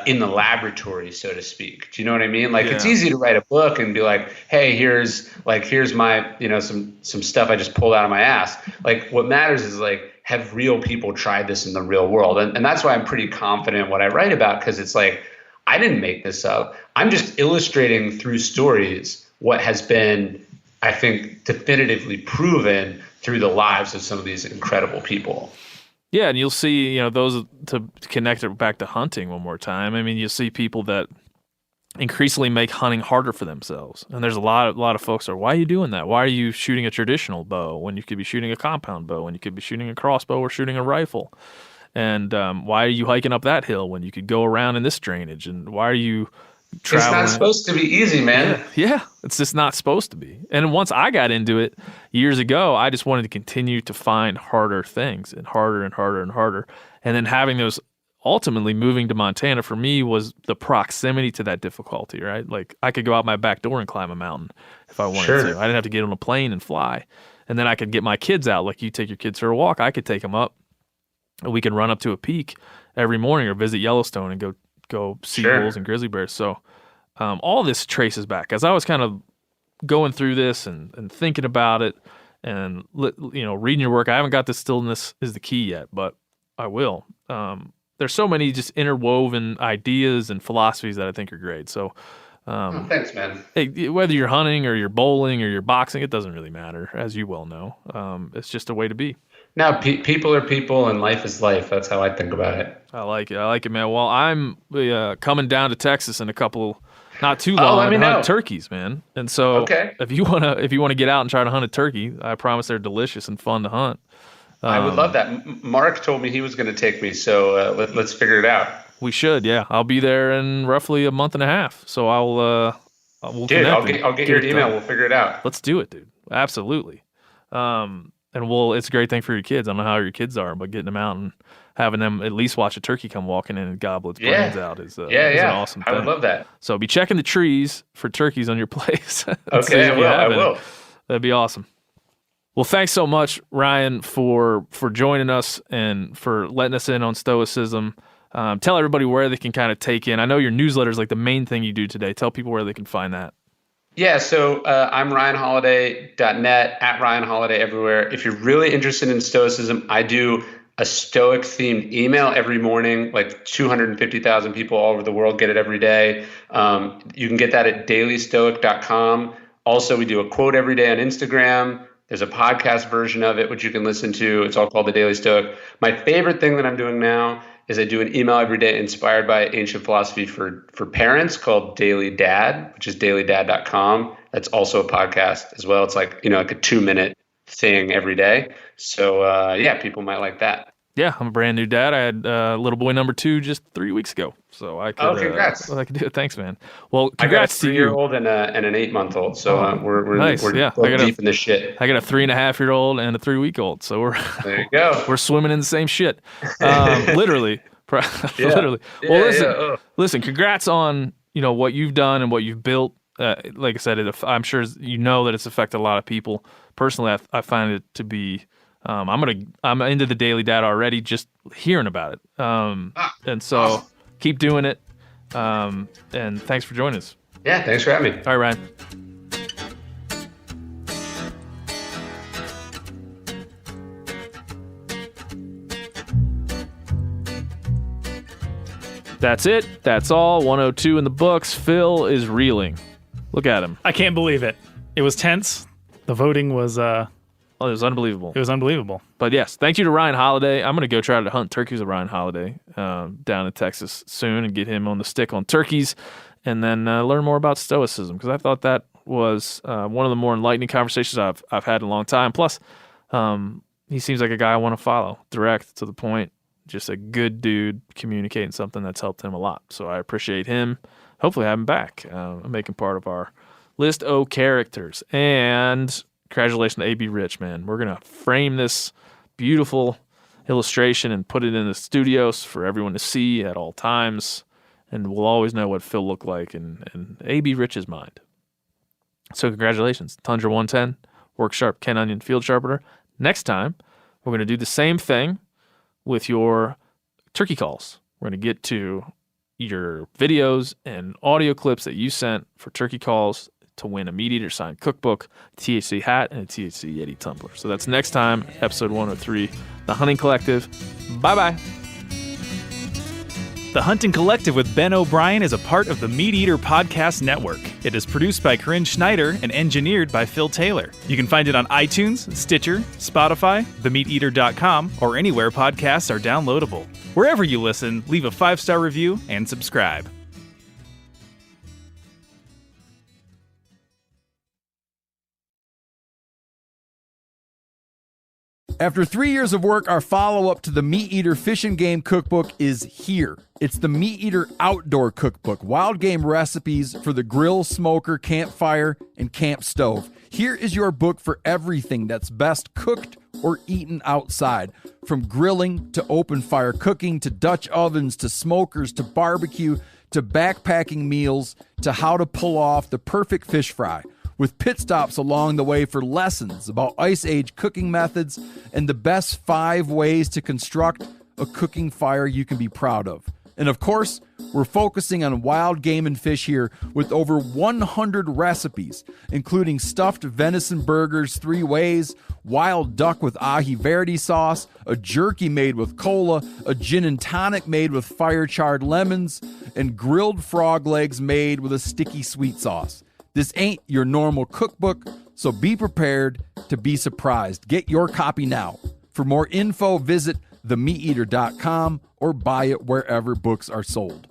In the laboratory, so to speak. Do you know what I mean? Like It's easy to write a book and be like, hey, here's my, some stuff I just pulled out of my ass. Like what matters is like, have real people tried this in the real world? And that's why I'm pretty confident in what I write about, because it's like, I didn't make this up. I'm just illustrating through stories what has been, I think, definitively proven through the lives of some of these incredible people. Yeah, and you'll see, those, to connect it back to hunting one more time. I mean, you'll see people that increasingly make hunting harder for themselves. And there's a lot of folks that are, why are you doing that? Why are you shooting a traditional bow when you could be shooting a compound bow, when you could be shooting a crossbow or shooting a rifle? And why are you hiking up that hill when you could go around in this drainage? And why are you traveling? It's not supposed to be easy, man. Yeah, it's just not supposed to be. And once I got into it years ago, I just wanted to continue to find harder things and harder and harder and harder. And then having those ultimately moving to Montana for me was the proximity to that difficulty, right? Like I could go out my back door and climb a mountain if I wanted Sure. to. I didn't have to get on a plane and fly. And then I could get my kids out. Like you take your kids for a walk, I could take them up. And we can run up to a peak every morning or visit Yellowstone and go see Sure. wolves and grizzly bears. So all this traces back. As I was kind of going through this and thinking about it and reading your work, I haven't got the stillness is the key yet, but I will. There's so many just interwoven ideas and philosophies that I think are great. So, Thanks, man. hey, whether you're hunting or you're bowling or you're boxing, it doesn't really matter, as you well know. It's just a way to be. Now, people are people and life is life. That's how I think about it. I like it, man. Well, I'm coming down to Texas in a couple, not too long. let me to hunt know. turkeys, man. And so, Okay. if you wanna get out and try to hunt a turkey, I promise they're delicious and fun to hunt. I would love that. Mark told me he was going to take me, so let's figure it out. We should, yeah. I'll be there in roughly a month and a half, so we'll Dude, connect I'll and get your it email. done. We'll figure it out. Let's do it, dude. Absolutely. And it's a great thing for your kids. I don't know how your kids are, but getting them out and having them at least watch a turkey come walking in and gobble its brains out is an awesome thing. I would love that. So be checking the trees for turkeys on your place. See Okay, if you have I any. will. That'd be awesome. Well, thanks so much, Ryan, for joining us and for letting us in on Stoicism. Tell everybody where they can kind of take in. I know your newsletter is like the main thing you do today. Tell people where they can find that. Yeah, so I'm RyanHoliday.net, at Ryan Holiday everywhere. If you're really interested in Stoicism, I do a Stoic themed email every morning. Like 250,000 people all over the world get it every day. You can get that at dailystoic.com. Also, we do a quote every day on Instagram. There's a podcast version of it, which you can listen to. It's all called The Daily Stoic. My favorite thing that I'm doing now is I do an email every day inspired by ancient philosophy for parents called Daily Dad, which is dailydad.com. That's also a podcast as well. It's like a 2-minute thing every day. So people might like that. Yeah, I'm a brand new dad. I had little boy number 2 just 3 weeks ago. So I could, congrats. I could do it. Thanks, man. Well, I got a congrats to you. 3-year-old and an 8-month-old. So we're nice. Yeah, I got deep in this shit. I got a 3.5-year-old and a 3-week-old. So There you go. we're swimming in the same shit. Literally. Literally. Well, listen, congrats on, what you've done and what you've built. Like I said, I'm sure you know that it's affected a lot of people. Personally, I find it to be I'm into the Daily Dad already, just hearing about it. And so keep doing it. And thanks for joining us. Yeah, thanks for having me. All right, Ryan. That's it. That's all. 102 in the books. Phil is reeling. Look at him. I can't believe it. It was tense. The voting was Oh, it was unbelievable. it was unbelievable. But yes, thank you to Ryan Holiday. I'm going to go try to hunt turkeys with Ryan Holiday down in Texas soon and get him on the stick on turkeys and then learn more about Stoicism, because I thought that was one of the more enlightening conversations I've had in a long time. Plus, he seems like a guy I want to follow, direct, to the point, just a good dude communicating something that's helped him a lot. So I appreciate him. Hopefully have him back, making part of our list of characters. And congratulations to A.B. Rich, man. We're going to frame this beautiful illustration and put it in the studios for everyone to see at all times. And we'll always know what Phil looked like in A.B. Rich's mind. So congratulations. Tundra 110, Work Sharp, Ken Onion Field Sharpener. Next time, we're going to do the same thing with your turkey calls. We're going to get to your videos and audio clips that you sent for turkey calls to win a Meat Eater signed cookbook, THC hat, and a THC Yeti tumbler. So that's next time, episode 103, The Hunting Collective. Bye-bye. The Hunting Collective with Ben O'Brien is a part of the Meat Eater Podcast Network. It is produced by Corinne Schneider and engineered by Phil Taylor. You can find it on iTunes, Stitcher, Spotify, themeateater.com, or anywhere podcasts are downloadable. Wherever you listen, leave a 5-star review and subscribe. After 3 years of work, our follow-up to the Meat Eater Fish and Game Cookbook is here. It's the Meat Eater Outdoor Cookbook, wild game recipes for the grill, smoker, campfire, and camp stove. Here is your book for everything that's best cooked or eaten outside. From grilling to open fire cooking to Dutch ovens to smokers to barbecue to backpacking meals to how to pull off the perfect fish fry, with pit stops along the way for lessons about Ice Age cooking methods and the best 5 ways to construct a cooking fire you can be proud of. And of course, we're focusing on wild game and fish here with over 100 recipes, including stuffed venison burgers 3 ways, wild duck with ahi verde sauce, a jerky made with cola, a gin and tonic made with fire-charred lemons, and grilled frog legs made with a sticky sweet sauce. This ain't your normal cookbook, so be prepared to be surprised. Get your copy now. For more info, visit themeateater.com or buy it wherever books are sold.